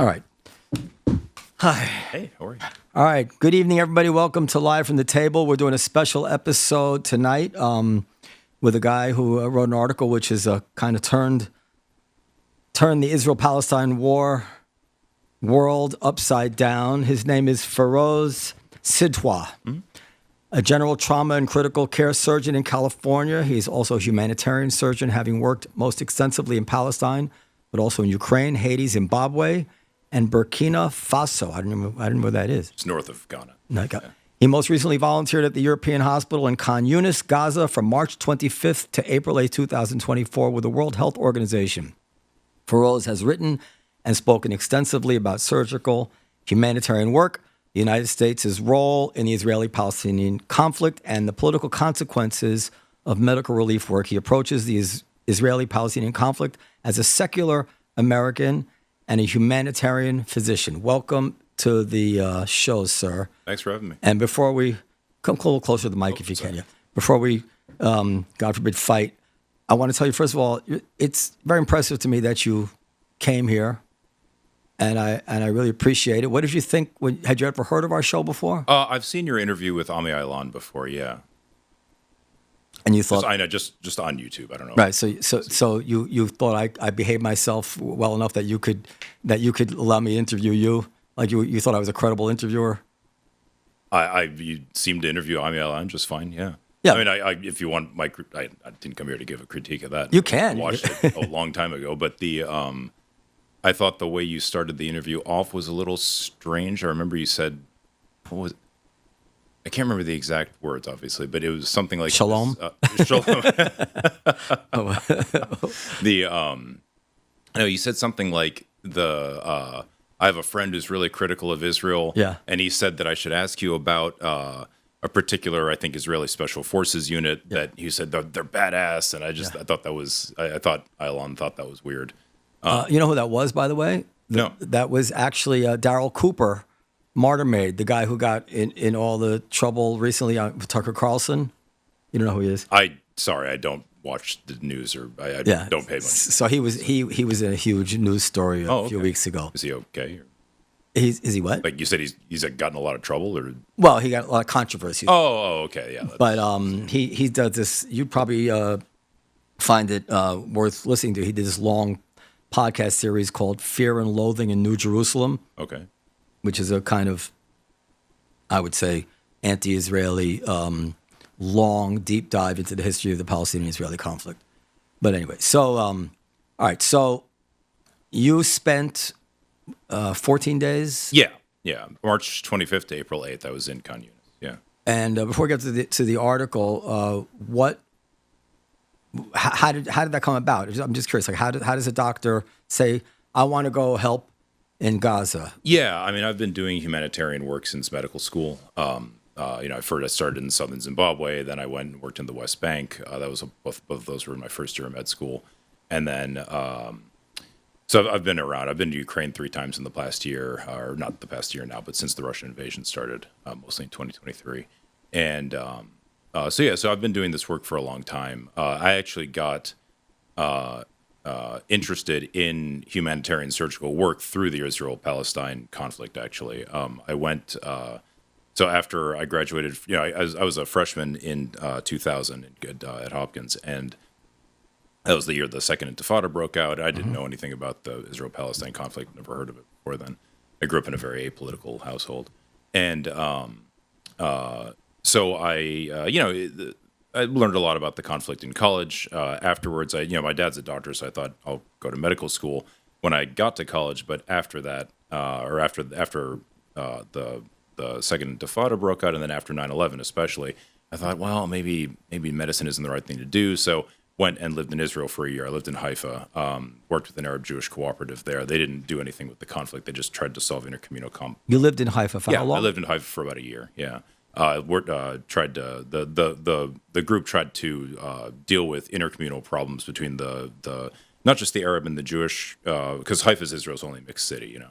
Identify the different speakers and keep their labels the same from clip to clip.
Speaker 1: All right. Hi.
Speaker 2: Hey, how are you?
Speaker 1: All right. Good evening, everybody. Welcome to Live from the Table. We're doing a special episode tonight with a guy who wrote an article which has kind of turned the Israel-Palestine war world upside down. His name is Feroze Sidwha, a general trauma and critical care surgeon in California. He's also a humanitarian surgeon, having worked most extensively in Palestine, but also in Ukraine, Haiti, Zimbabwe, and Burkina Faso. I don't know where that is.
Speaker 2: It's north of Ghana.
Speaker 1: No, He most recently volunteered at the European Hospital in Khan Yunis, Gaza, from March 25th to April 8, 2024, with the World Health Organization. Feroze has written and spoken extensively about surgical humanitarian work, the United States' role in the Israeli-Palestinian conflict, and the political consequences of medical relief work. He approaches the Israeli-Palestinian conflict as a secular American and a humanitarian physician. Welcome to the show, sir.
Speaker 2: Thanks for having me.
Speaker 1: And before we come a little closer to the mic, if you can, before we, God forbid, fight, I want to tell you, first of all, it's very impressive to me that you came here, and I really appreciate it. What did you think? Had you ever heard of our show before?
Speaker 2: I've seen your interview with Ami Aylan before, yeah.
Speaker 1: And you thought,
Speaker 2: I know, just on YouTube. I don't know.
Speaker 1: Right. So you thought I behaved myself well enough that you could allow me to interview you, like you thought I was a credible interviewer.
Speaker 2: You seemed to interview Ami Aylan just fine. Yeah.
Speaker 1: Yeah.
Speaker 2: I mean, if you want I didn't come here to give a critique of that.
Speaker 1: You can.
Speaker 2: I watched it a long time ago, but I thought the way you started the interview off was a little strange. I remember you said, what was it? I can't remember the exact words, obviously, but it was something like
Speaker 1: Shalom.
Speaker 2: Shalom. No, you said something like I have a friend who's really critical of Israel.
Speaker 1: Yeah.
Speaker 2: And he said that I should ask you about a particular, I think, Israeli Special Forces unit that he said they're badass. And I thought that was, I thought Aylan thought that was weird.
Speaker 1: You know who that was, by the way?
Speaker 2: No.
Speaker 1: That was actually Daryl Cooper, Martyr Maid, the guy who got in all the trouble recently with Tucker Carlson. You don't know who he is?
Speaker 2: I don't watch the news, or I don't pay much.
Speaker 1: So he was in a huge news story a few weeks ago.
Speaker 2: Is he okay?
Speaker 1: Is he what?
Speaker 2: Like you said, he's gotten a lot of trouble, or?
Speaker 1: Well, he got a lot of controversy.
Speaker 2: Oh, okay, yeah.
Speaker 1: But he does this. You probably find it worth listening to. He did this long podcast series called Fear and Loathing in New Jerusalem.
Speaker 2: Okay.
Speaker 1: Which is a kind of, I would say, anti-Israeli, long, deep dive into the history of the Palestinian-Israeli conflict. But anyway, so, all right, so you spent 14 days?
Speaker 2: Yeah. March 25th to April 8th, I was in Khan Yunis, yeah.
Speaker 1: And before we get to the article, how did that come about? I'm just curious, like how does a doctor say, I want to go help in Gaza?
Speaker 2: Yeah, I mean, I've been doing humanitarian work since medical school. I started in southern Zimbabwe, then I went and worked in the West Bank. Both of those were in my first year of med school. And then, so I've been around. I've been to Ukraine 3 times in the past year, or not the past year now, but since the Russian invasion started, mostly in 2023. And so I've been doing this work for a long time. I actually got interested in humanitarian surgical work through the Israel-Palestine conflict, actually. I went, so after I graduated, I was a freshman in 2000 at Hopkins, and that was the year the Second Intifada broke out. I didn't know anything about the Israel-Palestine conflict, never heard of it before then. I grew up in a very apolitical household. And so I learned a lot about the conflict in college. Afterwards, my dad's a doctor, so I thought I'll go to medical school when I got to college. But after that, after the Second Intifada broke out, and then after 9/11 especially, I thought, well, maybe medicine isn't the right thing to do. So went and lived in Israel for a year. I lived in Haifa, worked with an Arab-Jewish cooperative there. They didn't do anything with the conflict. They just tried to solve intercommunal conflict.
Speaker 1: You lived in Haifa for how long?
Speaker 2: I lived in Haifa for about a year, yeah. The group tried to deal with intercommunal problems between the not just the Arab and the Jewish, because Haifa is Israel's only mixed city,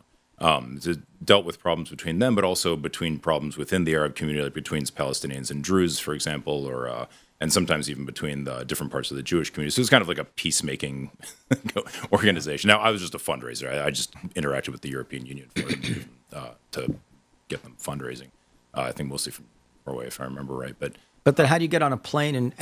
Speaker 2: dealt with problems between them, but also between problems within the Arab community, like between Palestinians and Druze, for example, or and sometimes even between the different parts of the Jewish community. So it was kind of like a peacemaking organization. Now, I was just a fundraiser. I just interacted with the European Union for them, to get them fundraising. I think mostly from Norway, if I remember right.
Speaker 1: But then how do you get on a plane and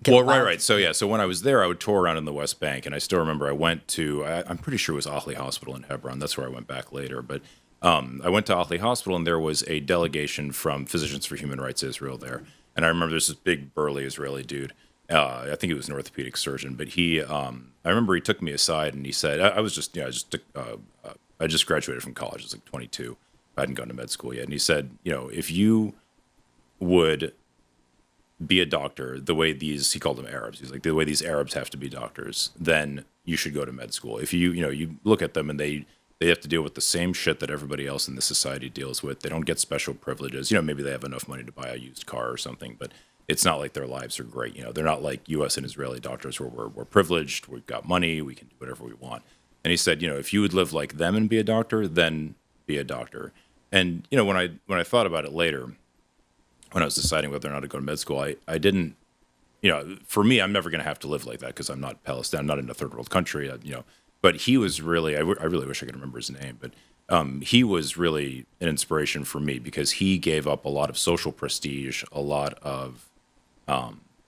Speaker 1: get
Speaker 2: well, right. So yeah, so when I was there, I would tour around in the West Bank, and I still remember I went to, I'm pretty sure it was Ahli Hospital in Hebron. That's where I went back later. But I went to Ahli Hospital, and there was a delegation from Physicians for Human Rights Israel there. And I remember there's this big burly Israeli dude. I think he was an orthopedic surgeon, but I remember he took me aside and he said, I just graduated from college. I was like 22. I hadn't gone to med school yet. And he said, if you would be a doctor the way he called them Arabs. He's like, the way these Arabs have to be doctors, then you should go to med school. If you look at them and they have to deal with the same shit that everybody else in the society deals with. They don't get special privileges. Maybe they have enough money to buy a used car or something, but it's not like their lives are great. They're not like U.S. and Israeli doctors where we're privileged, we've got money, we can do whatever we want. And he said, if you would live like them and be a doctor, then be a doctor. And, when I thought about it later, when I was deciding whether or not to go to med school, I didn't, for me, I'm never going to have to live like that because I'm not Palestine, I'm not in a third world country, but he was really, I really wish I could remember his name, but he was really an inspiration for me because he gave up a lot of social prestige, a lot of,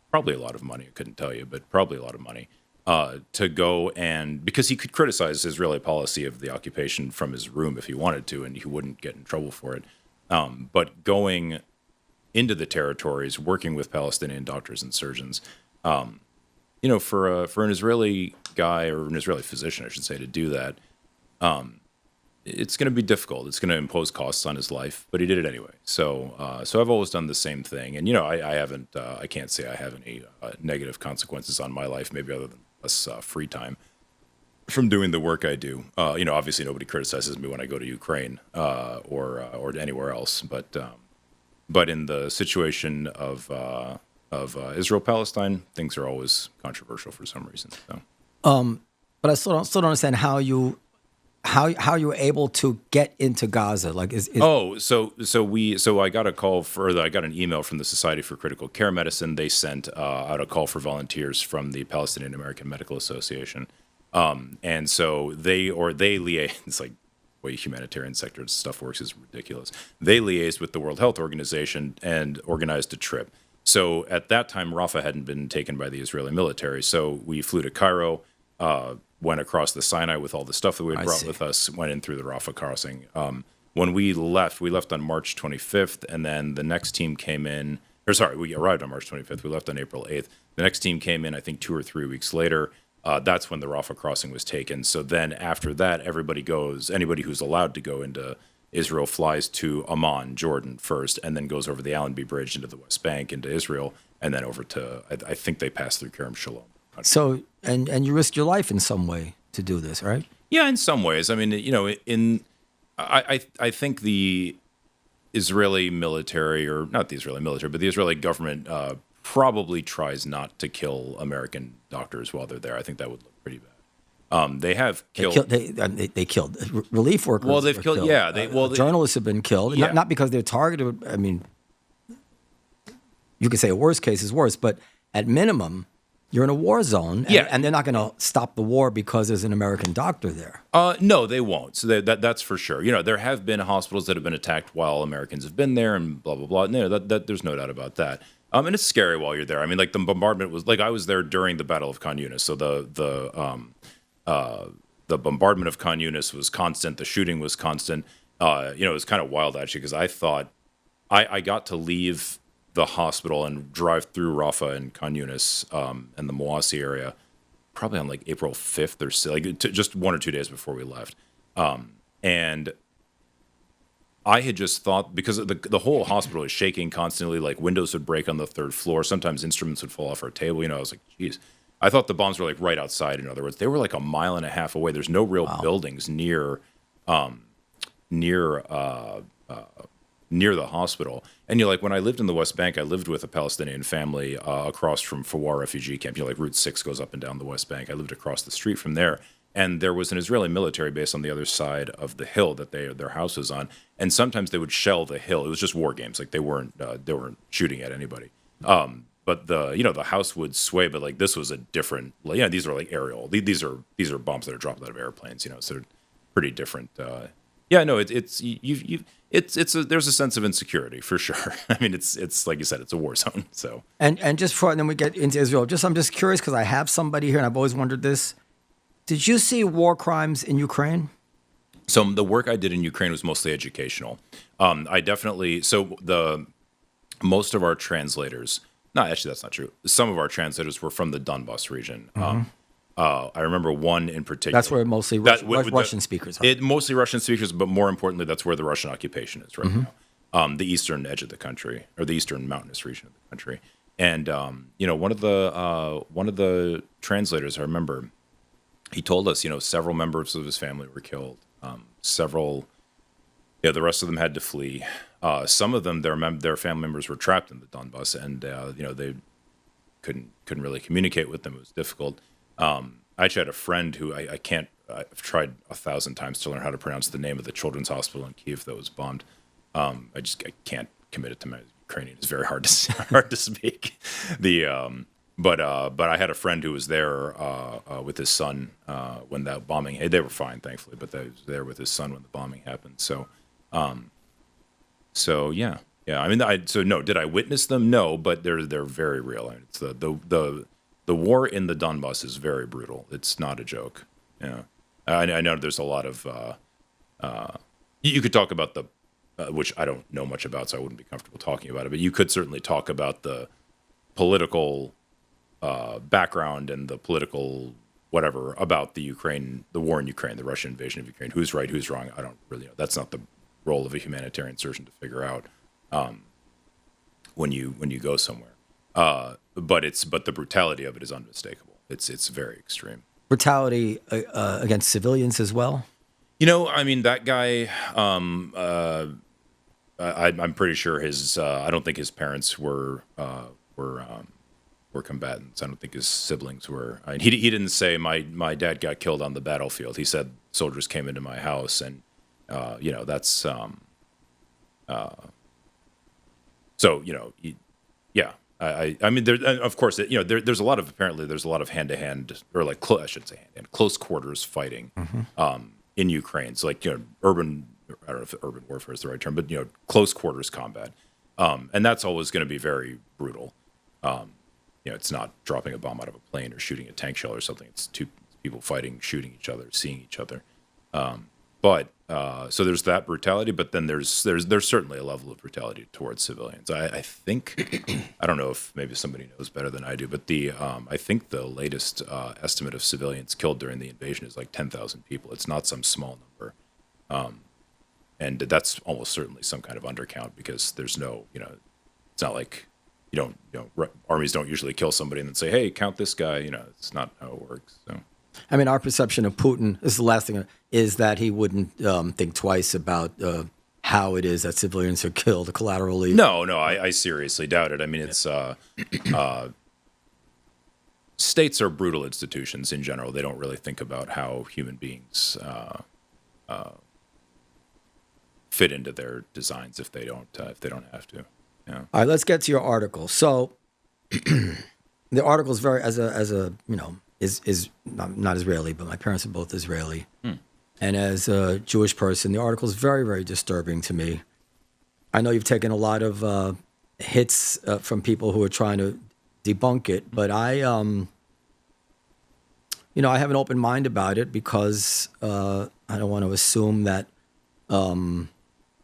Speaker 2: probably a lot of money, I couldn't tell you, but probably a lot of money, to go and, because he could criticize Israeli policy of the occupation from his room if he wanted to, and he wouldn't get in trouble for it. But going into the territories, working with Palestinian doctors and surgeons, for an Israeli guy or an Israeli physician, I should say, to do that, it's going to be difficult. It's going to impose costs on his life, but he did it anyway. So I've always done the same thing, and I can't say I have any negative consequences on my life, maybe other than less free time from doing the work I do. Obviously nobody criticizes me when I go to Ukraine or anywhere else, but in the situation of Israel-Palestine, things are always controversial for some reason. So.
Speaker 1: But I still don't understand how you were able to get into Gaza. Like,
Speaker 2: so I got a call I got an email from the Society for Critical Care Medicine. They sent out a call for volunteers from the Palestinian American Medical Association, and so they liaise. It's like the way humanitarian sector stuff works is ridiculous. They liaised with the World Health Organization and organized a trip. So at that time, Rafah hadn't been taken by the Israeli military. So we flew to Cairo, went across the Sinai with all the stuff that we had brought with us, went in through the Rafah crossing. When we left on March 25th, and then the next team came in. We arrived on March 25th. We left on April 8th. The next team came in, I think, 2 or 3 weeks later. That's when the Rafah crossing was taken. So then after that, anybody who's allowed to go into Israel flies to Amman, Jordan first, and then goes over the Allenby Bridge into the West Bank, into Israel, and then over to, I think they pass through Kerem Shalom.
Speaker 1: So, and you risked your life in some way to do this, right?
Speaker 2: Yeah, in some ways. I mean, I think the Israeli military, or not the Israeli military, but the Israeli government probably tries not to kill American doctors while they're there. I think that would look pretty bad. They have killed.
Speaker 1: They killed relief workers.
Speaker 2: Well, they've killed. Yeah,
Speaker 1: journalists have been killed.
Speaker 2: Yeah.
Speaker 1: Not because they're targeted. I mean, you could say a worst case is worse, but at minimum, you're in a war zone, and they're not going to stop the war because there's an American doctor there.
Speaker 2: No, they won't. So that's for sure. There have been hospitals that have been attacked while Americans have been there, and blah blah blah. No, that there's no doubt about that. And it's scary while you're there. I mean, like the bombardment was like I was there during the Battle of Khan Yunis, so the bombardment of Khan Yunis was constant. The shooting was constant. It was kind of wild actually because I thought I got to leave the hospital and drive through Rafah and Khan Yunis and the Mawasi area probably on like April 5th or so, just 1 or 2 days before we left. And I had just thought, because the whole hospital is shaking constantly, like windows would break on the 3rd floor. Sometimes instruments would fall off our table. I was like, geez. I thought the bombs were like right outside. In other words, they were like 1.5 miles away. There's no real buildings near the hospital. And like when I lived in the West Bank, I lived with a Palestinian family across from Fawar refugee camp. Like Route 6 goes up and down the West Bank. I lived across the street from there. And there was an Israeli military base on the other side of the hill that their house was on. And sometimes they would shell the hill. It was just war games. Like they weren't shooting at anybody. but the house would sway, but like this was a different, these are like aerial. These are bombs that are dropped out of airplanes, so they're pretty different. There's a sense of insecurity for sure. I mean, it's like you said, it's a war zone. So
Speaker 1: And just before, and then we get into Israel. I'm just curious because I have somebody here, and I've always wondered this. Did you see war crimes in Ukraine?
Speaker 2: So the work I did in Ukraine was mostly educational. Most of our translators, no, actually that's not true. Some of our translators were from the Donbas region. I remember one in particular.
Speaker 1: That's where mostly Russian speakers are.
Speaker 2: Mostly Russian speakers, but more importantly, that's where the Russian occupation is right now. The eastern edge of the country, or the eastern mountainous region of the country. And one of the translators, I remember, he told us, several members of his family were killed. The rest of them had to flee. Some of them, their family members were trapped in the Donbas, and they couldn't really communicate with them. It was difficult. I actually had a friend who I've tried 1,000 times to learn how to pronounce the name of the children's hospital in Kiev that was bombed. I can't commit it to my Ukrainian. It's very hard to speak. But I had a friend who was there with his son when that bombing. They were fine, thankfully, but they was there with his son when the bombing happened. Yeah. I mean, no. Did I witness them? No, but they're very real. I mean, it's the war in the Donbas is very brutal. It's not a joke. Yeah, I know there's a lot of. You could talk about which I don't know much about, so I wouldn't be comfortable talking about it. But you could certainly talk about the political background and the political whatever about the war in Ukraine, the Russian invasion of Ukraine. Who's right, who's wrong? I don't really know. That's not the role of a humanitarian surgeon to figure out when you go somewhere. But the brutality of it is unmistakable. It's very extreme.
Speaker 1: Brutality against civilians as well.
Speaker 2: I mean, that guy. I'm pretty sure his. I don't think his parents were combatants. I don't think his siblings were. I mean, he didn't say my dad got killed on the battlefield. He said soldiers came into my house, and that's. Yeah. I mean, of course, there's a lot of hand-to-hand, or like I shouldn't say hand-to-hand, close quarters fighting in Ukraine. So like urban. I don't know if urban warfare is the right term, but close quarters combat, and that's always going to be very brutal. It's not dropping a bomb out of a plane or shooting a tank shell or something. It's two people fighting, shooting each other, seeing each other. So there's that brutality, but then there's certainly a level of brutality towards civilians. I think I don't know if maybe somebody knows better than I do, but I think the latest estimate of civilians killed during the invasion is like 10,000 people. It's not some small number, and that's almost certainly some kind of undercount because there's no, it's not like armies don't usually kill somebody and then say, hey, count this guy. It's not how it works. So.
Speaker 1: I mean, our perception of Putin, this is the last thing, is that he wouldn't think twice about how it is that civilians are killed collaterally.
Speaker 2: No, I seriously doubt it. I mean, it's states are brutal institutions in general. They don't really think about how human beings fit into their designs if they don't have to. Yeah.
Speaker 1: All right, let's get to your article. So the article is very, as a is not Israeli, but my parents are both Israeli. And as a Jewish person, the article is very, very disturbing to me. I know you've taken a lot of hits from people who are trying to debunk it, but I have an open mind about it because I don't want to assume that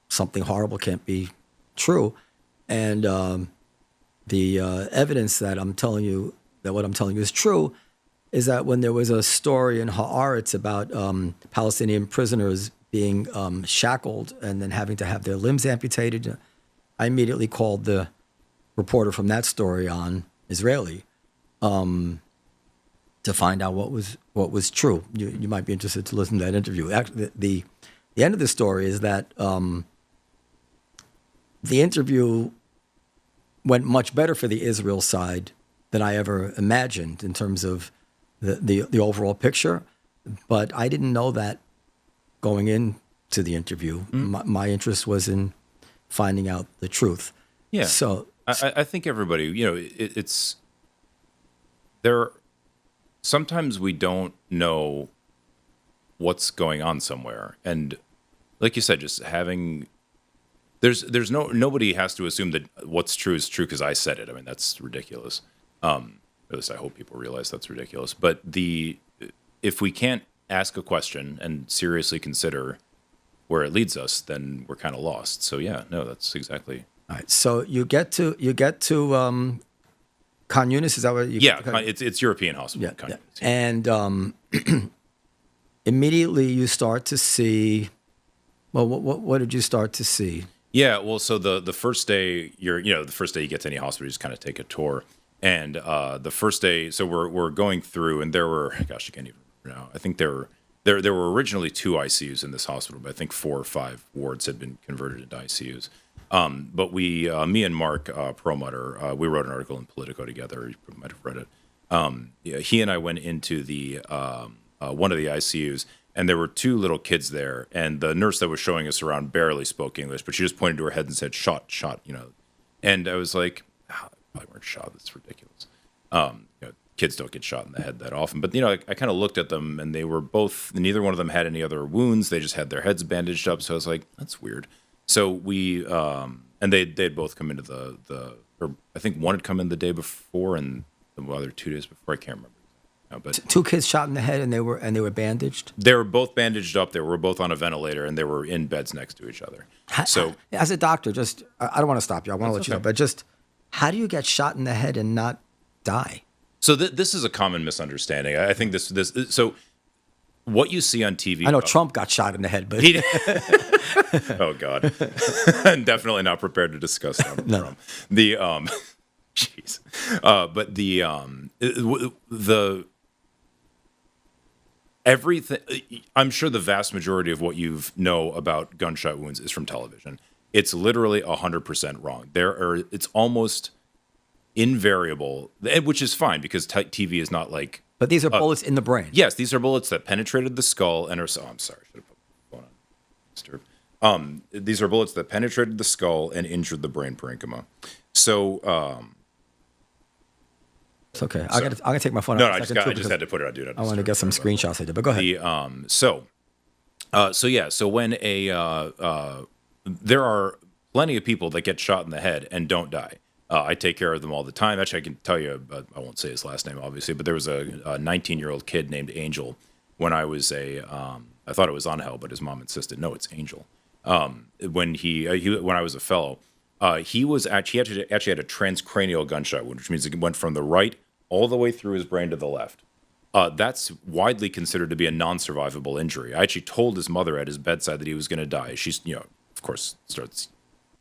Speaker 1: something horrible can't be true. And the evidence that what I'm telling you is true is that when there was a story in Haaretz about Palestinian prisoners being shackled and then having to have their limbs amputated, I immediately called the reporter from that story on Israeli to find out what was true. You might be interested to listen to that interview. Actually, the end of the story is that the interview went much better for the Israel side than I ever imagined in terms of the overall picture. But I didn't know that going into the interview. My interest was in finding out the truth.
Speaker 2: Yeah.
Speaker 1: So
Speaker 2: I think everybody, it's there. Sometimes we don't know what's going on somewhere, and like you said, just having nobody has to assume that what's true is true because I said it. I mean, that's ridiculous. At least I hope people realize that's ridiculous. But if we can't ask a question and seriously consider where it leads us, then we're kind of lost. So yeah, no, that's exactly.
Speaker 1: All right. So you get to Khan Yunis. Is that what you?
Speaker 2: Yeah, it's European hospital.
Speaker 1: Yeah,
Speaker 2: Khan
Speaker 1: yeah.
Speaker 2: Yunis, yeah.
Speaker 1: And immediately you start to see. Well, what did you start to see?
Speaker 2: Yeah, well, so the first day the first day you get to any hospital, you just kind of take a tour, and the first day, so we're going through, and there were, gosh, I can't even remember now. I think there were originally 2 ICUs in this hospital, but I think 4 or 5 wards had been converted into ICUs. But me and Mark Perlmutter, we wrote an article in Politico together. You might have read it. Yeah, he and I went into the one of the ICUs. And there were 2 little kids there, and the nurse that was showing us around barely spoke English, but she just pointed to her head and said, shot, And I was like, oh, they probably weren't shot. That's ridiculous. Kids don't get shot in the head that often. But, I kind of looked at them, and they were both, neither one of them had any other wounds. They just had their heads bandaged up. So I was like, that's weird. So we, and they'd both come into or I think one had come in the day before, and the other 2 days before. I can't remember. No, but
Speaker 1: 2 kids shot in the head, and they were bandaged.
Speaker 2: They were both bandaged up. They were both on a ventilator, and they were in beds next to each other. So,
Speaker 1: as a doctor, I don't want to stop you. I want to let you know, but just how do you get shot in the head and not die?
Speaker 2: So this is a common misunderstanding. I think this. So what you see on TV.
Speaker 1: I know Trump got shot in the head, but
Speaker 2: oh God, I'm definitely not prepared to discuss that. No. Trump. The jeez, but the everything, I'm sure the vast majority of what you know about gunshot wounds is from television. It's literally 100% wrong. It's almost invariable, which is fine because TV is not like.
Speaker 1: But these are bullets in the brain.
Speaker 2: Yes, these are bullets that penetrated the skull and are. Oh, I'm sorry, I should have put the phone on disturb. These are bullets that penetrated the skull and injured the brain parenchyma. So.
Speaker 1: It's okay. I'm gonna take my phone.
Speaker 2: No, I just had to put it on. Dude,
Speaker 1: I want to get some screenshots I did, but go ahead.
Speaker 2: So when there are plenty of people that get shot in the head and don't die. I take care of them all the time. Actually, I can tell you, I won't say his last name, obviously, but there was a 19-year-old kid named Angel when I was I thought it was Angel, but his mom insisted, no, it's Angel. When I was a fellow, he actually had a transcranial gunshot wound, which means it went from the right all the way through his brain to the left. That's widely considered to be a non-survivable injury. I actually told his mother at his bedside that he was going to die. She's, of course, starts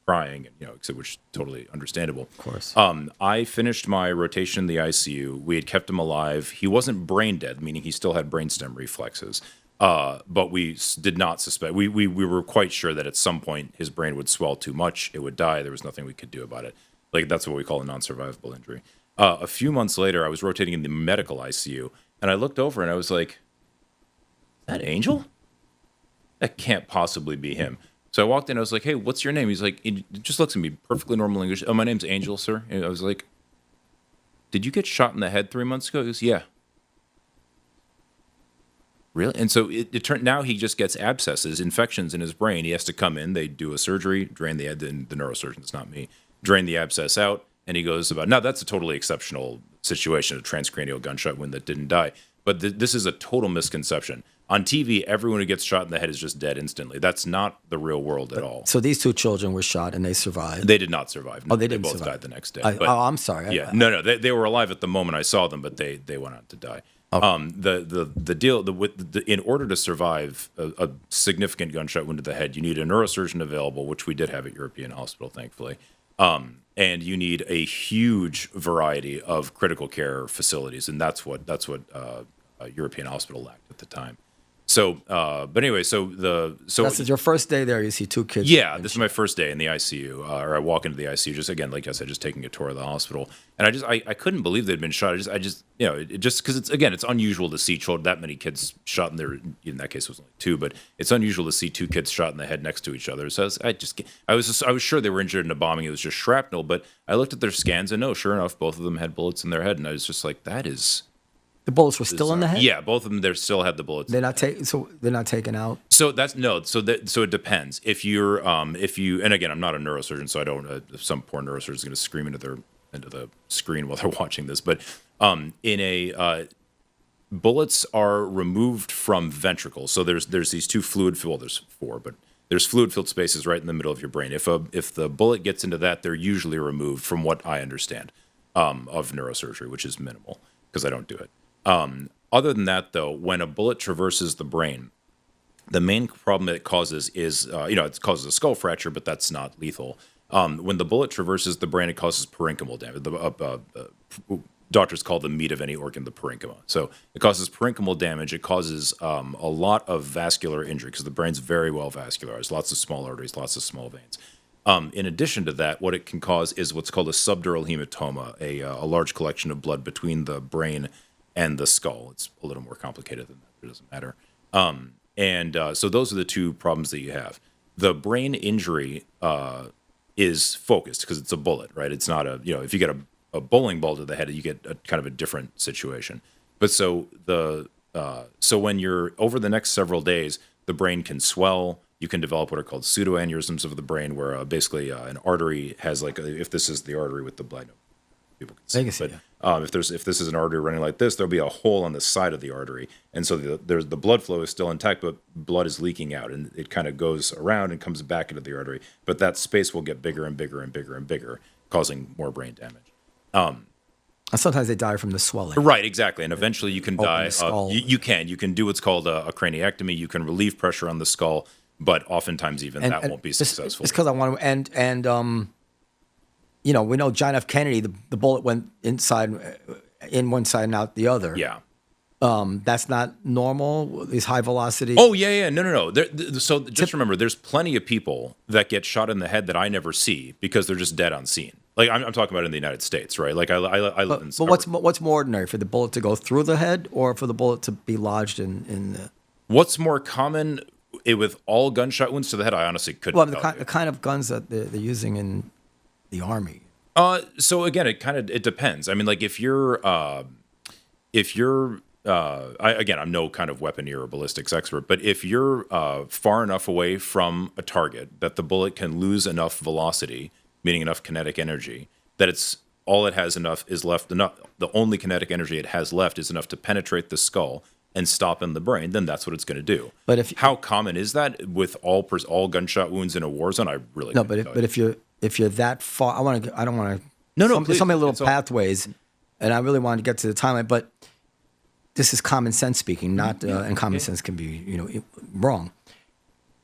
Speaker 2: crying, which is totally understandable.
Speaker 1: Of course.
Speaker 2: I finished my rotation in the ICU. We had kept him alive. He wasn't brain dead, meaning he still had brainstem reflexes. But we did not suspect. We were quite sure that at some point his brain would swell too much. It would die. There was nothing we could do about it. Like, that's what we call a non-survivable injury. A few months later, I was rotating in the medical ICU, and I looked over and I was like, "Is that Angel? That can't possibly be him." So I walked in. I was like, "Hey, what's your name?" He's like, he just looks at me, perfectly normal English. "Oh, my name's Angel, sir." And I was like, "Did you get shot in the head 3 months ago?" He goes, "Yeah." Really? And so it turned. Now he just gets abscesses, infections in his brain. He has to come in. They do a surgery, drain the neurosurgeon. It's not me. Drain the abscess out, and he goes about. Now that's a totally exceptional situation, a transcranial gunshot wound that didn't die. But this is a total misconception. On TV, everyone who gets shot in the head is just dead instantly. That's not the real world at all.
Speaker 1: So these 2 children were shot and they survived?
Speaker 2: They did not survive.
Speaker 1: No, they didn't
Speaker 2: both
Speaker 1: survive.
Speaker 2: died the next day.
Speaker 1: I'm sorry.
Speaker 2: Yeah, no, they were alive at the moment I saw them, but they went on to die. Okay. The deal in order to survive a significant gunshot wound to the head, you need a neurosurgeon available, which we did have at European Hospital, thankfully. And you need a huge variety of critical care facilities, and that's what European Hospital lacked at the time. But anyway,
Speaker 1: That's your first day there. You see two kids.
Speaker 2: yeah, this is my first day in the ICU, or I walk into the ICU. Just again, like I said, just taking a tour of the hospital, and I couldn't believe they'd been shot. It just because it's unusual to see that many kids shot in there. In that case, it was only two, but it's unusual to see two kids shot in the head next to each other. So I was sure they were injured in a bombing. It was just shrapnel, but I looked at their scans, and no, sure enough, both of them had bullets in their head, and I was just like, that is.
Speaker 1: The bullets were still in the head?
Speaker 2: Yeah, both of them. They still had the bullets.
Speaker 1: They're not they're not taken out.
Speaker 2: So that's no. So it depends. If you and again, I'm not a neurosurgeon, so I don't. Some poor neurosurgeon is going to scream into the screen while they're watching this. But bullets are removed from ventricles. So there's these two there's four, but there's fluid filled spaces right in the middle of your brain. If the bullet gets into that, they're usually removed, from what I understand, of neurosurgery, which is minimal because I don't do it. Other than that, though, when a bullet traverses the brain, the main problem that it causes is, it causes a skull fracture, but that's not lethal. When the bullet traverses the brain, it causes parenchymal damage. Doctors call the meat of any organ the parenchyma. So it causes parenchymal damage. It causes a lot of vascular injury because the brain's very well vascularized, lots of small arteries, lots of small veins. In addition to that, what it can cause is what's called a subdural hematoma, a large collection of blood between the brain and the skull. It's a little more complicated than that. It doesn't matter. So those are the two problems that you have. The brain injury is focused because it's a bullet, right? It's not if you get a bowling ball to the head, you get kind of a different situation. But so when you're over the next several days, the brain can swell. You can develop what are called pseudoaneurysms of the brain, where basically an artery has if this is the artery with the blood. People can see. But if this is an artery running like this, there'll be a hole on the side of the artery, and so the blood flow is still intact, but blood is leaking out, and it kind of goes around and comes back into the artery. But that space will get bigger and bigger and bigger and bigger, causing more brain damage.
Speaker 1: And sometimes they die from the swelling.
Speaker 2: Right, exactly, and eventually you can die. You can do what's called a craniectomy. You can relieve pressure on the skull, but oftentimes that won't be successful.
Speaker 1: It's because I want to we know John F. Kennedy, the bullet went in one side and out the other.
Speaker 2: Yeah.
Speaker 1: That's not normal, these high velocity.
Speaker 2: Oh, yeah. No. So just remember, there's plenty of people that get shot in the head that I never see because they're just dead on scene. Like I'm talking about in the United States, right? Like I live in.
Speaker 1: But what's more ordinary, for the bullet to go through the head or for the bullet to be lodged in the...
Speaker 2: What's more common with all gunshot wounds to the head? I honestly couldn't.
Speaker 1: Well, the kind of guns that they're using in the Army.
Speaker 2: So again, it depends. I mean, like if you're I'm no kind of weaponry or ballistics expert, but if you're far enough away from a target that the bullet can lose enough velocity, meaning enough kinetic energy, that the only kinetic energy it has left is enough to penetrate the skull and stop in the brain, then that's what it's going to do.
Speaker 1: But how
Speaker 2: common is that with all gunshot wounds in a war zone? I really
Speaker 1: no. But if you're that far, I don't want to.
Speaker 2: No.
Speaker 1: There's so many little pathways, and I really wanted to get to the timeline. But this is common sense speaking, not and common sense can be wrong.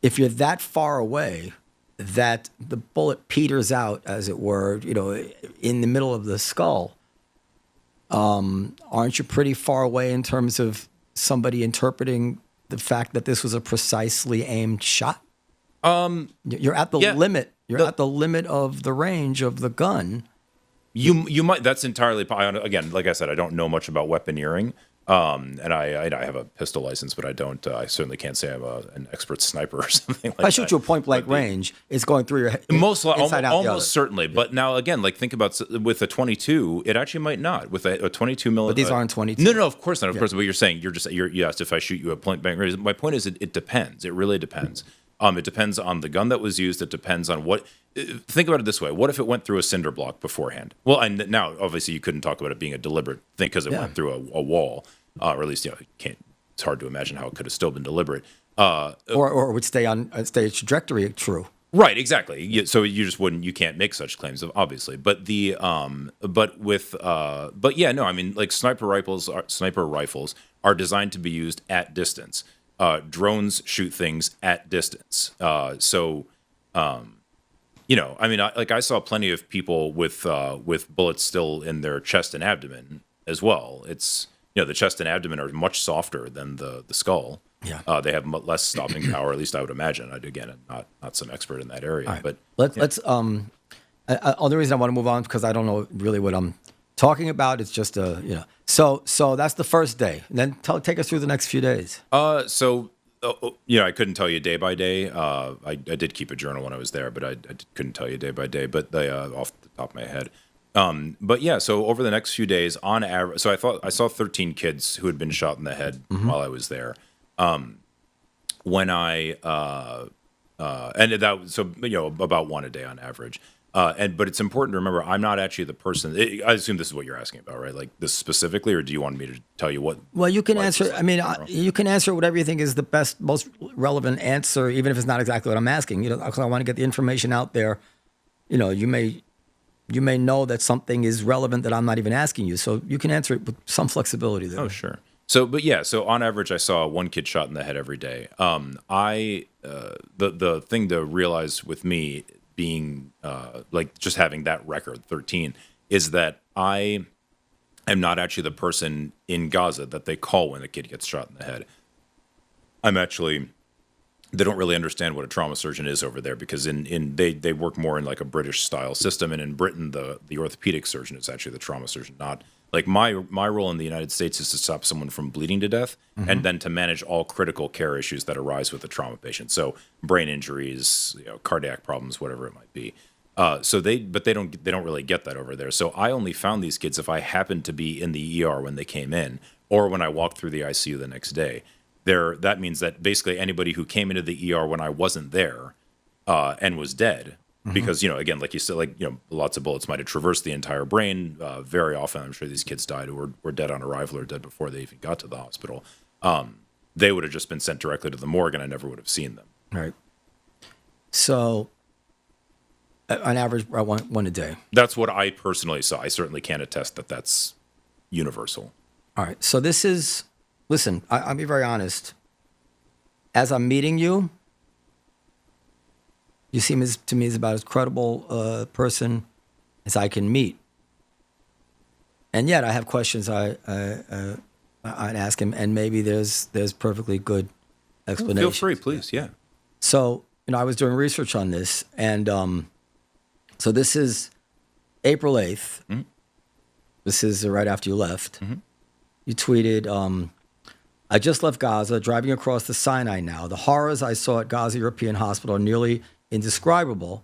Speaker 1: If you're that far away that the bullet peters out, as it were, in the middle of the skull, aren't you pretty far away in terms of somebody interpreting the fact that this was a precisely aimed shot? You're at the limit. You're at the limit of the range of the gun.
Speaker 2: You might. That's entirely. Again, like I said, I don't know much about weaponeering. And I have a pistol license, but I don't. I certainly can't say I'm an expert sniper or something like that.
Speaker 1: If I shoot you a point blank range, it's going through your head.
Speaker 2: Almost certainly. Yeah. But now again, like think about with a 22, it actually might not. With a 22 millimeter.
Speaker 1: But these aren't 22.
Speaker 2: No, of course not. Of course, but you're saying you asked if I shoot you a point blank range. My point is, it depends. It really depends. It depends on the gun that was used. It depends on what. Think about it this way: what if it went through a cinder block beforehand? Well, and now obviously you couldn't talk about it being a deliberate thing because it went through a wall, or at least it's hard to imagine how it could have still been deliberate.
Speaker 1: Or would stay on a trajectory true.
Speaker 2: Right, exactly. So you just wouldn't. You can't make such claims, obviously. But I mean, like sniper rifles are designed to be used at distance. Drones shoot things at distance. I mean, I saw plenty of people with bullets still in their chest and abdomen as well. It's the chest and abdomen are much softer than the skull.
Speaker 1: Yeah.
Speaker 2: They have less stopping power, at least I would imagine. Again, I'm not some expert in that area,
Speaker 1: All right.
Speaker 2: but
Speaker 1: Let's only reason I want to move on because I don't know really what I'm talking about. It's just So that's the first day. And then take us through the next few days.
Speaker 2: I couldn't tell you day by day. I did keep a journal when I was there, but I couldn't tell you day by day. But off the top of my head. But yeah, so over the next few days, on average, so I saw 13 kids who had been shot in the head while I was there. When I and that so about one a day on average. But it's important to remember I'm not actually the person. I assume this is what you're asking about, right? Like this specifically, or do you want me to tell you what?
Speaker 1: Well, you can answer. I mean, you can answer whatever you think is the best, most relevant answer, even if it's not exactly what I'm asking. Because I want to get the information out there. You may know that something is relevant that I'm not even asking you, so you can answer it with some flexibility there.
Speaker 2: Oh, sure. So on average, I saw one kid shot in the head every day. The thing to realize with me being like just having that record 13 is that I am not actually the person in Gaza that they call when a kid gets shot in the head. They don't really understand what a trauma surgeon is over there because they work more in like a British style system, and in Britain the orthopedic surgeon is actually the trauma surgeon. Not like my role in the United States is to stop someone from bleeding to death and then to manage all critical care issues that arise with a trauma patient. So brain injuries, cardiac problems, whatever it might be. They don't really get that over there. So I only found these kids if I happened to be in the ER when they came in, or when I walked through the ICU the next day. That means that basically anybody who came into the ER when I wasn't there and was dead, because again, like you said, lots of bullets might have traversed the entire brain. Very often, I'm sure these kids died who were dead on arrival or dead before they even got to the hospital. They would have just been sent directly to the morgue, and I never would have seen them.
Speaker 1: Right. So, on average, one a day.
Speaker 2: That's what I personally saw. I certainly can't attest that that's universal.
Speaker 1: All right. So this is. Listen, I'll be very honest. As I'm meeting you, you seem to me as about as credible a person as I can meet. And yet I have questions I'd ask him, and maybe there's perfectly good explanation.
Speaker 2: Feel free, please. Yeah.
Speaker 1: So, I was doing research on this, and so this is April 8th. Mm-hmm. This is right after you left. Mm-hmm. You tweeted, I just left Gaza, driving across the Sinai now. The horrors I saw at Gaza European Hospital are nearly indescribable,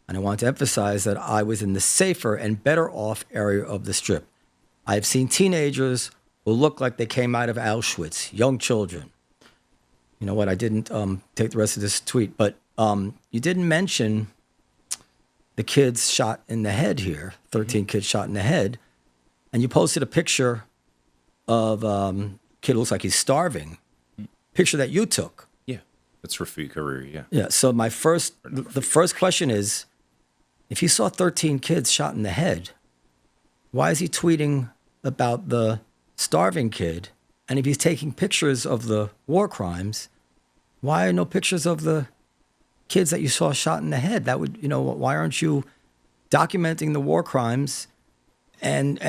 Speaker 1: and I want to emphasize that I was in the safer and better off area of the Strip. I have seen teenagers who look like they came out of Auschwitz, young children. You know what? I didn't take the rest of this tweet, but you didn't mention the kids shot in the head here, 13 kids shot in the head, and you posted a picture of kid who looks like he's starving. Picture that you took.
Speaker 2: Yeah, that's Rafiq Hariri. Yeah.
Speaker 1: Yeah. So the first question is, if you saw 13 kids shot in the head, why is he tweeting about the starving kid? And if he's taking pictures of the war crimes, why are no pictures of the kids that you saw shot in the head? That would, why aren't you documenting the war crimes and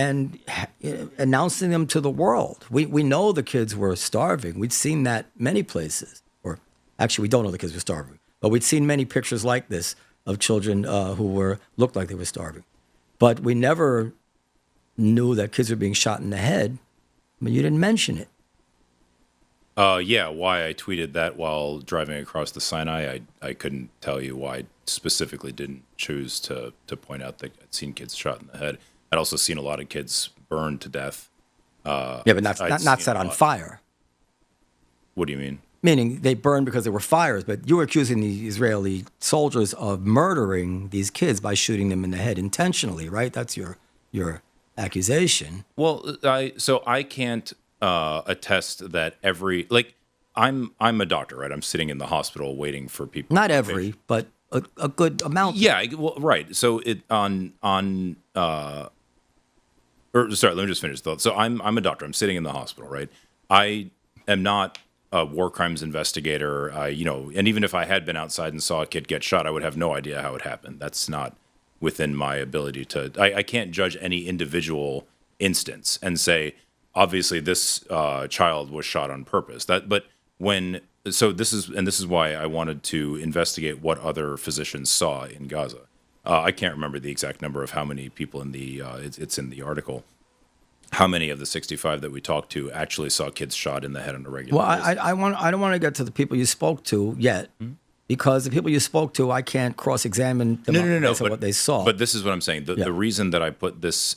Speaker 1: announcing them to the world? We know the kids were starving. We'd seen that many places. Or actually, we don't know the kids were starving. But we'd seen many pictures like this of children who looked like they were starving. But we never knew that kids were being shot in the head. But you didn't mention it.
Speaker 2: Yeah, why I tweeted that while driving across the Sinai, I couldn't tell you why I specifically didn't choose to point out that I'd seen kids shot in the head. I'd also seen a lot of kids burned to death.
Speaker 1: Yeah, but not set on fire.
Speaker 2: What do you mean?
Speaker 1: Meaning they burned because there were fires, but you were accusing the Israeli soldiers of murdering these kids by shooting them in the head intentionally, right? That's your accusation.
Speaker 2: Well, I can't attest that I'm a doctor, right? I'm sitting in the hospital waiting for people.
Speaker 1: Not every, but a good amount.
Speaker 2: Yeah, well, right. So sorry, let me just finish the thought. So I'm a doctor. I'm sitting in the hospital, right? I am not a war crimes investigator. And even if I had been outside and saw a kid get shot, I would have no idea how it happened. That's not within my ability to. I can't judge any individual instance and say, obviously, this child was shot on purpose. But So this is why I wanted to investigate what other physicians saw in Gaza. I can't remember the exact number of how many people in the it's in the article. How many of the 65 that we talked to actually saw kids shot in the head on a regular
Speaker 1: Well,
Speaker 2: basis?
Speaker 1: I don't want to get to the people you spoke to yet, because the people you spoke to, I can't cross-examine them based on what they saw.
Speaker 2: But this is what I'm saying. The reason that I put this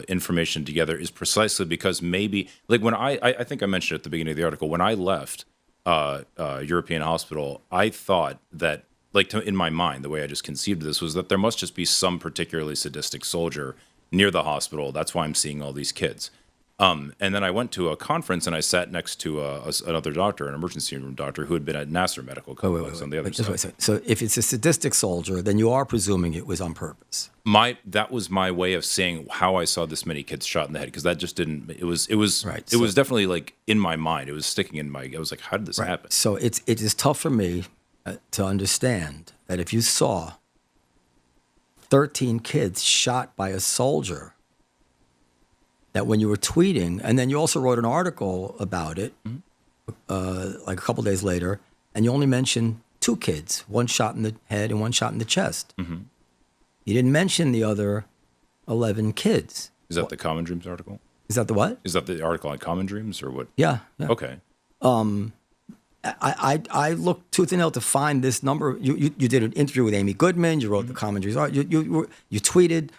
Speaker 2: information together is precisely because maybe, like when I think I mentioned at the beginning of the article, when I left European Hospital, I thought that, in my mind, the way I just conceived of this was that there must just be some particularly sadistic soldier near the hospital. That's why I'm seeing all these kids. And then I went to a conference and I sat next to another doctor, an emergency room doctor, who had been at Nasser Medical Complex on the other side.
Speaker 1: So if it's a sadistic soldier, then you are presuming it was on purpose.
Speaker 2: That was my way of saying how I saw this many kids shot in the head, because that just didn't. It was definitely like in my mind. It was sticking in my. I was like, how did this happen?
Speaker 1: So it is tough for me to understand that if you saw 13 kids shot by a soldier, that when you were tweeting, and then you also wrote an article about it, like a couple days later, and you only mentioned 2 kids, one shot in the head and one shot in the chest.
Speaker 2: Mm-hmm.
Speaker 1: You didn't mention the other 11 kids.
Speaker 2: Is that the Common Dreams article?
Speaker 1: Is that the what?
Speaker 2: Is that the article on Common Dreams or what?
Speaker 1: Yeah.
Speaker 2: Okay.
Speaker 1: I looked tooth and nail to find this number. You did an interview with Amy Goodman. You wrote the Common Dreams. You tweeted.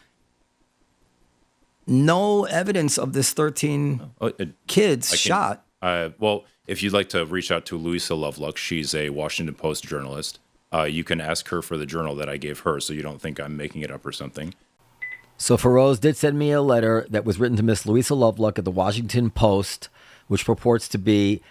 Speaker 1: No evidence of this 13 kids shot.
Speaker 2: Well, if you'd like to reach out to Louisa Lovelock, she's a Washington Post journalist. You can ask her for the journal that I gave her, so you don't think I'm making it up or something.
Speaker 1: So Feroze did send me a letter that was written to Miss Louisa Lovelock at the Washington Post, which purports to be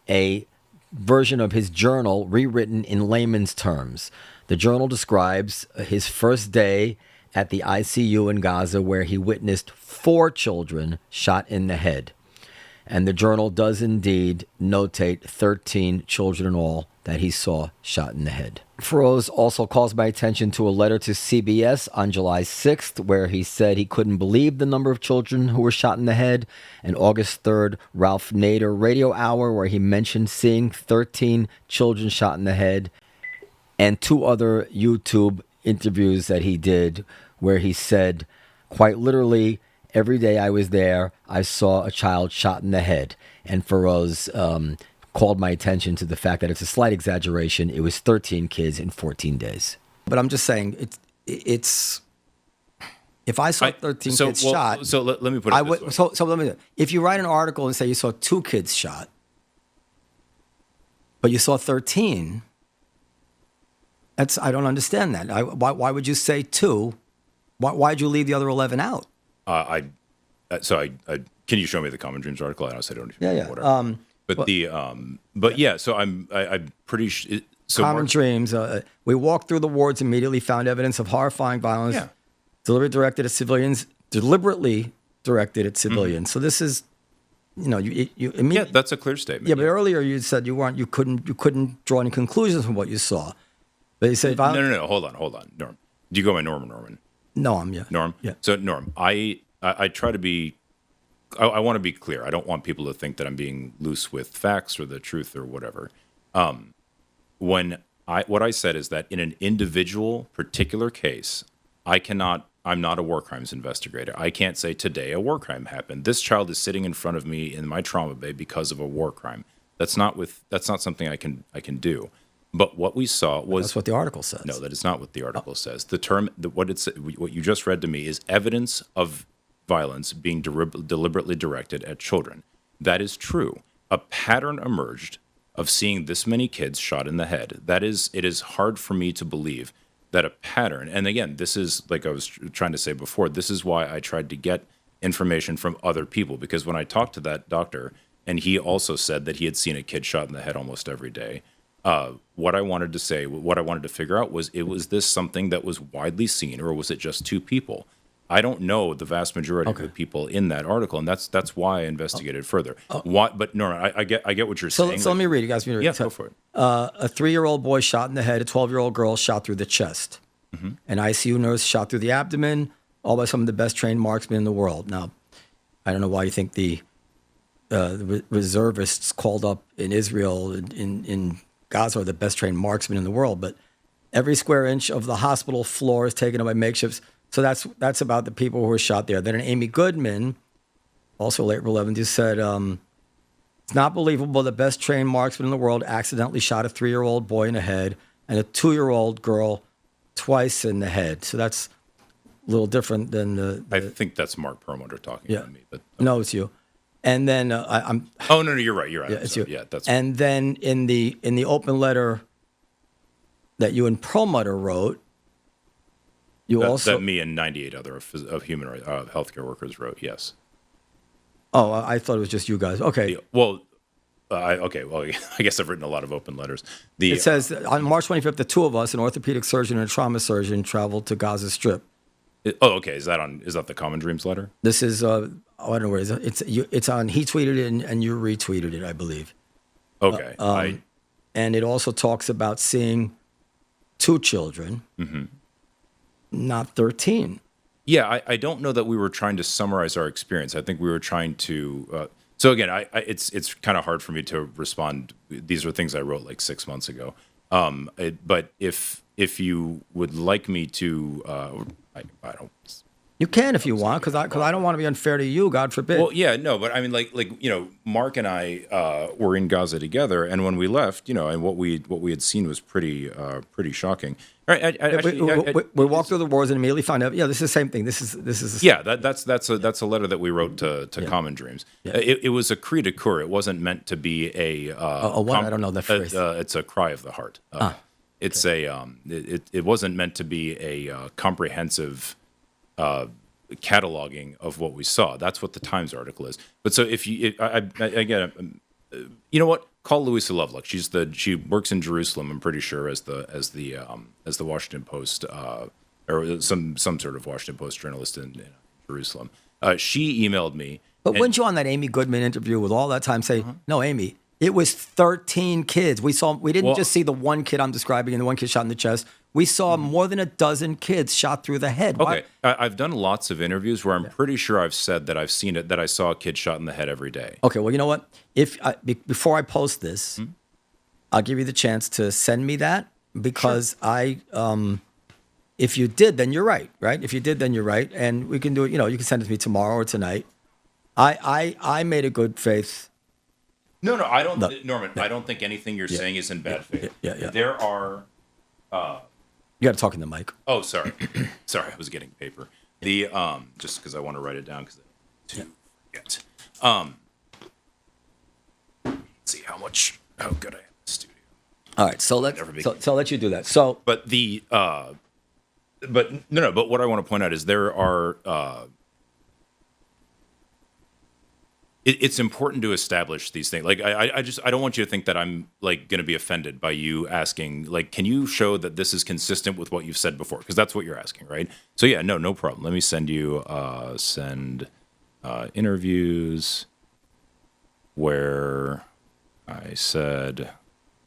Speaker 1: a version of his journal rewritten in layman's terms. The journal describes his first day at the ICU in Gaza, where he witnessed 4 children shot in the head. And the journal does indeed notate 13 children in all that he saw shot in the head. Feroze also calls my attention to a letter to CBS on July 6th, where he said he couldn't believe the number of children who were shot in the head. And August 3rd, Ralph Nader Radio Hour, where he mentioned seeing 13 children shot in the head. And 2 other YouTube interviews that he did, where he said, quite literally, every day I was there, I saw a child shot in the head. And Feroze called my attention to the fact that it's a slight exaggeration. It was 13 kids in 14 days. But I'm just saying, it's if I saw 13 kids shot.
Speaker 2: So let me put it this way.
Speaker 1: So let me. If you write an article and say you saw 2 kids shot, but you saw 13, I don't understand that. Why would you say 2? Why'd you leave the other 11 out?
Speaker 2: Can you show me the Common Dreams article? I don't.
Speaker 1: Yeah.
Speaker 2: Whatever. So I'm pretty sure. So
Speaker 1: Common Dreams. We walked through the wards immediately, found evidence of horrifying violence, deliberately directed at civilians.
Speaker 2: Mm-hmm.
Speaker 1: So this is, you immediately.
Speaker 2: That's a clear statement.
Speaker 1: Yeah, but earlier you said you couldn't draw any conclusions from what you saw. But you said
Speaker 2: no. Hold on, Norm. Do you go by Norm or Norman?
Speaker 1: No,
Speaker 2: Norm.
Speaker 1: Yeah.
Speaker 2: So Norm, I try to be. I want to be clear. I don't want people to think that I'm being loose with facts or the truth or whatever. What I said is that in an individual particular case, I'm not a war crimes investigator. I can't say today a war crime happened. This child is sitting in front of me in my trauma bay because of a war crime. That's not something I can do. But what we saw was...
Speaker 1: That's what the article says.
Speaker 2: No, that is not what the article says. The term, what you just read to me is evidence of violence being deliberately directed at children. That is true. A pattern emerged of seeing this many kids shot in the head. It is hard for me to believe that a pattern, and again, this is, like I was trying to say before, this is why I tried to get information from other people, because when I talked to that doctor, and he also said that he had seen a kid shot in the head almost every day, what I wanted to figure out was this something that was widely seen, or was it just 2 people? I don't know the vast majority of the people in that article, and that's why I investigated further. Why? But Norman, I get what you're saying.
Speaker 1: So let me read. You guys, read.
Speaker 2: Yeah, go for it.
Speaker 1: A 3-year-old boy shot in the head. A 12-year-old girl shot through the chest. Mm-hmm. An ICU nurse shot through the abdomen. All by some of the best trained marksmen in the world. Now, I don't know why you think the reservists called up in Israel in Gaza are the best trained marksmen in the world, but every square inch of the hospital floor is taken up by makeshifts. So that's about the people who were shot there. Then Amy Goodman, also late April 11th, said, it's not believable the best trained marksman in the world accidentally shot a 3-year-old boy in the head and a 2-year-old girl twice in the head. So that's a little different than the
Speaker 2: I think that's Mark Perlmutter talking about me, but
Speaker 1: no, it's you. And then I'm.
Speaker 2: Oh no, you're right. You're right.
Speaker 1: Yeah, it's you.
Speaker 2: Yeah, that's.
Speaker 1: And then in the open letter that you and Perlmutter wrote,
Speaker 2: that me and 98 other of human healthcare workers wrote. Yes.
Speaker 1: Oh, I thought it was just you guys. Okay.
Speaker 2: Well, I guess I've written a lot of open letters.
Speaker 1: It says on March 25th, the two of us, an orthopedic surgeon and a trauma surgeon, traveled to Gaza Strip.
Speaker 2: Okay. Is that the Common Dreams letter?
Speaker 1: This is I don't know where it is. It's on. He tweeted it and you retweeted it, I believe.
Speaker 2: Okay.
Speaker 1: And it also talks about seeing 2 children, not 13.
Speaker 2: Yeah, I don't know that we were trying to summarize our experience. I think we were trying to. So again, it's kind of hard for me to respond. These are things I wrote like 6 months ago. But if you would like me to, I don't.
Speaker 1: You can if you want, because I don't want to be unfair to you. God forbid.
Speaker 2: Well, yeah, no, but I mean, like Mark and I were in Gaza together, and when we left, and what we had seen was pretty shocking. Right,
Speaker 1: we walked through the wars and immediately found out. Yeah, this is the same thing. This is.
Speaker 2: Yeah, that's a letter that we wrote to Common Dreams. Yeah. It was a cri de coeur. It wasn't meant to be a.
Speaker 1: What? I don't know that phrase.
Speaker 2: It's a cry of the heart. It's a. It wasn't meant to be a comprehensive. Cataloging of what we saw. That's what the Times article is. But so if you, again, you know what? Call Louisa Lovelock. She works in Jerusalem. I'm pretty sure as the Washington Post or some sort of Washington Post journalist in Jerusalem. She emailed me.
Speaker 1: But wouldn't you on that Amy Goodman interview with all that time say, no, Amy, it was 13 kids. We didn't just see the one kid I'm describing and the one kid shot in the chest. We saw more than a dozen kids shot through the head.
Speaker 2: Okay, I've done lots of interviews where I'm pretty sure I've said that I've seen it, that I saw a kid shot in the head every day.
Speaker 1: Okay, well, you know what? Before I post this, I'll give you the chance to send me that because if you did, then you're right? If you did, then you're right, and we can do it. You can send it to me tomorrow or tonight. I made a good faith.
Speaker 2: No, I don't, Norman. I don't think anything you're saying is in bad faith.
Speaker 1: Yeah.
Speaker 2: There are.
Speaker 1: You got to talk in the mic.
Speaker 2: Oh, sorry. Sorry, I was getting paper. The just because I want to write it down because to forget. Let's see how good I am in the studio.
Speaker 1: All right, so I'll let you do that. So,
Speaker 2: but but what I want to point out is there are. It's important to establish these things. Like I don't want you to think that I'm like going to be offended by you asking, like, can you show that this is consistent with what you've said before? Because that's what you're asking, right? So yeah, no problem. Let me send you interviews where I said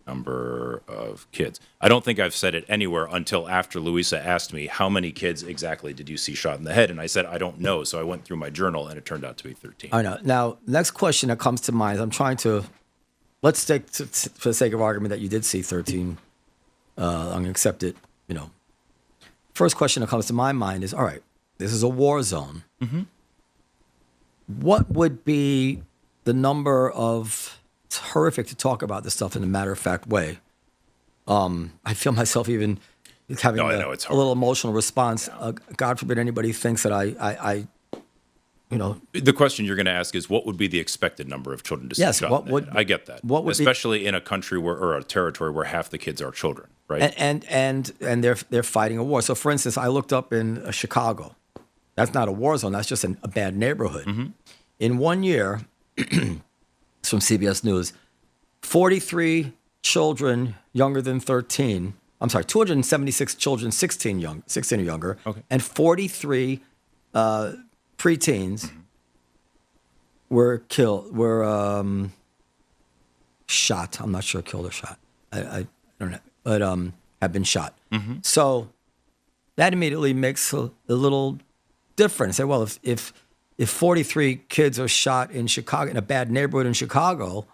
Speaker 2: number of kids. I don't think I've said it anywhere until after Louisa asked me how many kids exactly did you see shot in the head, and I said I don't know. So I went through my journal, and it turned out to be 13.
Speaker 1: I know. Now, next question that comes to mind is I'm trying to let's take for the sake of argument that you did see 13. I'm going to accept it. First question that comes to my mind is: all right, this is a war zone. Mm-hmm. What would be the number of? It's horrific to talk about this stuff in a matter-of-fact way. I feel myself even having a little emotional response. Yeah. God forbid anybody thinks that I.
Speaker 2: The question you're going to ask is, what would be the expected number of children to see shot? I get that. Especially in a country or a territory where half the kids are children, right?
Speaker 1: And they're fighting a war. So, for instance, I looked up in Chicago. That's not a war zone. That's just a bad neighborhood. Mm-hmm. In 1 year. It's from CBS News. 43 children younger than 13. I'm sorry, 276 children 16 or younger, and 43 preteens were shot. I'm not sure killed or shot. I don't know, but have been shot. Mm-hmm. So that immediately makes a little difference. Say, well, if if 43 kids are shot in Chicago, in a bad neighborhood in Chicago,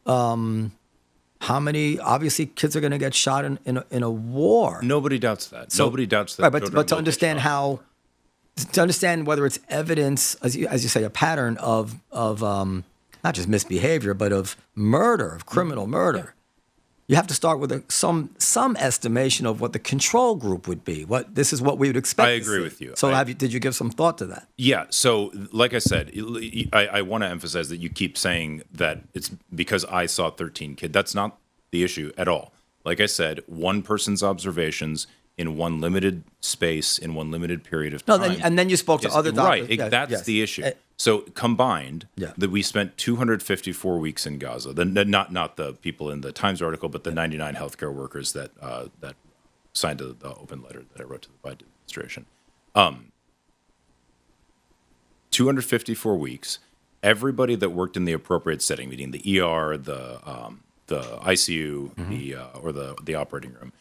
Speaker 1: how many, obviously kids are going to get shot in a war.
Speaker 2: Nobody doubts that. Nobody doubts that.
Speaker 1: Right,
Speaker 2: children
Speaker 1: but to
Speaker 2: will get
Speaker 1: understand
Speaker 2: shot.
Speaker 1: to understand whether it's evidence, as you say, a pattern of not just misbehavior, but of murder, of criminal murder. You have to start with some estimation of what the control group would be. This is what we would expect.
Speaker 2: I agree with you.
Speaker 1: So did you give some thought to that?
Speaker 2: Yeah. So, like I said, I want to emphasize that you keep saying that it's because I saw 13 kids. That's not the issue at all. Like I said, one person's observations in one limited space in one limited period of time.
Speaker 1: And then you spoke to other doctors.
Speaker 2: Right. That's the issue. So combined, that we spent 254 weeks in Gaza. Not the people in the Times article, but the 99 healthcare workers that signed the open letter that I wrote to the Biden administration. 254 weeks. Everybody that worked in the appropriate setting, meaning the ER, the ICU, or the operating room,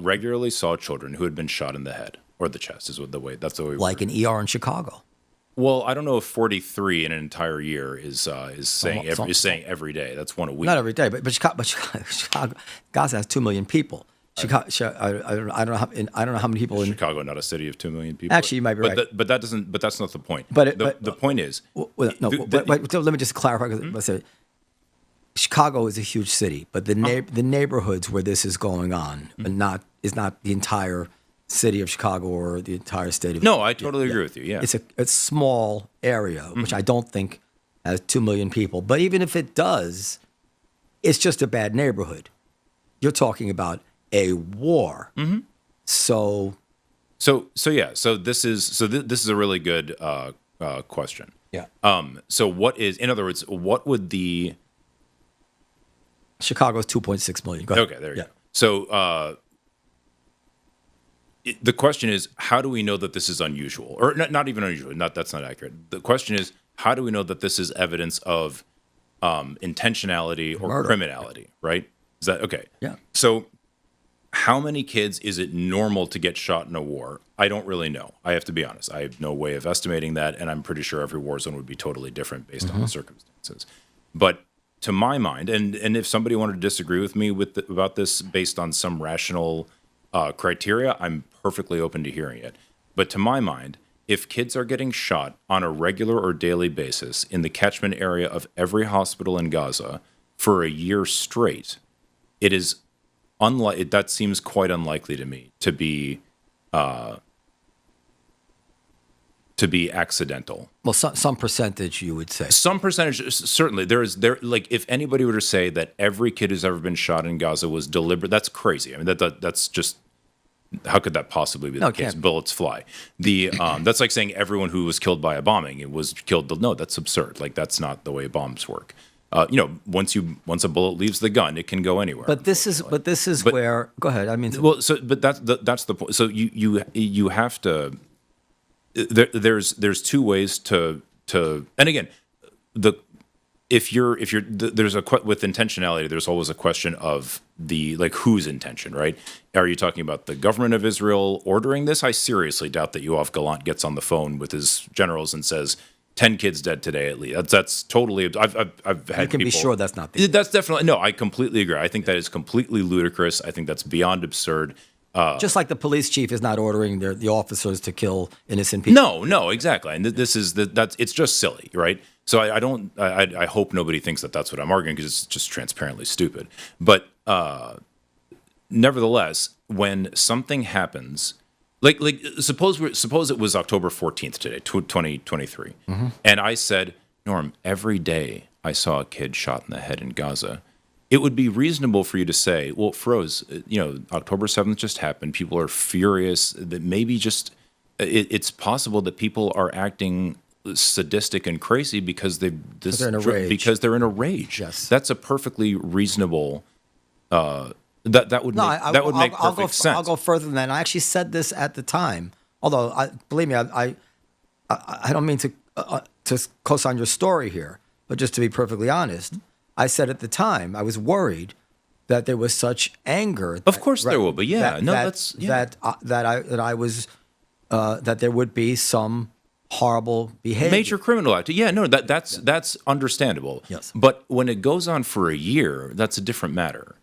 Speaker 2: regularly saw children who had been shot in the head or the chest. That's the way.
Speaker 1: Like an ER in Chicago.
Speaker 2: Well, I don't know if 43 in an entire year is saying every day. That's one a week.
Speaker 1: Not every day, but Chicago, Gaza has 2 million people. Chicago, I don't know how many people in
Speaker 2: Chicago, not a city of 2 million people.
Speaker 1: Actually, you might be right.
Speaker 2: But that's not the point. The point is,
Speaker 1: wait, let me just clarify. Let's say Chicago is a huge city, but the neighborhoods where this is going on is not the entire city of Chicago or the entire state of.
Speaker 2: No, I totally agree with you. Yeah,
Speaker 1: it's a small area, which I don't think has 2 million people. But even if it does, it's just a bad neighborhood. You're talking about a war. So this is a really good question. Yeah.
Speaker 2: So in other words, what would the
Speaker 1: Chicago's 2.6 million. Go ahead.
Speaker 2: Okay, there you go. So the question is, how do we know that this is unusual, or not even unusual? That's not accurate. The question is, how do we know that this is evidence of intentionality or criminality? Right? Is that okay?
Speaker 1: Yeah.
Speaker 2: So, how many kids is it normal to get shot in a war? I don't really know. I have to be honest. I have no way of estimating that, and I'm pretty sure every war zone would be totally different based on the circumstances. But to my mind, and if somebody wanted to disagree with me about this based on some rational criteria, I'm perfectly open to hearing it. But to my mind, if kids are getting shot on a regular or daily basis in the catchment area of every hospital in Gaza for a year straight, it is that seems quite unlikely to me to be accidental.
Speaker 1: Well, some percentage you would say.
Speaker 2: Some percentage, certainly. If anybody were to say that every kid who's ever been shot in Gaza was deliberate, that's crazy. I mean, that's just, how could that possibly be the case? Bullets fly. That's like saying everyone who was killed by a bombing, it was killed. No, that's absurd. Like, that's not the way bombs work. Once a bullet leaves the gun, it can go anywhere.
Speaker 1: But this is where. Go ahead. I mean.
Speaker 2: But that's the point. So you have to. There's two ways to and again, with intentionality, there's always a question of whose intention, right? Are you talking about the government of Israel ordering this? I seriously doubt that Yoav Gallant gets on the phone with his generals and says 10 kids dead today at least. That's totally. I've had.
Speaker 1: You can be sure that's not the.
Speaker 2: That's definitely no. I completely agree. I think that is completely ludicrous. I think that's beyond absurd.
Speaker 1: Just like the police chief is not ordering the officers to kill innocent people.
Speaker 2: No, exactly. And it's just silly, right? So I hope nobody thinks that that's what I'm arguing, because it's just transparently stupid. But nevertheless, when something happens, suppose it was October 14th today, 2023, and I said, Norm, every day I saw a kid shot in the head in Gaza. It would be reasonable for you to say, well, Feroze, October 7th just happened. People are furious. That maybe it's possible that people are acting sadistic and crazy because they're in a rage.
Speaker 1: Yes,
Speaker 2: that's a perfectly reasonable. That would make perfect sense.
Speaker 1: I'll go further than that. I actually said this at the time. Although, believe me, I don't mean to co-sign your story here, but just to be perfectly honest. I said at the time I was worried that there was such anger.
Speaker 2: Of course there will be, yeah.
Speaker 1: That there would be some horrible behavior.
Speaker 2: Major criminal act. Yeah, no, that's understandable.
Speaker 1: Yes.
Speaker 2: But when it goes on for a year, that's a different matter.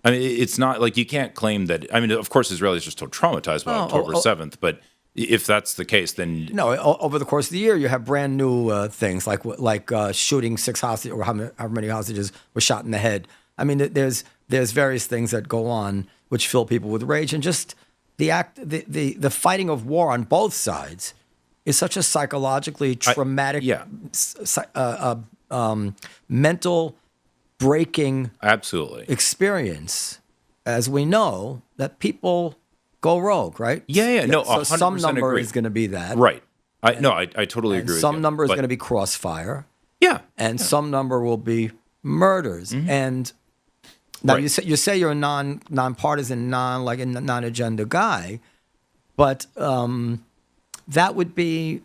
Speaker 2: I mean, it's not like you can't claim that. I mean, of course, Israelis are still traumatized by October 7th, but if that's the case, then
Speaker 1: no. Over the course of the year, you have brand new things like shooting 6 hostages or however many hostages were shot in the head. I mean, there's various things that go on which fill people with rage, and just the fighting of war on both sides is such a psychologically traumatic, mental breaking
Speaker 2: absolutely
Speaker 1: experience, as we know that people go rogue, right?
Speaker 2: Yeah. No,
Speaker 1: so
Speaker 2: 100%
Speaker 1: some number
Speaker 2: agree.
Speaker 1: is going to be that,
Speaker 2: right? I totally agree. With
Speaker 1: some
Speaker 2: you,
Speaker 1: number is
Speaker 2: but-
Speaker 1: going to be crossfire,
Speaker 2: and
Speaker 1: some number will be murders. And now
Speaker 2: Right.
Speaker 1: you say you're a nonpartisan, non-agenda guy, but that would be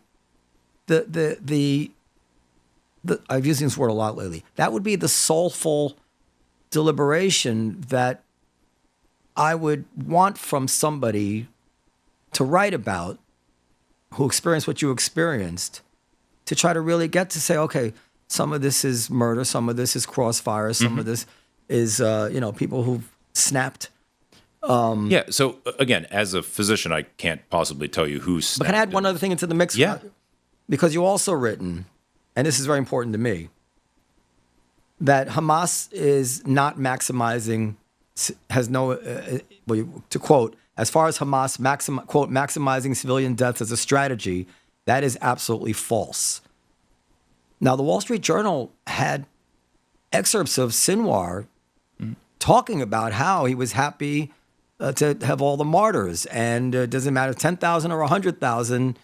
Speaker 1: the I've used this word a lot lately. That would be the soulful deliberation that I would want from somebody to write about who experienced what you experienced, to try to really get to say, okay, some of this is murder, some of this is crossfire, some of this is people who've snapped.
Speaker 2: So again, as a physician, I can't possibly tell you who snapped.
Speaker 1: But can I add one other thing into the mix?
Speaker 2: Yeah.
Speaker 1: Because you also written, and this is very important to me, that Hamas is not maximizing, has no, to quote, as far as Hamas, quote, maximizing civilian deaths as a strategy, that is absolutely false. Now, the Wall Street Journal had excerpts of Sinwar talking about how he was happy to have all the martyrs, and it doesn't matter 10,000 or 100,000,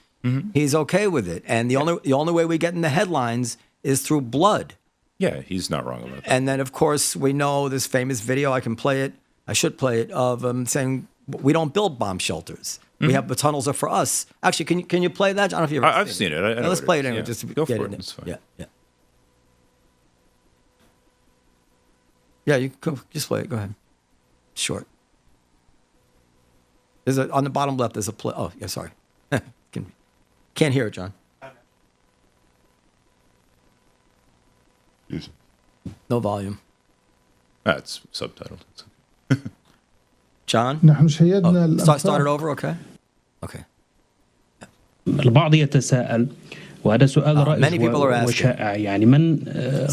Speaker 1: he's okay with it. And the only way we get in the headlines is through blood.
Speaker 2: Yeah, he's not wrong about that.
Speaker 1: And then, of course, we know this famous video. I can play it. I should play it, of saying we don't build bomb shelters. We have, the tunnels are for us. Actually, can you play that? I don't know if you've ever
Speaker 2: I've seen it. I know
Speaker 1: let's
Speaker 2: what
Speaker 1: play
Speaker 2: it
Speaker 1: it
Speaker 2: is.
Speaker 1: anyway,
Speaker 2: Yeah.
Speaker 1: just to
Speaker 2: Go
Speaker 1: get
Speaker 2: for
Speaker 1: it.
Speaker 2: it. It's fine.
Speaker 1: Yeah. Yeah, you can just play it. Go ahead. Short. On the bottom left, there's a play. Oh, yeah, sorry. Can't hear it, John.
Speaker 3: Yes.
Speaker 1: No volume.
Speaker 2: It's subtitled. It's okay.
Speaker 1: John?
Speaker 3: نحن شيدنا
Speaker 1: Start it over, okay? Okay.
Speaker 4: البعض يتساءل وهذا سؤال رائع
Speaker 1: many people are asking.
Speaker 4: وشائع يعني من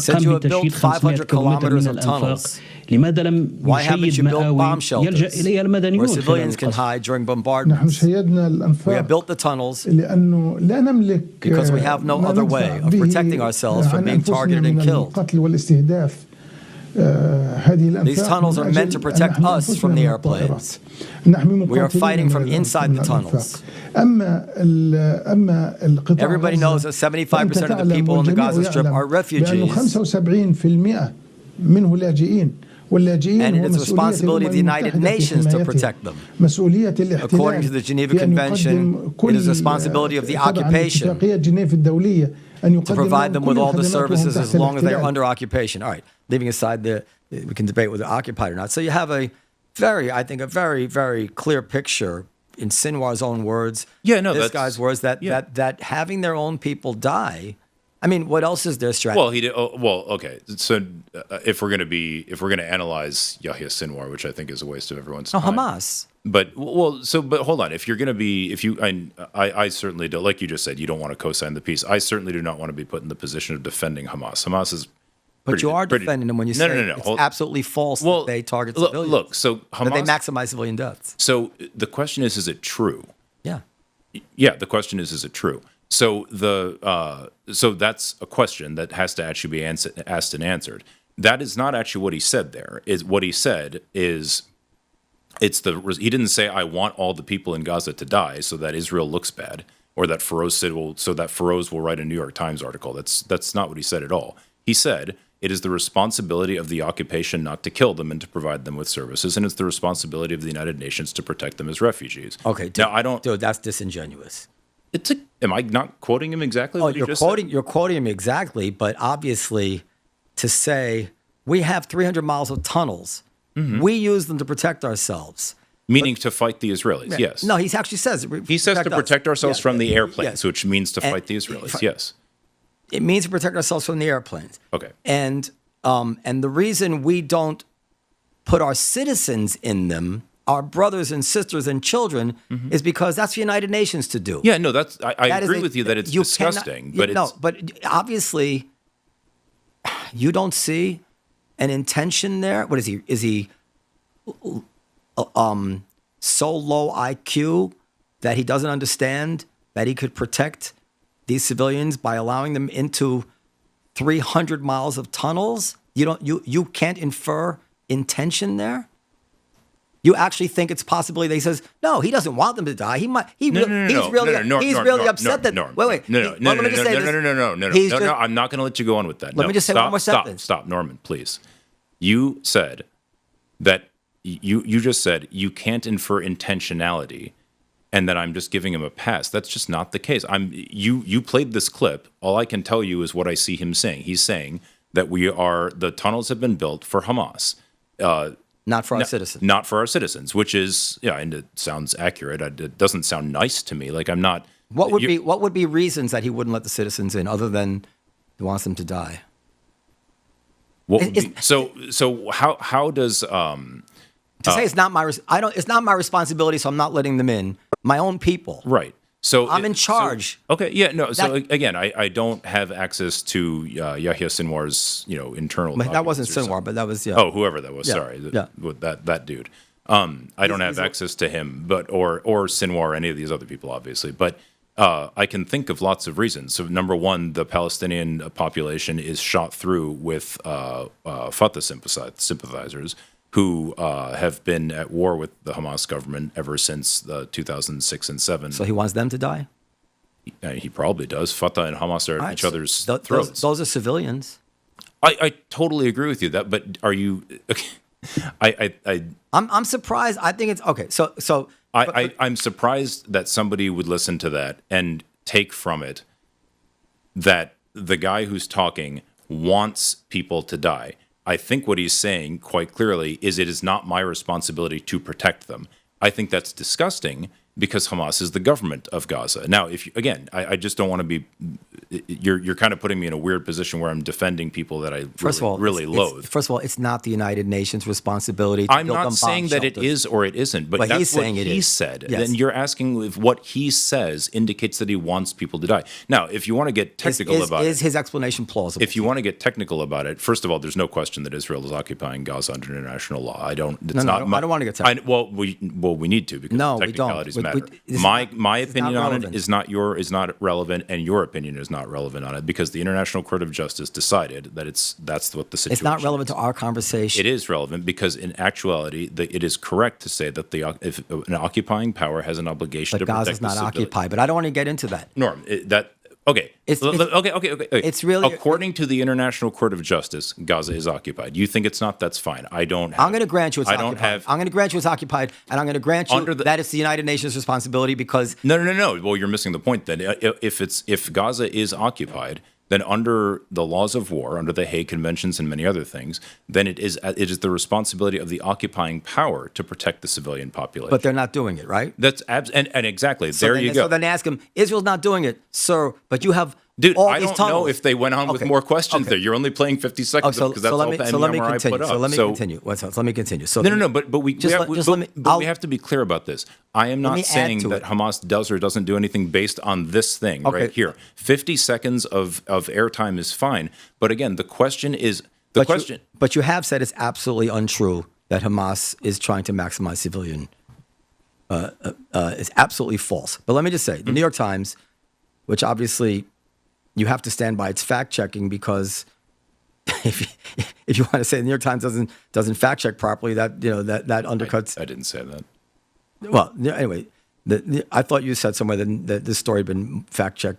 Speaker 4: قام
Speaker 1: you have
Speaker 4: بتشييد
Speaker 1: built
Speaker 4: 500
Speaker 1: 500
Speaker 4: كيلومتر من
Speaker 1: kilometers of
Speaker 4: الأنفاق
Speaker 1: tunnels,
Speaker 4: لماذا لم
Speaker 1: why haven't
Speaker 4: يشيد
Speaker 1: you built bomb
Speaker 4: مآوي يلجأ
Speaker 1: shelters
Speaker 4: إليها
Speaker 1: where
Speaker 4: المدنيون خلال
Speaker 1: civilians can
Speaker 4: القصف؟
Speaker 1: hide during
Speaker 3: نحن
Speaker 1: bombardments?
Speaker 3: شيدنا
Speaker 1: We
Speaker 3: الأنفاق
Speaker 1: have built the tunnels
Speaker 3: لأنه لا نملك
Speaker 1: because we have no
Speaker 3: ما
Speaker 1: other
Speaker 3: ندفع
Speaker 1: way of
Speaker 3: به
Speaker 1: protecting ourselves from
Speaker 3: عن
Speaker 1: being
Speaker 3: أنفسنا
Speaker 1: targeted
Speaker 3: من
Speaker 1: and killed.
Speaker 3: القتل والاستهداف. هذه الأنفاق
Speaker 1: These tunnels
Speaker 3: من
Speaker 1: are meant
Speaker 3: أجل
Speaker 1: to protect
Speaker 3: أن نحمي
Speaker 1: us
Speaker 3: أنفسنا
Speaker 1: from the
Speaker 3: من
Speaker 1: airplanes.
Speaker 3: الطائرات. نحمي
Speaker 1: We are
Speaker 3: مقاتلين
Speaker 1: fighting
Speaker 3: من
Speaker 1: from inside the
Speaker 3: من
Speaker 1: tunnels.
Speaker 3: أما القطاع
Speaker 1: Everybody knows that 75% of the people in the Gaza Strip are
Speaker 3: بأنه
Speaker 1: refugees,
Speaker 3: 75% منه لاجئين. واللاجئين
Speaker 1: and
Speaker 3: هو
Speaker 1: it is the responsibility of the United Nations to protect them.
Speaker 3: مسؤولية الاحتلال
Speaker 1: According to the Geneva
Speaker 3: بأن
Speaker 1: Convention,
Speaker 3: يقدم
Speaker 1: it is the
Speaker 3: كل
Speaker 1: responsibility of the
Speaker 3: طبعاً
Speaker 1: occupation
Speaker 3: اتفاقية جنيف الدولية أن
Speaker 1: to
Speaker 3: يقدم
Speaker 1: provide them
Speaker 3: كل
Speaker 1: with all the
Speaker 3: خدماتهم
Speaker 1: services as
Speaker 3: تحت
Speaker 1: long as they are
Speaker 3: الاحتلال.
Speaker 1: under occupation. All right, leaving aside we can debate whether occupied or not. So you have a very, very clear picture in Sinwar's own words,
Speaker 2: Yeah, no,
Speaker 1: this
Speaker 2: that's-
Speaker 1: guy's words, that having their own people die. I mean, what else is their strategy?
Speaker 2: Well, he did. Okay. So if we're going to analyze Yahya Sinwar, which I think is a waste of everyone's time.
Speaker 1: Hamas.
Speaker 2: But hold on. If you're going to be, I certainly don't, like you just said, you don't want to co-sign the peace. I certainly do not want to be put in the position of defending Hamas. Hamas is.
Speaker 1: But you are defending them when you say
Speaker 2: No.
Speaker 1: it's absolutely false that they target civilians.
Speaker 2: Look, so Hamas.
Speaker 1: That they maximize civilian deaths.
Speaker 2: So the question is it true?
Speaker 1: Yeah.
Speaker 2: Yeah, the question is it true? So so that's a question that has to actually be asked and answered. That is not actually what he said there. Is what he said is he didn't say I want all the people in Gaza to die so that Israel looks bad, or that Feroze will write a New York Times article. That's not what he said at all. He said it is the responsibility of the occupation not to kill them and to provide them with services, and it's the responsibility of the United Nations to protect them as refugees.
Speaker 1: Okay.
Speaker 2: Now I don't.
Speaker 1: Dude, that's disingenuous.
Speaker 2: Am I not quoting him exactly? What
Speaker 1: You're quoting him exactly, but obviously, to say we have 300 miles of tunnels, we use them to protect ourselves.
Speaker 2: Meaning to fight the Israelis,
Speaker 1: Yeah.
Speaker 2: yes.
Speaker 1: No, he actually says it.
Speaker 2: He says to protect
Speaker 1: us.
Speaker 2: ourselves
Speaker 1: Yeah.
Speaker 2: from the airplanes,
Speaker 1: Yes.
Speaker 2: which means to
Speaker 1: And-
Speaker 2: fight the Israelis, yes.
Speaker 1: It means to protect ourselves from the airplanes.
Speaker 2: Okay.
Speaker 1: And the reason we don't put our citizens in them, our brothers and sisters and children, is because that's the United Nations to do.
Speaker 2: Yeah, no, I
Speaker 1: That is
Speaker 2: agree
Speaker 1: a-
Speaker 2: with you that it's
Speaker 1: you
Speaker 2: disgusting,
Speaker 1: cannot-
Speaker 2: but
Speaker 1: no,
Speaker 2: it's
Speaker 1: but obviously you don't see an intention there. What is he? Is he so low IQ that he doesn't understand that he could protect these civilians by allowing them into 300 miles of tunnels? You can't infer intention there. You actually think it's possibility that he says, no, he doesn't want them to die. He's really upset that. Wait. Let me just say this.
Speaker 2: No, I'm not going to let you go on with that.
Speaker 1: Let me just say one more sentence.
Speaker 2: Stop, Norman, please. You said that you just said you can't infer intentionality, and that I'm just giving him a pass. That's just not the case. You played this clip. All I can tell you is what I see him saying. He's saying that the tunnels have been built for Hamas.
Speaker 1: Not for our citizens.
Speaker 2: Not for our citizens, which is, and it sounds accurate. It doesn't sound nice to me. Like I'm not.
Speaker 1: What would be reasons that he wouldn't let the citizens in other than he wants them to die?
Speaker 2: What would be, so how does
Speaker 1: To say it's not my responsibility, so I'm not letting them in. My own people.
Speaker 2: right? So
Speaker 1: I'm in charge.
Speaker 2: Okay, yeah, no. So again, I don't have access to Yahya Sinwar's internal.
Speaker 1: That wasn't
Speaker 2: documents or
Speaker 1: Sinwar, but that was
Speaker 2: Oh, whoever that was.
Speaker 1: Yeah,
Speaker 2: Sorry,
Speaker 1: yeah.
Speaker 2: That dude. I don't have access to him, but or Sinwar or any of these other people, obviously. But I can think of lots of reasons. So number one, the Palestinian population is shot through with Fatah sympathizers who have been at war with the Hamas government ever since 2006 and 7.
Speaker 1: So he wants them to die?
Speaker 2: He probably does. Fatah and Hamas are at each other's throats.
Speaker 1: Those are civilians.
Speaker 2: I totally agree with you. But are you? Okay.
Speaker 1: I'm surprised. I think it's okay. So
Speaker 2: I'm surprised that somebody would listen to that and take from it that the guy who's talking wants people to die. I think what he's saying quite clearly is it is not my responsibility to protect them. I think that's disgusting because Hamas is the government of Gaza. Now, I just don't want to be. You're kind of putting me in a weird position where I'm defending people that I really loathe.
Speaker 1: First of all, it's not the United Nations' responsibility to
Speaker 2: I'm
Speaker 1: build
Speaker 2: not
Speaker 1: them
Speaker 2: saying
Speaker 1: bomb
Speaker 2: that it
Speaker 1: shelters.
Speaker 2: is or it isn't, but
Speaker 1: But
Speaker 2: that's
Speaker 1: he's saying
Speaker 2: what
Speaker 1: it
Speaker 2: he
Speaker 1: is.
Speaker 2: said.
Speaker 1: Yes.
Speaker 2: Then you're asking if what he says indicates that he wants people to die. Now, if you want to get technical about
Speaker 1: is his explanation plausible?
Speaker 2: if you want to get technical about it, first of all, there's no question that Israel is occupying Gaza under international law. I don't want to get
Speaker 1: technical.
Speaker 2: We need to because
Speaker 1: No, we don't.
Speaker 2: technicalities matter. My opinion on it is not relevant, and your opinion is not relevant on it because the International Court of Justice decided that that's what the situation.
Speaker 1: It's not relevant to our conversation.
Speaker 2: It is relevant because in actuality, it is correct to say that if an occupying power has an obligation
Speaker 1: But
Speaker 2: to protect
Speaker 1: Gaza's
Speaker 2: the
Speaker 1: not
Speaker 2: civilian.
Speaker 1: occupied. But I don't want to get into that.
Speaker 2: Norm, okay. Okay.
Speaker 1: It's really
Speaker 2: according to the International Court of Justice, Gaza is occupied. You think it's not? That's fine. I don't.
Speaker 1: I'm going to grant you it's
Speaker 2: I
Speaker 1: occupied.
Speaker 2: don't have.
Speaker 1: I'm going to grant you it's occupied, and I'm going to grant you that it's the United Nations' responsibility because
Speaker 2: No. Well, you're missing the point. Then, if Gaza is occupied, then under the laws of war, under the Hague Conventions and many other things, then it is the responsibility of the occupying power to protect the civilian population.
Speaker 1: but they're not doing it, right?
Speaker 2: That's and exactly. There you go.
Speaker 1: So then ask him, Israel's not doing it, sir, but you have
Speaker 2: Dude,
Speaker 1: all
Speaker 2: I
Speaker 1: these
Speaker 2: don't
Speaker 1: tunnels.
Speaker 2: know if they went on with more questions there. You're only playing 50 seconds because that's all the NMR I put up.
Speaker 1: So let me continue. Let me continue. So
Speaker 2: No. But we have to be clear about this. I am not saying that Hamas does or doesn't do anything based on this thing right here. 50 seconds of airtime is fine. But again, the question is
Speaker 1: But you have said it's absolutely untrue that Hamas is trying to maximize civilian. It's absolutely false. But let me just say, the New York Times, which obviously you have to stand by its fact checking because if you want to say the New York Times doesn't fact check properly, that undercuts.
Speaker 2: I didn't say that.
Speaker 1: Well, anyway, I thought you said somewhere that this story had been fact checked.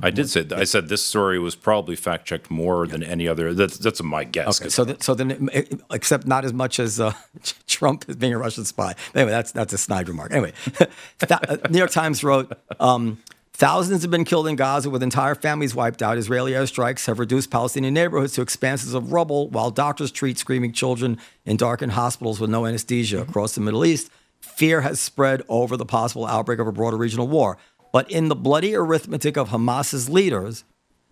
Speaker 2: I did say that. I said this story was probably fact checked more than any other. That's my guess.
Speaker 1: Okay, so then, except not as much as Trump as being a Russian spy. Anyway, that's a snide remark. Anyway, New York Times wrote. Thousands have been killed in Gaza with entire families wiped out. Israeli airstrikes have reduced Palestinian neighborhoods to expanses of rubble while doctors treat screaming children in darkened hospitals with no anesthesia. Across the Middle East, fear has spread over the possible outbreak of a broader regional war. But in the bloody arithmetic of Hamas's leaders,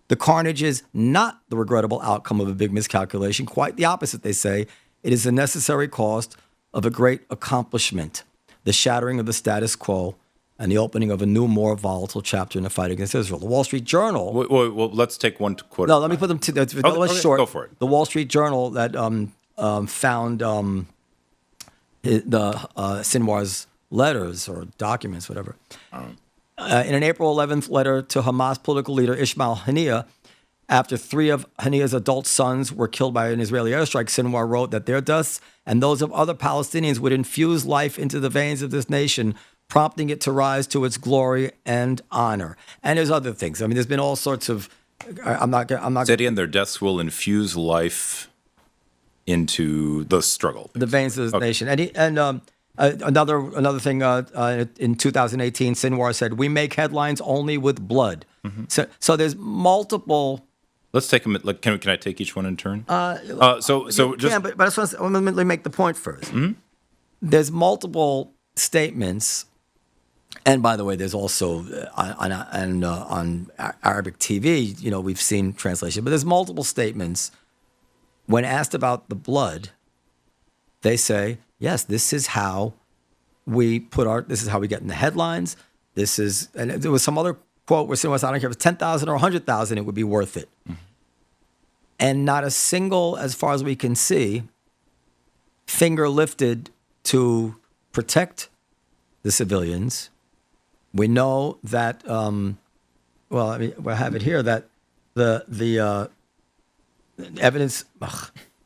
Speaker 1: the carnage is not the regrettable outcome of a big miscalculation. Quite the opposite, they say. It is the necessary cost of a great accomplishment, the shattering of the status quo and the opening of a new, more volatile chapter in the fight against Israel. The Wall Street Journal...
Speaker 2: Well, let's take one quote.
Speaker 1: No, let me put them to...
Speaker 2: Okay,
Speaker 1: short.
Speaker 2: go for it.
Speaker 1: The Wall Street Journal that found Sidhwa's letters or documents, whatever. In an April 11th letter to Hamas political leader Ismail Haniyeh, after 3 of Haniyeh's adult sons were killed by an Israeli airstrike, Sidhwa wrote that their deaths and those of other Palestinians would infuse life into the veins of this nation, prompting it to rise to its glory and honor. And there's other things. I mean, there's been all sorts of... I'm not.
Speaker 2: Say it again, their deaths will infuse life into the struggle.
Speaker 1: The veins of this nation. Another thing, in 2018, Sidhwa said, "We make headlines only with blood." Mm-hmm. So there's multiple...
Speaker 2: Let's take them. Can I take each one in turn?
Speaker 1: But let me make the point first. Mm-hmm. There's multiple statements, and by the way, there's also on Arabic TV, we've seen translation, but there's multiple statements. When asked about the blood, they say, "Yes, this is how we this is how we get in the headlines. This is," and there was some other quote where someone said, "I don't care if it's 10,000 or 100,000, it would be worth it." Mm-hmm. And not a single, as far as we can see, finger lifted to protect the civilians. We know that, we'll have it here, that the evidence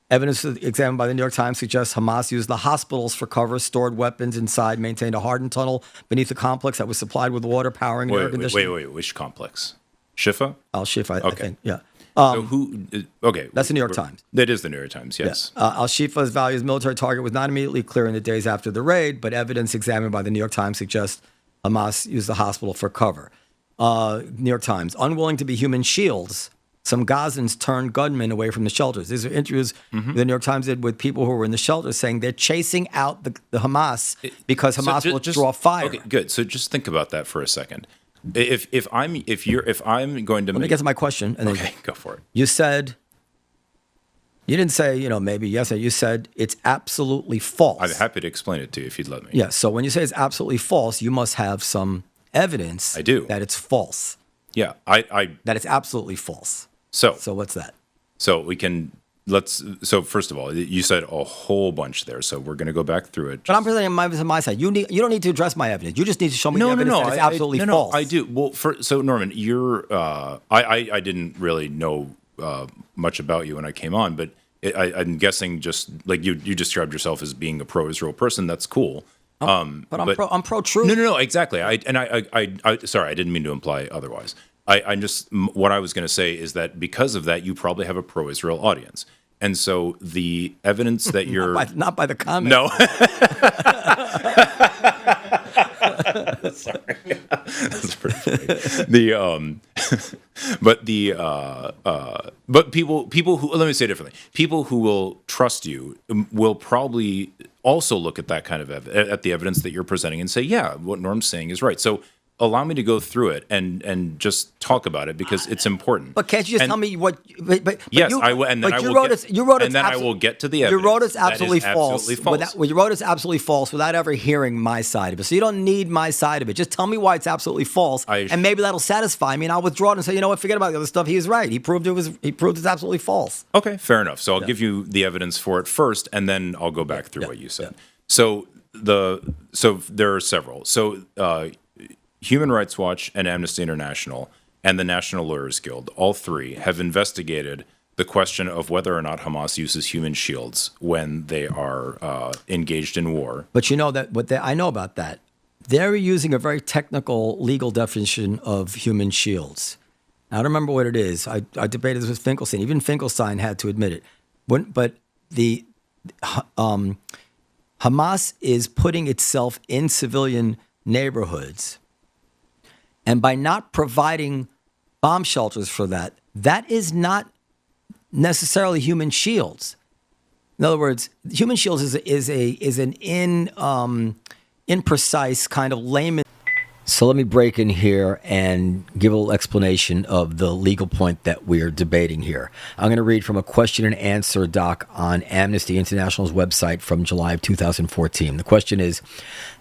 Speaker 1: examined by the New York Times suggests Hamas used the hospitals for cover, stored weapons inside, maintained a hardened tunnel beneath the complex that was supplied with water, powering air conditioning.
Speaker 2: Wait, which complex? Shifa?
Speaker 1: Al-Shifa,
Speaker 2: okay.
Speaker 1: I think, yeah.
Speaker 2: So who? Okay,
Speaker 1: that's the New York Times.
Speaker 2: That is the New York Times. Yes.
Speaker 1: Yeah. Al-Shifa's valued military target was not immediately clear in the days after the raid, but evidence examined by the New York Times suggests Hamas used the hospital for cover. New York Times, unwilling to be human shields, some Gazans turned gunmen away from the shelters. These are interviews the New York Times did with people who were in the shelters, saying they're chasing out the Hamas because Hamas will draw fire.
Speaker 2: Okay, good. So just think about that for a second. If I'm going to
Speaker 1: let me get to my question. And
Speaker 2: okay, go for it.
Speaker 1: You didn't say, maybe yes. You said it's absolutely false.
Speaker 2: I'm happy to explain it to you if you'd let me.
Speaker 1: Yeah. So when you say it's absolutely false, you must have some evidence.
Speaker 2: I do.
Speaker 1: That it's false.
Speaker 2: Yeah,
Speaker 1: that it's absolutely false. So what's that?
Speaker 2: So So first of all, you said a whole bunch there, so we're going to go back through it.
Speaker 1: But I'm presenting my side. You don't need to address my evidence. You just need to show me the evidence that it's absolutely false.
Speaker 2: I do. Well, so Norman, you're I didn't really know much about you when I came on, but I'm guessing just like you described yourself as being a pro-Israel person. That's cool.
Speaker 1: I'm pro-truth.
Speaker 2: No, exactly. I sorry, I didn't mean to imply otherwise. What I was going to say is that because of that, you probably have a pro-Israel audience. And so the evidence that you're...
Speaker 1: not by the comment.
Speaker 2: No. Sorry. That's pretty funny. But people who, let me say it differently. People who will trust you will probably also look at that kind of at the evidence that you're presenting and say, yeah, what Norm's saying is right. So allow me to go through it and just talk about it because it's important.
Speaker 1: But can't you just tell me what? But
Speaker 2: yes,
Speaker 1: you,
Speaker 2: I will. And then I will get to the evidence.
Speaker 1: You wrote it's absolutely false.
Speaker 2: False.
Speaker 1: You wrote it's absolutely false without ever hearing my side of it. So you don't need my side of it. Just tell me why it's absolutely false, and maybe that'll satisfy me, and I'll withdraw it and say, you know what, forget about the other stuff. He was right. He proved it's absolutely false.
Speaker 2: Okay, fair enough. So I'll give you the evidence for it first, and then I'll go back through what you said. Yeah. So there are several. So. Human Rights Watch and Amnesty International and the National Lawyers Guild, all three, have investigated the question of whether or not Hamas uses human shields when they are engaged in war.
Speaker 1: But you know that I know about that. They're using a very technical legal definition of human shields. I don't remember what it is. I debated this with Finkelstein. Even Finkelstein had to admit it. But the Hamas is putting itself in civilian neighborhoods. And by not providing bomb shelters for that is not necessarily human shields. In other words, human shields is an imprecise kind of layman. So let me break in here and give a little explanation of the legal point that we're debating here. I'm going to read from a question and answer doc on Amnesty International's website from July of 2014. The question is,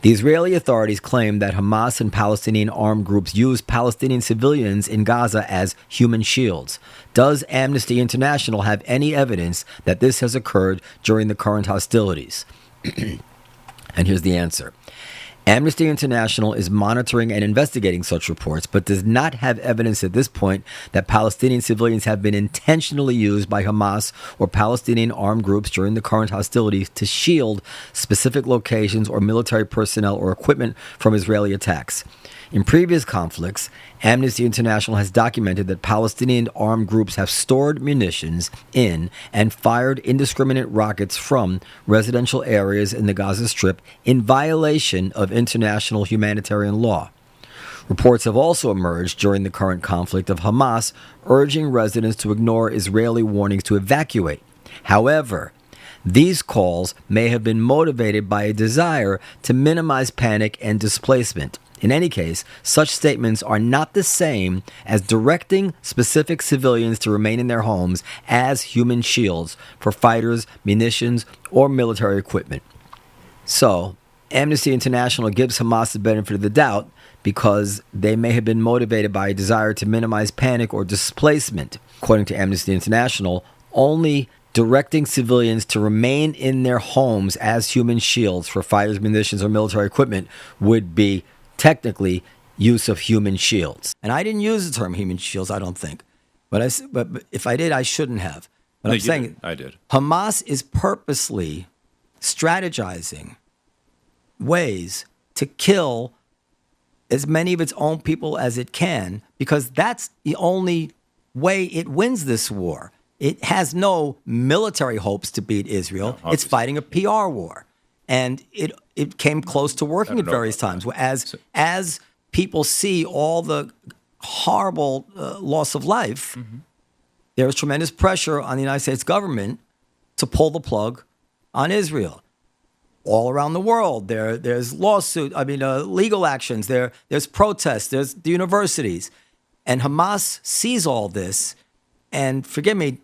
Speaker 1: the Israeli authorities claim that Hamas and Palestinian armed groups use Palestinian civilians in Gaza as human shields. Does Amnesty International have any evidence that this has occurred during the current hostilities? And here's the answer. Amnesty International is monitoring and investigating such reports, but does not have evidence at this point that Palestinian civilians have been intentionally used by Hamas or Palestinian armed groups during the current hostilities to shield specific locations or military personnel or equipment from Israeli attacks. In previous conflicts, Amnesty International has documented that Palestinian armed groups have stored munitions in and fired indiscriminate rockets from residential areas in the Gaza Strip in violation of international humanitarian law. Reports have also emerged during the current conflict of Hamas urging residents to ignore Israeli warnings to evacuate. However, these calls may have been motivated by a desire to minimize panic and displacement. In any case, such statements are not the same as directing specific civilians to remain in their homes as human shields for fighters, munitions, or military equipment. So, Amnesty International gives Hamas the benefit of the doubt because they may have been motivated by a desire to minimize panic or displacement. According to Amnesty International, only directing civilians to remain in their homes as human shields for fighters, munitions, or military equipment would be technically use of human shields. And I didn't use the term human shields, I don't think. But if I did, I shouldn't have. But
Speaker 2: No,
Speaker 1: I'm
Speaker 2: you
Speaker 1: saying
Speaker 2: didn't. I did.
Speaker 1: Hamas is purposely strategizing ways to kill as many of its own people as it can, because that's the only way it wins this war. It has no military hopes to beat Israel.
Speaker 2: No,
Speaker 1: it's fighting a PR war. And it came close to working at various times. As people see all the horrible loss of life, there's tremendous pressure on the United States government to pull the plug on Israel. All around the world, there's legal actions, there's protests, there's the universities. And Hamas sees all this, and forgive me,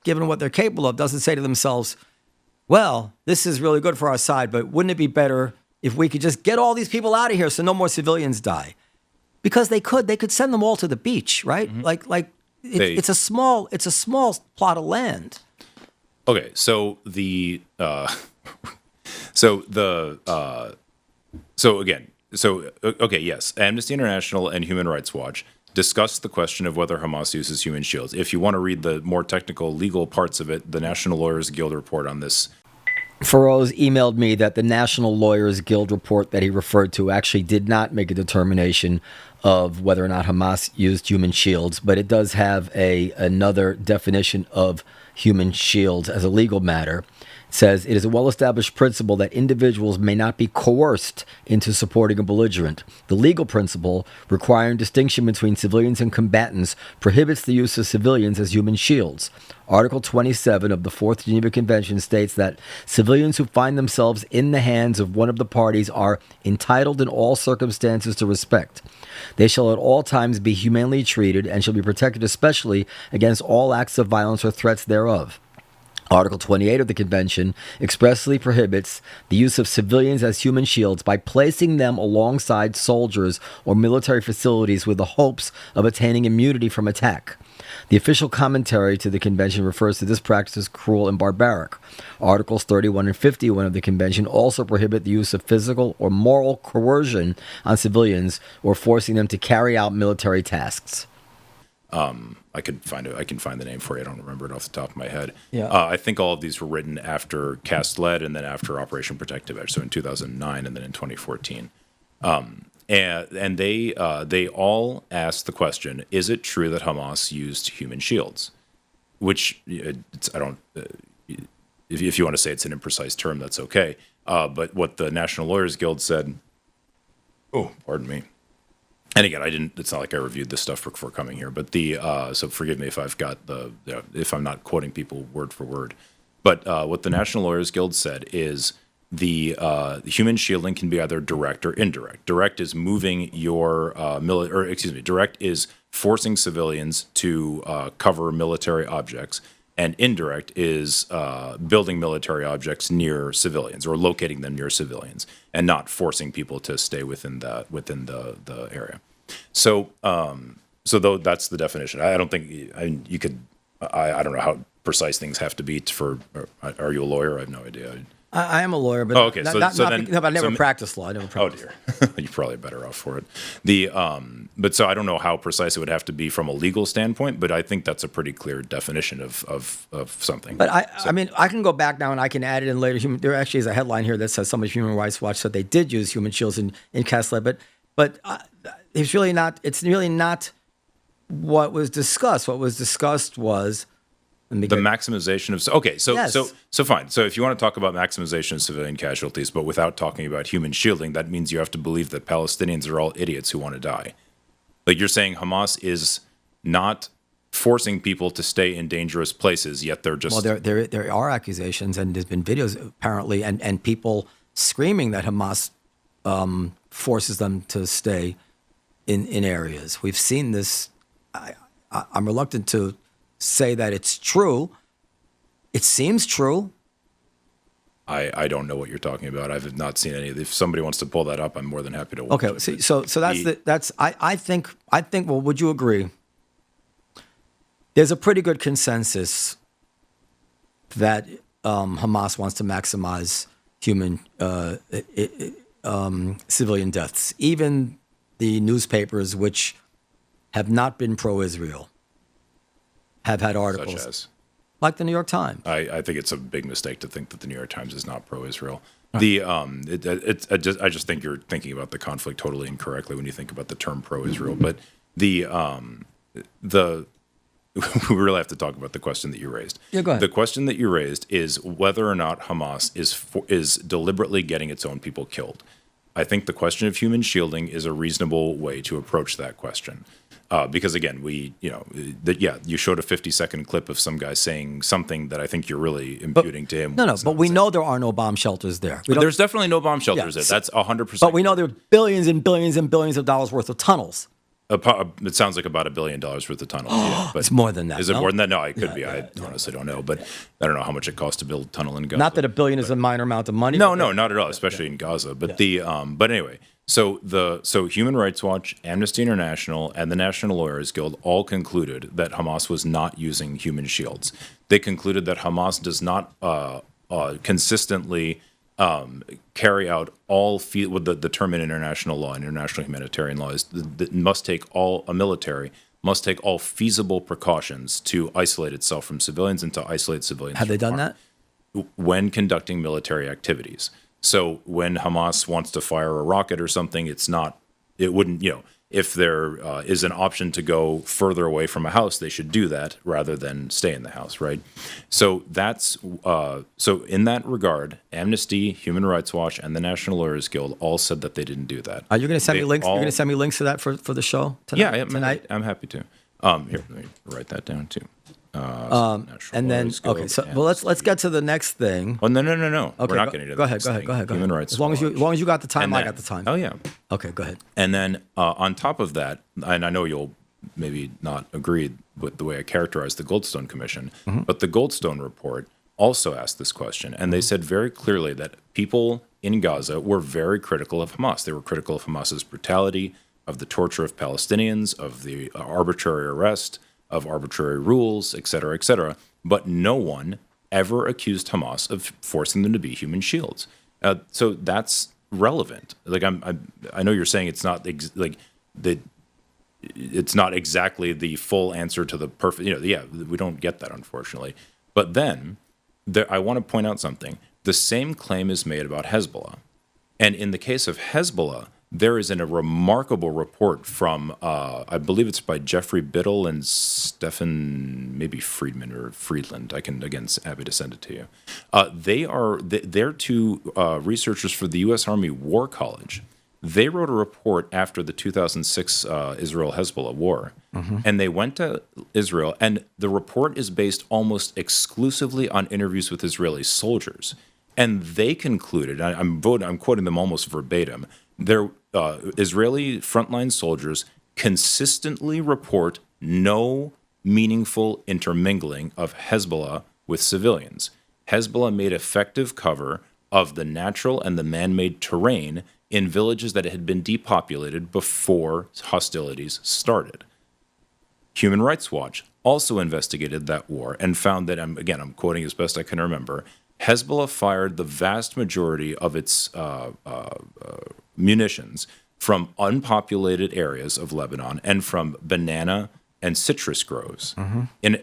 Speaker 1: given what they're capable of, doesn't say to themselves, well, this is really good for our side, but wouldn't it be better if we could just get all these people out of here so no more civilians die? Because they could send them all to the beach, right? Mm-hmm. It's a small plot of land.
Speaker 2: Okay, so yes, Amnesty International and Human Rights Watch discussed the question of whether Hamas uses human shields. If you want to read the more technical legal parts of it, the National Lawyers Guild report on this.
Speaker 1: Feroze emailed me that the National Lawyers Guild report that he referred to actually did not make a determination of whether or not Hamas used human shields, but it does have another definition of human shields as a legal matter. Says it is a well-established principle that individuals may not be coerced into supporting a belligerent. The legal principle requiring distinction between civilians and combatants prohibits the use of civilians as human shields. Article 27 of the Fourth Geneva Convention states that civilians who find themselves in the hands of one of the parties are entitled in all circumstances to respect. They shall at all times be humanely treated and shall be protected especially against all acts of violence or threats thereof. Article 28 of the Convention expressly prohibits the use of civilians as human shields by placing them alongside soldiers or military facilities with the hopes of attaining immunity from attack. The official commentary to the Convention refers to this practice as cruel and barbaric. Articles 31 and 51 of the Convention also prohibit the use of physical or moral coercion on civilians or forcing them to carry out military tasks.
Speaker 2: I can find the name for you. I don't remember it off the top of my head.
Speaker 1: Yeah.
Speaker 2: I think all of these were written after Cast Lead and then after Operation Protective Edge, so in 2009 and then in 2014. And they all asked the question: is it true that Hamas used human shields? Which if you want to say it's an imprecise term, that's okay. But what the National Lawyers Guild said. Oh, pardon me. And again, it's not like I reviewed this stuff before coming here, but so forgive me if if I'm not quoting people word for word. But what the National Lawyers Guild said is the human shielding can be either direct or indirect. Direct is moving your direct is forcing civilians to cover military objects, and indirect is building military objects near civilians or locating them near civilians, and not forcing people to stay within the area. So though that's the definition. I don't think you could. I don't know how precise things have to be for. Are you a lawyer? I have no idea.
Speaker 1: I am a lawyer, but
Speaker 2: okay.
Speaker 1: but I never practiced law. I never practiced.
Speaker 2: Oh dear, you're probably better off for it. But so I don't know how precise it would have to be from a legal standpoint, but I think that's a pretty clear definition of something.
Speaker 1: But I mean, I can go back now and I can add it in later. There actually is a headline here that says somebody from Human Rights Watch said they did use human shields in Castle, but it's really not. It's really not what was discussed. What was discussed was.
Speaker 2: The maximization of
Speaker 1: yes.
Speaker 2: so fine. So if you want to talk about maximization of civilian casualties, but without talking about human shielding, that means you have to believe that Palestinians are all idiots who want to die. Like you're saying, Hamas is not forcing people to stay in dangerous places, yet they're just.
Speaker 1: Well, there are accusations, and there's been videos apparently, and people screaming that Hamas forces them to stay in areas. We've seen this. I'm reluctant to say that it's true. It seems true.
Speaker 2: I don't know what you're talking about. I've not seen any. If somebody wants to pull that up, I'm more than happy to watch it.
Speaker 1: Okay, so I think. Well, would you agree? There's a pretty good consensus that Hamas wants to maximize human civilian deaths. Even the newspapers, which have not been pro-Israel, have had articles.
Speaker 2: Such as?
Speaker 1: Like the New York Times.
Speaker 2: I think it's a big mistake to think that the New York Times is not pro-Israel. I just think you're thinking about the conflict totally incorrectly when you think about the term pro-Israel. But we really have to talk about the question that you raised.
Speaker 1: Yeah, go ahead.
Speaker 2: The question that you raised is whether or not Hamas is deliberately getting its own people killed. I think the question of human shielding is a reasonable way to approach that question. Because again, you showed a 50-second clip of some guy saying something that I think you're really imputing to him.
Speaker 1: No, but we know there are no bomb shelters there.
Speaker 2: There's definitely no bomb shelters there. That's 100%.
Speaker 1: But we know there are billions and billions and billions of dollars worth of tunnels.
Speaker 2: It sounds like about $1 billion worth of tunnels. Yeah, but
Speaker 1: it's more than that.
Speaker 2: Is it more than that? No, it could be. I honestly don't know. But I don't know how much it costs to build a tunnel in Gaza.
Speaker 1: Not that $1 billion is a minor amount of money.
Speaker 2: No, not at all, especially in Gaza. But but anyway, so Human Rights Watch, Amnesty International, and the National Lawyers Guild all concluded that Hamas was not using human shields. They concluded that Hamas does not consistently carry out all with the term in international law, international humanitarian law is that military must take all feasible precautions to isolate itself from civilians and to isolate civilians.
Speaker 1: Have they done that?
Speaker 2: When conducting military activities. So when Hamas wants to fire a rocket or something, it wouldn't, if there is an option to go further away from a house, they should do that rather than stay in the house, right? So that's so in that regard, Amnesty, Human Rights Watch, and the National Lawyers Guild all said that they didn't do that.
Speaker 1: Are you going to send me links? You're going to send me links to that for the show tonight?
Speaker 2: Tonight. I'm happy to. Here, let me write that down too.
Speaker 1: And then let's get to the next thing.
Speaker 2: Oh no!
Speaker 1: Okay,
Speaker 2: we're not getting to
Speaker 1: go ahead.
Speaker 2: Human Rights.
Speaker 1: As long as you got the time, I got the time.
Speaker 2: Oh yeah.
Speaker 1: Okay, go ahead.
Speaker 2: And then on top of that, and I know you'll maybe not agree with the way I characterized the Goldstone Commission, but the Goldstone report also asked this question, and they said very clearly that people in Gaza were very critical of Hamas. They were critical of Hamas's brutality, of the torture of Palestinians, of the arbitrary arrest, of arbitrary rules, et cetera, but no one ever accused Hamas of forcing them to be human shields. So that's relevant. Like I know you're saying it's not it's not exactly the full answer to the perfect. We don't get that, unfortunately. But then I want to point out something. The same claim is made about Hezbollah, and in the case of Hezbollah, there is a remarkable report from, I believe it's by Jeffrey Biddle and Stefan, maybe Friedman or Friedland. I can, again, happy to send it to you. They're two researchers for the U.S. Army War College. They wrote a report after the 2006 Israel-Hezbollah war, and they went to Israel, and the report is based almost exclusively on interviews with Israeli soldiers. and they concluded, I'm quoting them almost verbatim, their Israeli frontline soldiers consistently report no meaningful intermingling of Hezbollah with civilians. Hezbollah made effective cover of the natural and the man-made terrain in villages that had been depopulated before hostilities started. Human Rights Watch also investigated that war and found that, I'm quoting as best I can remember, Hezbollah fired the vast majority of its munitions from unpopulated areas of Lebanon and from banana and citrus groves.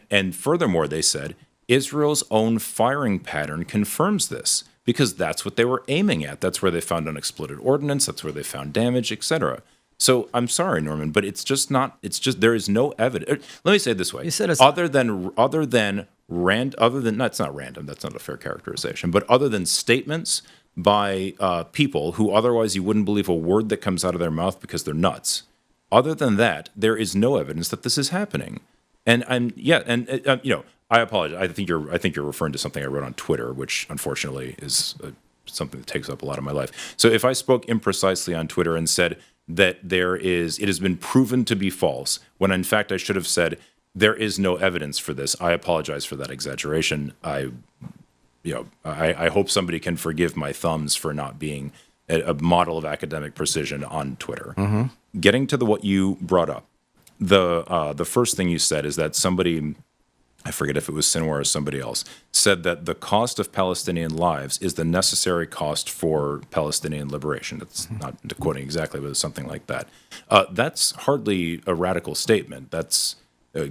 Speaker 2: And furthermore, they said, Israel's own firing pattern confirms this because that's what they were aiming at. That's where they found unexploded ordnance. That's where they found damage, etc. So I'm sorry, Norman, but it's just there is no evidence. Let me say it this way: other than that's not random. That's not a fair characterization. But other than statements by people who otherwise you wouldn't believe a word that comes out of their mouth because they're nuts. Other than that, there is no evidence that this is happening. And I apologize. I think you're referring to something I wrote on Twitter, which unfortunately is something that takes up a lot of my life. So if I spoke imprecisely on Twitter and said that it has been proven to be false, when in fact I should have said there is no evidence for this, I apologize for that exaggeration. I hope somebody can forgive my thumbs for not being a model of academic precision on Twitter. Getting to what you brought up, the first thing you said is that somebody, I forget if it was Sidhwa or somebody else, said that the cost of Palestinian lives is the necessary cost for Palestinian liberation. It's not quoting exactly, but it's something like that. That's hardly a radical statement. That's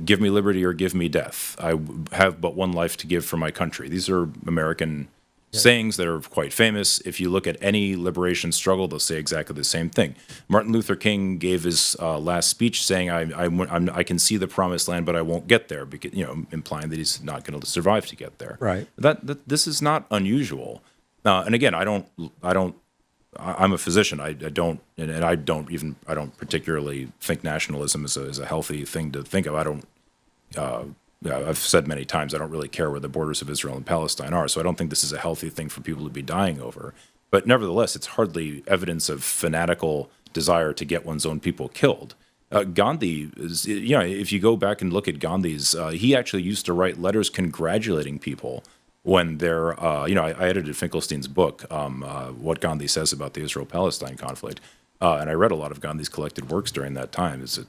Speaker 2: give me liberty or give me death. I have but one life to give for my country. These are American sayings that are quite famous. If you look at any liberation struggle, they'll say exactly the same thing. Martin Luther King gave his last speech saying, I can see the promised land, but I won't get there, because, implying that he's not going to survive to get there.
Speaker 1: Right.
Speaker 2: This is not unusual. And again, I'm a physician. I don't particularly think nationalism is a healthy thing to think of. I've said many times, I don't really care where the borders of Israel and Palestine are, so I don't think this is a healthy thing for people to be dying over. But nevertheless, it's hardly evidence of fanatical desire to get one's own people killed. Gandhi, if you go back and look at Gandhi's, he actually used to write letters congratulating people when they're, I edited Finkelstein's book, What Gandhi Says About the Israel-Palestine Conflict, and I read a lot of Gandhi's collected works during that time. It's a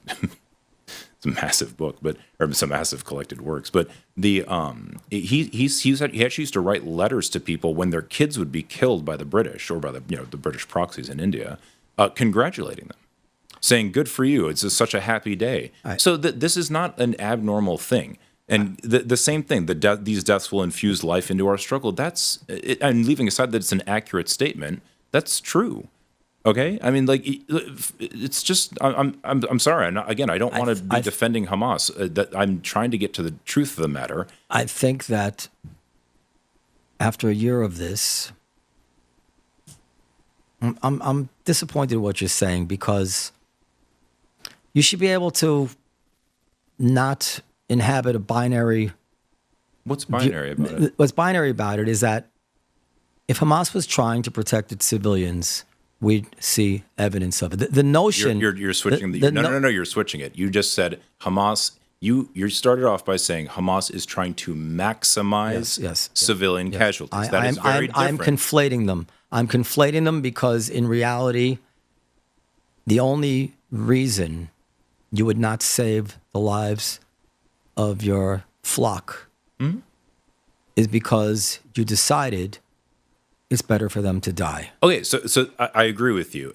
Speaker 2: massive book, or some massive collected works. But he actually used to write letters to people when their kids would be killed by the British or by the British proxies in India, congratulating them, saying, "Good for you! It's just such a happy day." So this is not an abnormal thing. And the same thing, these deaths will infuse life into our struggle. I'm leaving aside that it's an accurate statement. That's true. Okay, I mean, it's just I'm sorry. I don't want to be defending Hamas. That I'm trying to get to the truth of the matter.
Speaker 1: I think that after a year of this, I'm disappointed in what you're saying, because you should be able to not inhabit a binary.
Speaker 2: What's binary about it?
Speaker 1: What's binary about it is that if Hamas was trying to protect its civilians, we'd see evidence of it. The notion
Speaker 2: you're switching no, you're switching it. You just said Hamas. You started off by saying Hamas is trying to maximize civilian casualties. That is very different.
Speaker 1: I'm conflating them. I'm conflating them because in reality, the only reason you would not save the lives of your flock is because you decided it's better for them to die.
Speaker 2: Okay, so I agree with you.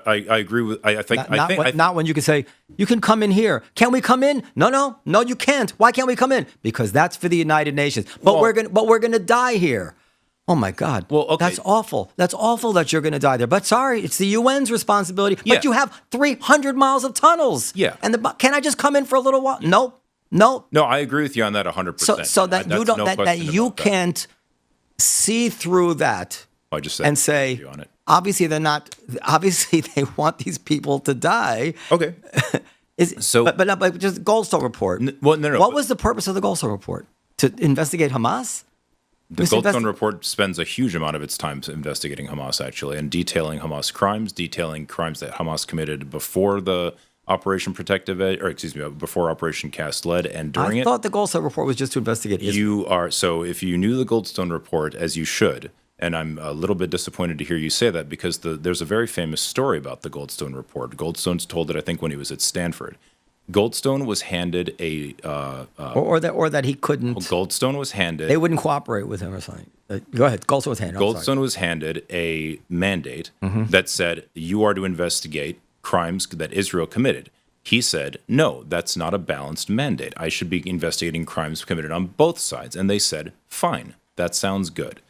Speaker 2: I agree with. I think
Speaker 1: not when you can say you can come in here. Can we come in? No, you can't. Why can't we come in? Because that's for the United Nations. But we're gonna die here. Oh my God. Well, okay. That's awful. That's awful that you're gonna die there. But sorry, it's the UN's responsibility. But you have 300 miles of tunnels.
Speaker 2: Yeah.
Speaker 1: And can I just come in for a little while? No.
Speaker 2: No, I agree with you on that 100%.
Speaker 1: So that you don't that you can't see through that.
Speaker 2: I just said
Speaker 1: and say, obviously they're not. Obviously they want these people to die.
Speaker 2: Okay.
Speaker 1: But just Goldstone report.
Speaker 2: No.
Speaker 1: What was the purpose of the Goldstone report? To investigate Hamas?
Speaker 2: The Goldstone report spends a huge amount of its time investigating Hamas, actually, and detailing Hamas crimes, detailing crimes that Hamas committed before the Operation Protective Edge, or excuse me, before Operation Cast Lead and during it.
Speaker 1: I thought the Goldstone report was just to investigate Israel.
Speaker 2: So if you knew the Goldstone report, as you should, and I'm a little bit disappointed to hear you say that, because there's a very famous story about the Goldstone report. Goldstone's told it, I think, when he was at Stanford. Goldstone was handed a
Speaker 1: or that he couldn't.
Speaker 2: Goldstone was handed.
Speaker 1: They wouldn't cooperate with him or something. Go ahead. Goldstone was handed.
Speaker 2: Goldstone was handed a mandate that said you are to investigate crimes that Israel committed. He said, no, that's not a balanced mandate. I should be investigating crimes committed on both sides. And they said, fine, that sounds good.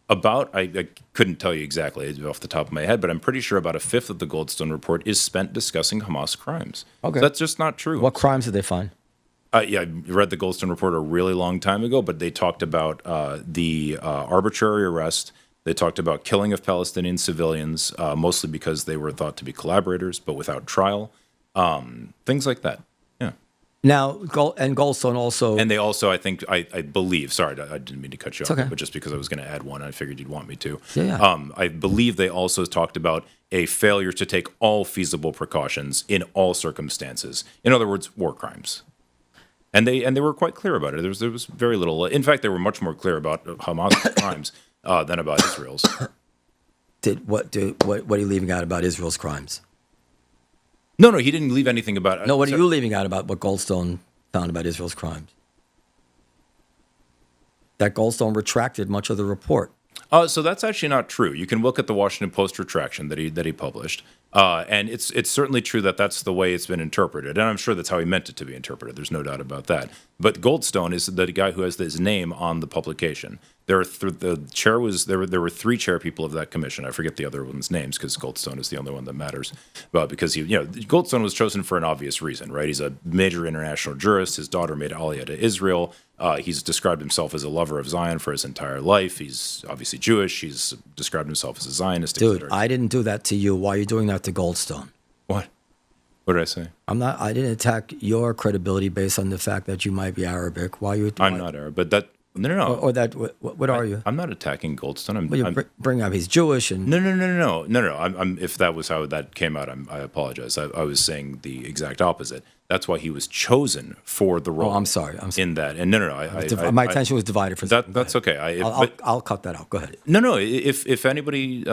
Speaker 2: I couldn't tell you exactly off the top of my head, but I'm pretty sure about a fifth of the Goldstone report is spent discussing Hamas crimes.
Speaker 1: Okay.
Speaker 2: So that's just not true.
Speaker 1: What crimes did they find?
Speaker 2: I read the Goldstone report a really long time ago, but they talked about the arbitrary arrest. They talked about killing of Palestinian civilians, mostly because they were thought to be collaborators, but without trial. Things like that. Yeah.
Speaker 1: Now, Goldstone also...
Speaker 2: And they also, I think, I believe, sorry, I didn't mean to cut you off,
Speaker 1: okay.
Speaker 2: but just because I was going to add one, I figured you'd want me to.
Speaker 1: Yeah.
Speaker 2: I believe they also talked about a failure to take all feasible precautions in all circumstances. In other words, war crimes. And they were quite clear about it. There was very little. In fact, they were much more clear about Hamas crimes than about Israel's.
Speaker 1: What are you leaving out about Israel's crimes?
Speaker 2: No, he didn't leave anything about it.
Speaker 1: No, what are you leaving out about what Goldstone found about Israel's crimes? That Goldstone retracted much of the report.
Speaker 2: So that's actually not true. You can look at the Washington Post retraction that he published, and it's certainly true that that's the way it's been interpreted, and I'm sure that's how he meant it to be interpreted. There's no doubt about that. But Goldstone is the guy who has his name on the publication. There were three chair people of that commission. I forget the other one's names because Goldstone is the only one that matters. But because Goldstone was chosen for an obvious reason, right? He's a major international jurist. His daughter made Aliyah to Israel. He's described himself as a lover of Zion for his entire life. He's obviously Jewish. He's described himself as a Zionist.
Speaker 1: Dude, I didn't do that to you. Why are you doing that to Goldstone?
Speaker 2: What? What did I say?
Speaker 1: I didn't attack your credibility based on the fact that you might be Arabic. I'm
Speaker 2: not Arab, but that. No.
Speaker 1: Or that. What are you?
Speaker 2: I'm not attacking Goldstone.
Speaker 1: You bring up he's Jewish and.
Speaker 2: No. I'm if that was how that came out, I apologize. I was saying the exact opposite. That's why he was chosen for the role.
Speaker 1: Oh, I'm sorry.
Speaker 2: In that, and no.
Speaker 1: My attention was divided for
Speaker 2: that. That's okay.
Speaker 1: I'll cut that out. Go ahead.
Speaker 2: No. If anybody,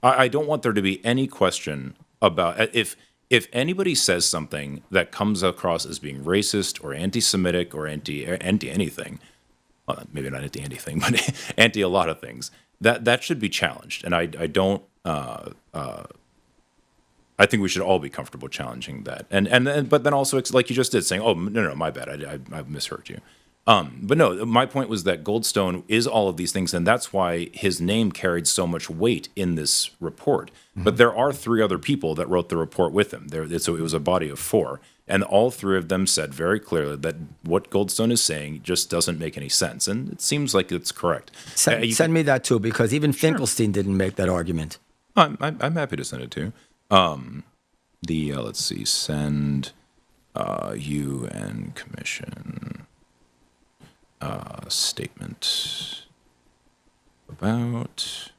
Speaker 2: I don't want there to be any question about if anybody says something that comes across as being racist or anti-Semitic or anti anything, well, maybe not anti anything, but anti a lot of things, that should be challenged. And I don't. I think we should all be comfortable challenging that. But then also, like you just did, saying, "Oh, no, my bad, I misheard you." But no, my point was that Goldstone is all of these things, and that's why his name carried so much weight in this report. Mm-hmm. But there are three other people that wrote the report with him. So it was a body of four, and all three of them said very clearly that what Goldstone is saying just doesn't make any sense, and it seems like it's correct.
Speaker 1: Send me that too, because even Finkelstein didn't make that argument.
Speaker 2: I'm happy to send it to you. Let's see, send UN Commission statement about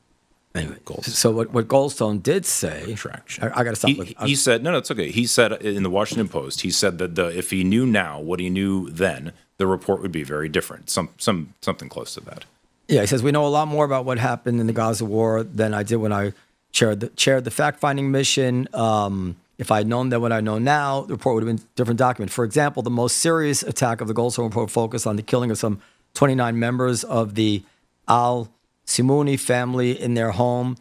Speaker 1: anyway. Goldstone. So what Goldstone did say,
Speaker 2: retraction.
Speaker 1: I got to stop.
Speaker 2: He said no, it's okay. He said in the Washington Post, he said that if he knew now what he knew then, the report would be very different. Something close to that.
Speaker 1: Yeah, he says we know a lot more about what happened in the Gaza war than I did when I chaired the fact-finding mission. If I had known then what I know now, the report would have been a different document. For example, the most serious attack of the Goldstone report focused on the killing of some 29 members of the al-Simuni family in their home.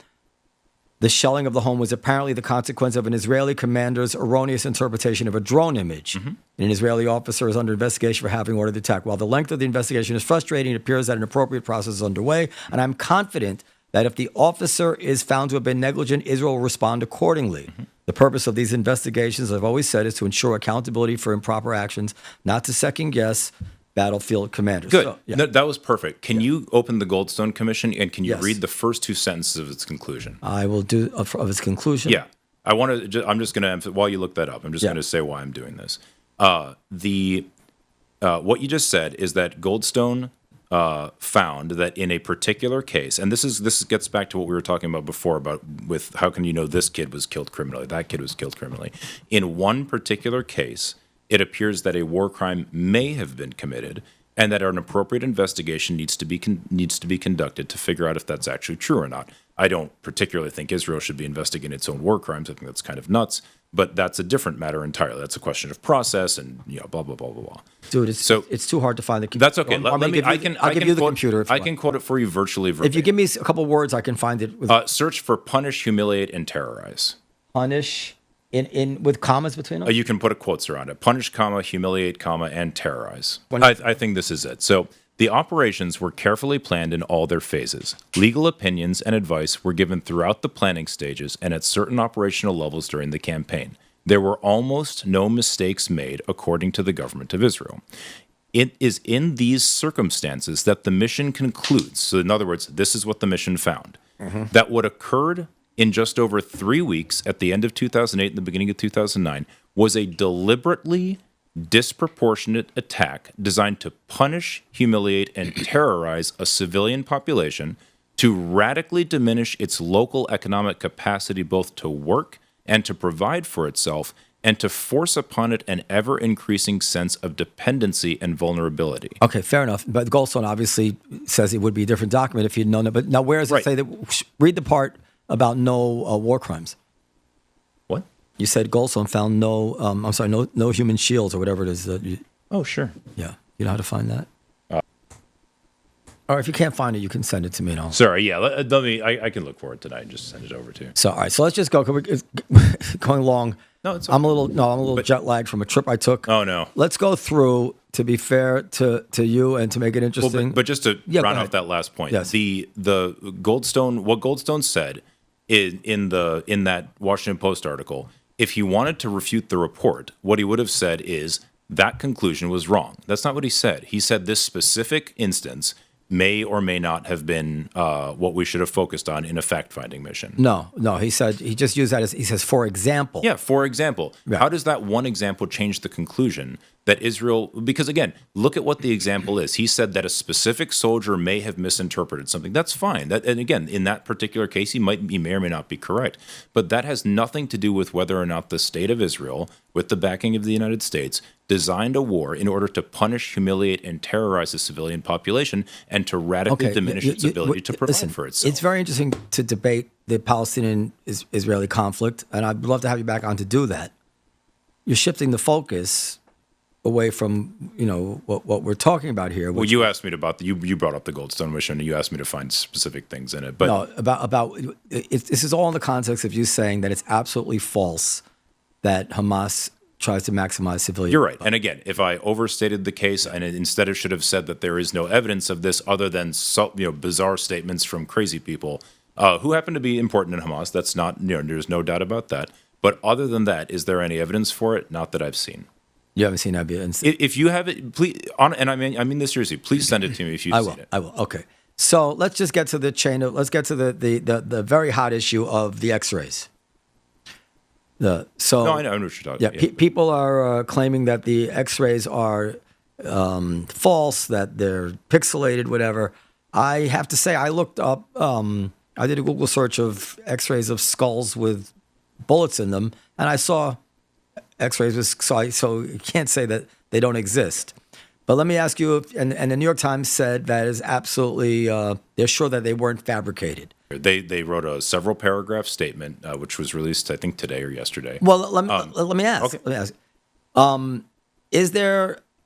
Speaker 1: The shelling of the home was apparently the consequence of an Israeli commander's erroneous interpretation of a drone image. Mm-hmm. An Israeli officer is under investigation for having ordered the attack. While the length of the investigation is frustrating, it appears that an appropriate process is underway, and I'm confident that if the officer is found to have been negligent, Israel will respond accordingly. Mm-hmm. The purpose of these investigations, I've always said, is to ensure accountability for improper actions, not to second-guess battlefield commanders.
Speaker 2: Good.
Speaker 1: So, yeah.
Speaker 2: No, that was perfect. Can you open the Goldstone Commission, and can you
Speaker 1: Yes.
Speaker 2: read the first two sentences of its conclusion?
Speaker 1: I will do of its conclusion.
Speaker 2: Yeah. I'm just going to, while you look that up, I'm just going to say why I'm doing this. What you just said is that Goldstone found that in a particular case, and this gets back to what we were talking about before about with how can you know this kid was killed criminally, that kid was killed criminally. In one particular case, it appears that a war crime may have been committed, and that an appropriate investigation needs to be conducted to figure out if that's actually true or not. I don't particularly think Israel should be investigating its own war crimes. I think that's kind of nuts, but that's a different matter entirely. That's a question of process and blah blah blah blah blah.
Speaker 1: Dude, it's too hard to find the computer.
Speaker 2: That's okay.
Speaker 1: I'll give you the computer.
Speaker 2: I can quote it for you virtually verbatim.
Speaker 1: If you give me a couple words, I can find it.
Speaker 2: Search for punish, humiliate, and terrorize.
Speaker 1: Punish in with commas between them.
Speaker 2: You can put a quotes around it. Punish, comma, humiliate, comma, and terrorize. I think this is it. So the operations were carefully planned in all their phases. Legal opinions and advice were given throughout the planning stages and at certain operational levels during the campaign. There were almost no mistakes made, according to the government of Israel. It is in these circumstances that the mission concludes. So in other words, this is what the mission found. That what occurred in just over 3 weeks at the end of 2008 and the beginning of 2009 was a deliberately disproportionate attack designed to punish, humiliate, and terrorize a civilian population, to radically diminish its local economic capacity both to work and to provide for itself, and to force upon it an ever-increasing sense of dependency and vulnerability.
Speaker 1: Okay, fair enough. But Goldstone obviously says it would be a different document if you'd known it. But now where does it say that? Read the part about no war crimes.
Speaker 2: What?
Speaker 1: You said Goldstone found no human shields or whatever it is.
Speaker 2: Oh, sure.
Speaker 1: Yeah. You know how to find that? Or if you can't find it, you can send it to me. And I'll...
Speaker 2: Sorry, yeah. Let me. I can look for it tonight and just send it over to you.
Speaker 1: So, all right. So let's just go. It's going long.
Speaker 2: No, it's okay.
Speaker 1: I'm a little jet lagged from a trip I took.
Speaker 2: Oh, no.
Speaker 1: Let's go through, to be fair to you and to make it interesting.
Speaker 2: Well, but just to round off that last point,
Speaker 1: yes.
Speaker 2: the Goldstone, what Goldstone said in that Washington Post article, if he wanted to refute the report, what he would have said is that conclusion was wrong. That's not what he said. He said this specific instance may or may not have been what we should have focused on in a fact-finding mission.
Speaker 1: No. He said, he just used that as, he says, for example.
Speaker 2: Yeah, for example.
Speaker 1: Yeah.
Speaker 2: How does that one example change the conclusion that Israel, because again, look at what the example is. He said that a specific soldier may have misinterpreted something. That's fine. And again, in that particular case, he may or may not be correct. But that has nothing to do with whether or not the state of Israel, with the backing of the United States, designed a war in order to punish, humiliate, and terrorize the civilian population and to radically diminish its ability to provide for itself.
Speaker 1: It's very interesting to debate the Palestinian-Israeli conflict, and I'd love to have you back on to do that. You're shifting the focus away from what we're talking about here.
Speaker 2: Well, you asked me about you brought up the Goldstone mission, and you asked me to find specific things in it. But
Speaker 1: no, about this is all in the context of you saying that it's absolutely false that Hamas tries to maximize civilian.
Speaker 2: You're right. And again, if I overstated the case and instead of should have said that there is no evidence of this other than bizarre statements from crazy people who happen to be important in Hamas, that's not there's no doubt about that. But other than that, is there any evidence for it? Not that I've seen.
Speaker 1: You haven't seen evidence.
Speaker 2: If you have it, please. And I mean this seriously. Please send it to me if you've seen it.
Speaker 1: I will. Okay. So let's just get to the chain of. Let's get to the very hot issue of the X-rays.
Speaker 2: No, I know what you're talking about.
Speaker 1: Yeah, people are claiming that the X-rays are false, that they're pixelated, whatever. I have to say, I looked up. I did a Google search of X-rays of skulls with bullets in them, and I saw X-rays with so you can't say that they don't exist. But let me ask you, and the New York Times said that is absolutely, they're sure that they weren't fabricated.
Speaker 2: They wrote a several paragraph statement, which was released, I think, today or yesterday.
Speaker 1: Well, let me ask.
Speaker 2: Okay.
Speaker 1: Let me ask.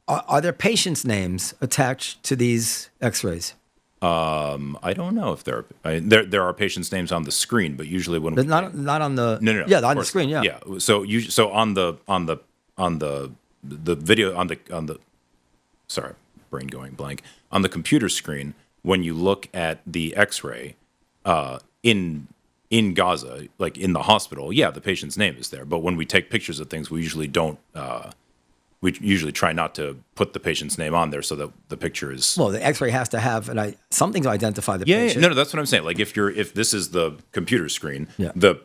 Speaker 1: Are there patients' names attached to these X-rays?
Speaker 2: I don't know if there are patients' names on the screen, but usually when
Speaker 1: not on the
Speaker 2: no
Speaker 1: yeah on the screen
Speaker 2: yeah. So on the video on the sorry, brain going blank, on the computer screen, when you look at the X-ray in Gaza, like in the hospital, yeah, the patient's name is there. But when we take pictures of things, we usually don't. We usually try not to put the patient's name on there so that the picture is.
Speaker 1: Well, the X-ray has to have something to identify the patient.
Speaker 2: No, that's what I'm saying. Like if this is the computer screen,
Speaker 1: yeah.
Speaker 2: the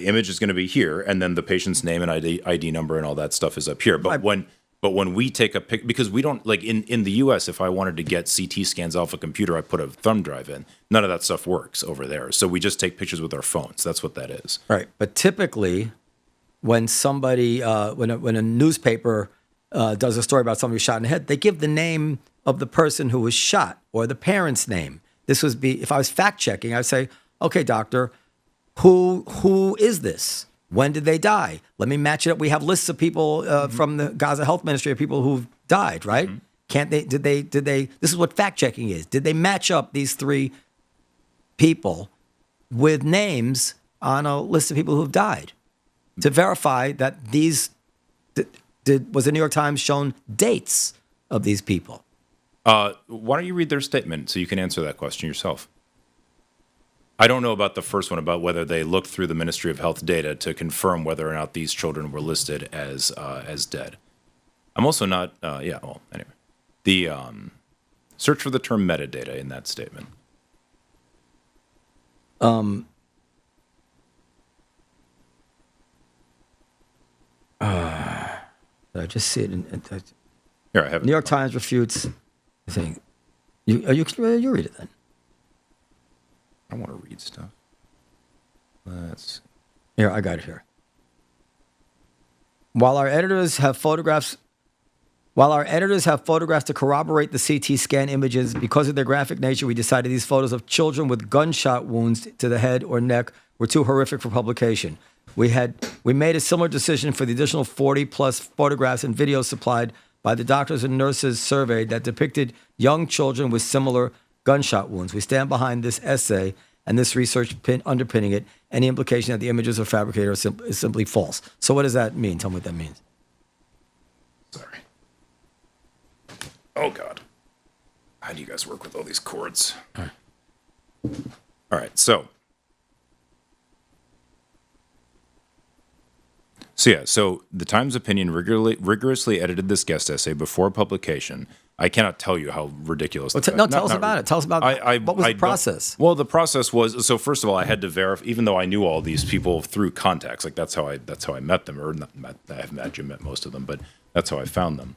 Speaker 2: image is going to be here, and then the patient's name and ID number and all that stuff is up here. But when But when we take a pic, because we don't, like in the US, if I wanted to get CT scans off a computer, I put a thumb drive in. None of that stuff works over there. So we just take pictures with our phones. That's what that is.
Speaker 1: Right. But typically, when somebody, when a newspaper does a story about somebody who was shot in the head, they give the name of the person who was shot or the parent's name. This would be, if I was fact checking, I'd say, okay, doctor, who is this? When did they die? Let me match it up. We have lists of people from the Gaza Health Ministry of people who've died, right? Mm-hmm. Can't they, did they, this is what fact checking is. Did they match up these three people with names on a list of people who've died to verify that these, was the New York Times shown dates of these people?
Speaker 2: Why don't you read their statement so you can answer that question yourself? I don't know about the first one, about whether they looked through the Ministry of Health data to confirm whether or not these children were listed as dead. I'm also not, well, anyway. The search for the term metadata in that statement.
Speaker 1: I just see it
Speaker 2: Here, I have it.
Speaker 1: New York Times refutes the thing. You read it then.
Speaker 2: I want to read stuff. Let's.
Speaker 1: Here, I got it here. While our editors have photographs to corroborate the CT scan images, because of their graphic nature, we decided these photos of children with gunshot wounds to the head or neck were too horrific for publication. We made a similar decision for the additional 40 plus photographs and videos supplied by the doctors and nurses surveyed that depicted young children with similar gunshot wounds. We stand behind this essay and this research underpinning it. Any implication that the images are fabricated is simply false. So what does that mean? Tell me what that means.
Speaker 2: Sorry. Oh, God. How do you guys work with all these cords? All right, so the Times opinion rigorously edited this guest essay before publication. I cannot tell you how ridiculous.
Speaker 1: Well, tell us about it. Tell us about what was the process.
Speaker 2: Well, the process was, so first of all, I had to verify, even though I knew all these people through contacts, like that's how I met them, or not met. I have met most of them, but that's how I found them.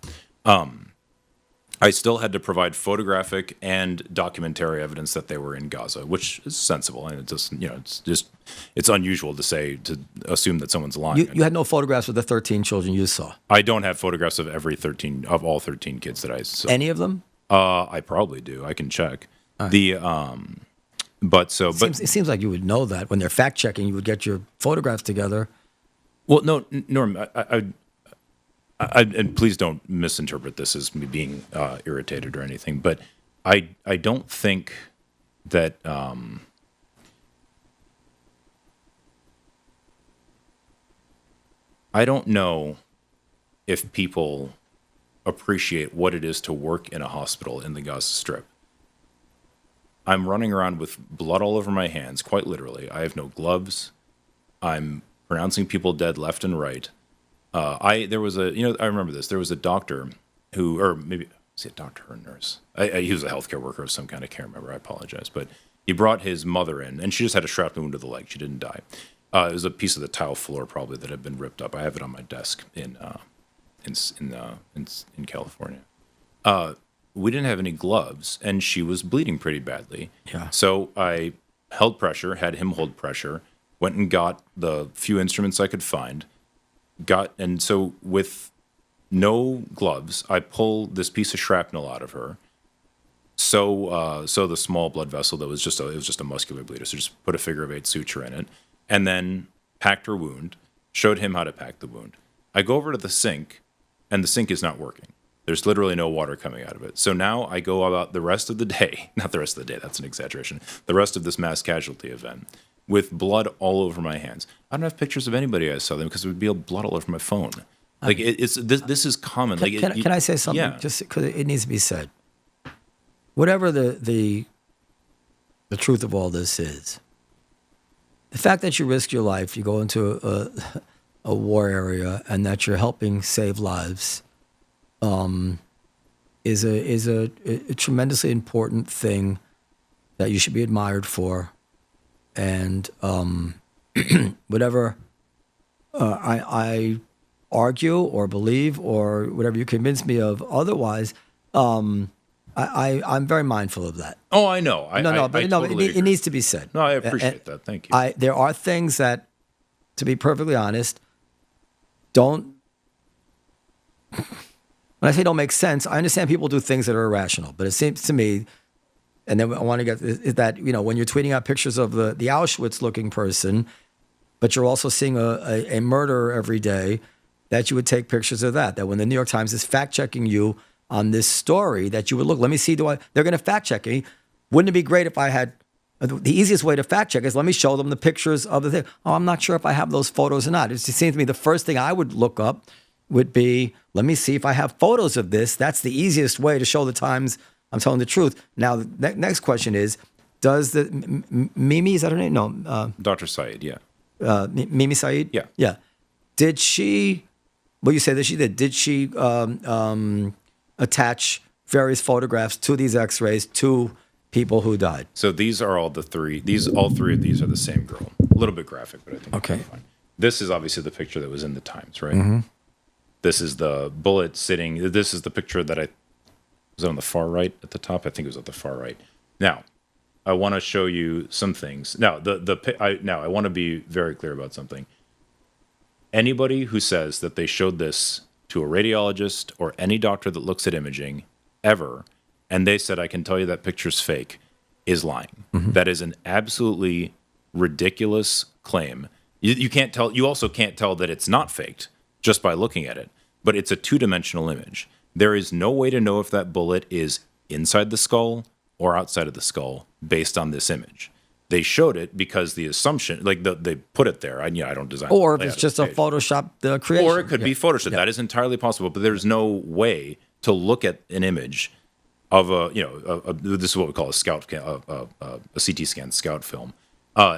Speaker 2: I still had to provide photographic and documentary evidence that they were in Gaza, which is sensible. And it's unusual to assume that someone's lying.
Speaker 1: You had no photographs of the 13 children you saw.
Speaker 2: I don't have photographs of all 13 kids that I saw.
Speaker 1: Any of them?
Speaker 2: I probably do. I can check. Right.
Speaker 1: It seems like you would know that when they're fact checking, you would get your photographs together.
Speaker 2: Well, no, Norm, and please don't misinterpret this as me being irritated or anything, but I don't think that I don't know if people appreciate what it is to work in a hospital in the Gaza Strip. I'm running around with blood all over my hands, quite literally. I have no gloves. I'm pronouncing people dead left and right. I remember this. There was a doctor who, or maybe, is it a doctor or a nurse? He was a healthcare worker of some kind. I can't remember. I apologize. But he brought his mother in, and she just had a shrapnel wound to the leg. She didn't die. It was a piece of the tile floor probably that had been ripped up. I have it on my desk in California. We didn't have any gloves, and she was bleeding pretty badly.
Speaker 1: Yeah.
Speaker 2: So I held pressure, had him hold pressure, went and got the few instruments I could find. And so with no gloves, I pull this piece of shrapnel out of her. So the small blood vessel that was just a muscular bleeder. So just put a figure of 8 suture in it, and then packed her wound. Showed him how to pack the wound. I go over to the sink, and the sink is not working. There's literally no water coming out of it. So now I go about the rest of the day. Not the rest of the day. That's an exaggeration. The rest of this mass casualty event. With blood all over my hands. I don't have pictures of anybody I saw them because it would be blood all over my phone. Like this is common.
Speaker 1: Can I say something?
Speaker 2: Yeah.
Speaker 1: Just because it needs to be said. Whatever the truth of all this is, the fact that you risk your life, you go into a war area, and that you're helping save lives, is a tremendously important thing that you should be admired for. And whatever, I argue or believe or whatever you convince me of otherwise, I'm very mindful of that.
Speaker 2: Oh, I know. I totally
Speaker 1: it
Speaker 2: agree.
Speaker 1: needs to be said.
Speaker 2: No, I appreciate that. Thank you.
Speaker 1: There are things that, to be perfectly honest, don't. When I say don't make sense, I understand people do things that are irrational, but it seems to me, and then I want to get is that when you're tweeting out pictures of the Auschwitz-looking person, but you're also seeing a murderer every day, that you would take pictures of that. That when the New York Times is fact-checking you on this story, that you would look, let me see, they're going to fact-check me. Wouldn't it be great if I had, the easiest way to fact-check is let me show them the pictures of the thing. Oh, I'm not sure if I have those photos or not. It just seems to me the first thing I would look up would be, let me see if I have photos of this. That's the easiest way to show the Times I'm telling the truth. Now, the next question is, does the, Mimi, is that her name? No.
Speaker 2: Dr. Said, yeah.
Speaker 1: Mimi Said?
Speaker 2: Yeah.
Speaker 1: Yeah. Did she, well, you say that she did. Did she attach various photographs to these x-rays to people who died?
Speaker 2: So these are all all three of these are the same girl. A little bit graphic, but I think
Speaker 1: Okay.
Speaker 2: it's fine. This is obviously the picture that was in the Times, right?
Speaker 1: Mm-hmm.
Speaker 2: This is the bullet sitting. This is the picture that was on the far right at the top. I think it was at the far right. Now, I want to show you some things. Now, I want to be very clear about something. Anybody who says that they showed this to a radiologist or any doctor that looks at imaging ever, and they said, I can tell you that picture's fake, is lying.
Speaker 1: Mm-hmm.
Speaker 2: That is an absolutely ridiculous claim. You can't tell. You also can't tell that it's not faked just by looking at it, but it's a two-dimensional image. There is no way to know if that bullet is inside the skull or outside of the skull based on this image. They showed it because the assumption, they put it there. I don't design.
Speaker 1: Or if it's just a Photoshop creation.
Speaker 2: Or it could be Photoshop. That is entirely possible. But there's no way to look at an image of this is what we call a CT scan scout film.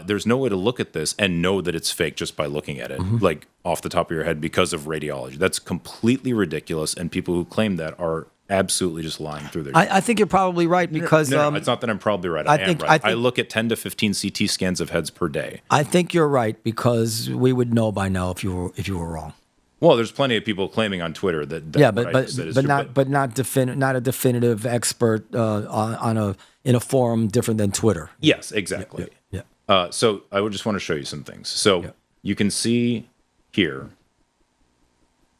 Speaker 2: There's no way to look at this and know that it's fake just by looking at it, like off the top of your head because of radiology. That's completely ridiculous, and people who claim that are absolutely just lying through their.
Speaker 1: I think you're probably right because
Speaker 2: No, it's not that I'm probably right. I am right.
Speaker 1: I think
Speaker 2: I look at 10 to 15 CT scans of heads per day.
Speaker 1: I think you're right because we would know by now if you were wrong.
Speaker 2: Well, there's plenty of people claiming on Twitter that
Speaker 1: Yeah,
Speaker 2: what I just said is
Speaker 1: but
Speaker 2: true,
Speaker 1: not a definitive expert in a forum different than Twitter.
Speaker 2: Yes, exactly.
Speaker 1: Yeah.
Speaker 2: So I would just want to show you some things. So you can see here,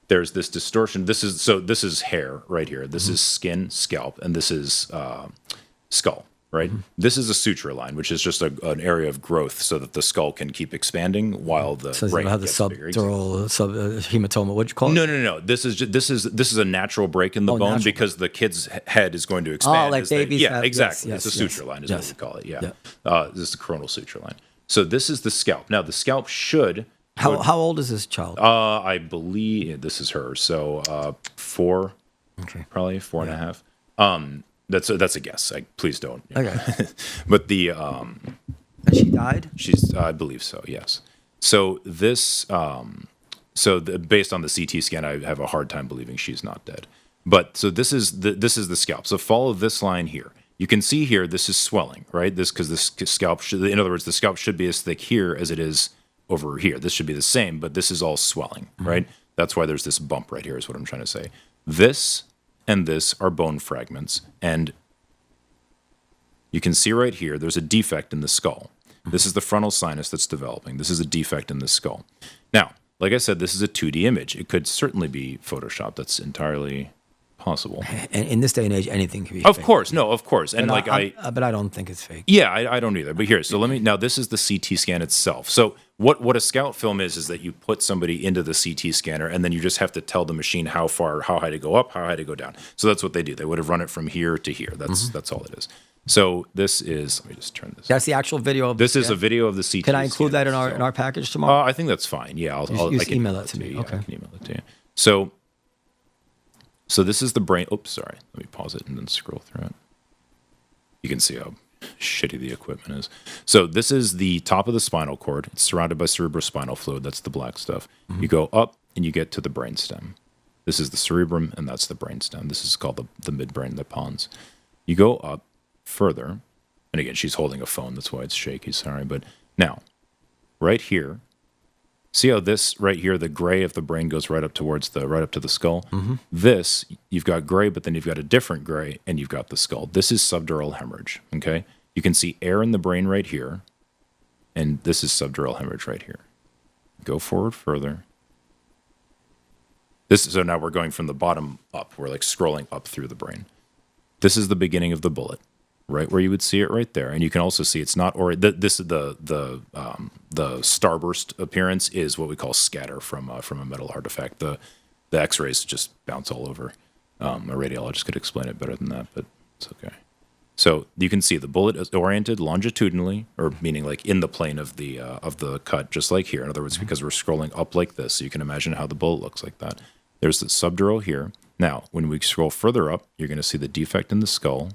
Speaker 2: there's this distortion. This is hair right here. This is skin, scalp, and this is skull, right? This is a suture line, which is just an area of growth so that the skull can keep expanding while the brain
Speaker 1: have the
Speaker 2: gets bigger.
Speaker 1: subdural hematoma. What'd you call it?
Speaker 2: No. This is a natural break in the bone
Speaker 1: natural.
Speaker 2: because the kid's head is going to expand.
Speaker 1: Like babies have.
Speaker 2: Exactly.
Speaker 1: Yes,
Speaker 2: it's a suture line, is what we call it. Yeah. This is the coronal suture line. So this is the scalp. Now the scalp should.
Speaker 1: How old is this child?
Speaker 2: I believe this is her. So 4, probably 4.5. That's a guess. Please don't.
Speaker 1: Okay.
Speaker 2: But the
Speaker 1: And she died?
Speaker 2: I believe so. Yes. So this based on the CT scan, I have a hard time believing she's not dead. But so this is the scalp. So follow this line here. You can see here this is swelling, right? Because the scalp in other words, the scalp should be as thick here as it is over here. This should be the same, but this is all swelling, right? That's why there's this bump right here is what I'm trying to say. This and this are bone fragments, and you can see right here there's a defect in the skull. This is the frontal sinus that's developing. This is a defect in the skull. Now, like I said, this is a 2D image. It could certainly be Photoshopped. That's entirely possible.
Speaker 1: And in this day and age, anything can be
Speaker 2: Of
Speaker 1: fake.
Speaker 2: course, no, of course. And
Speaker 1: But
Speaker 2: like
Speaker 1: but I don't think it's fake.
Speaker 2: Yeah, I don't either. But here, so now this is the CT scan itself. So what a scout film is that you put somebody into the CT scanner and then you just have to tell the machine how high to go up, how high to go down. So that's what they do. They would have run it from here to here. That's all it is. So this is, let me just turn this.
Speaker 1: That's the actual video of
Speaker 2: This is a video of the CT
Speaker 1: Can I include
Speaker 2: scan
Speaker 1: that in
Speaker 2: itself.
Speaker 1: our package tomorrow?
Speaker 2: I think that's fine. Yeah, I can
Speaker 1: email it to me.
Speaker 2: you.
Speaker 1: Okay.
Speaker 2: I can email it to you. So this is the brain. Oops, sorry. Let me pause it and then scroll through it. You can see how shitty the equipment is. So this is the top of the spinal cord. It's surrounded by cerebrospinal fluid. That's the black stuff. You go up and you get to the brainstem. This is the cerebrum, and that's the brainstem. This is called the midbrain, the pons. You go up further, and again, she's holding a phone. That's why it's shaky. Sorry, but now, right here, See how this right here, the gray of the brain goes right up to the skull? This, you've got gray, but then you've got a different gray, and you've got the skull. This is subdural hemorrhage, okay? You can see air in the brain right here, and this is subdural hemorrhage right here. Go forward further. So now we're going from the bottom up. We're like scrolling up through the brain. This is the beginning of the bullet, right where you would see it right there. And you can also see it's not, or this is the starburst appearance is what we call scatter from a metal artifact. The X-rays just bounce all over. A radiologist could explain it better than that, but it's okay. So you can see the bullet is oriented longitudinally, or meaning like in the plane of the cut, just like here. In other words, because we're scrolling up like this, so you can imagine how the bullet looks like that. There's the subdural here. Now, when we scroll further up, you're going to see the defect in the skull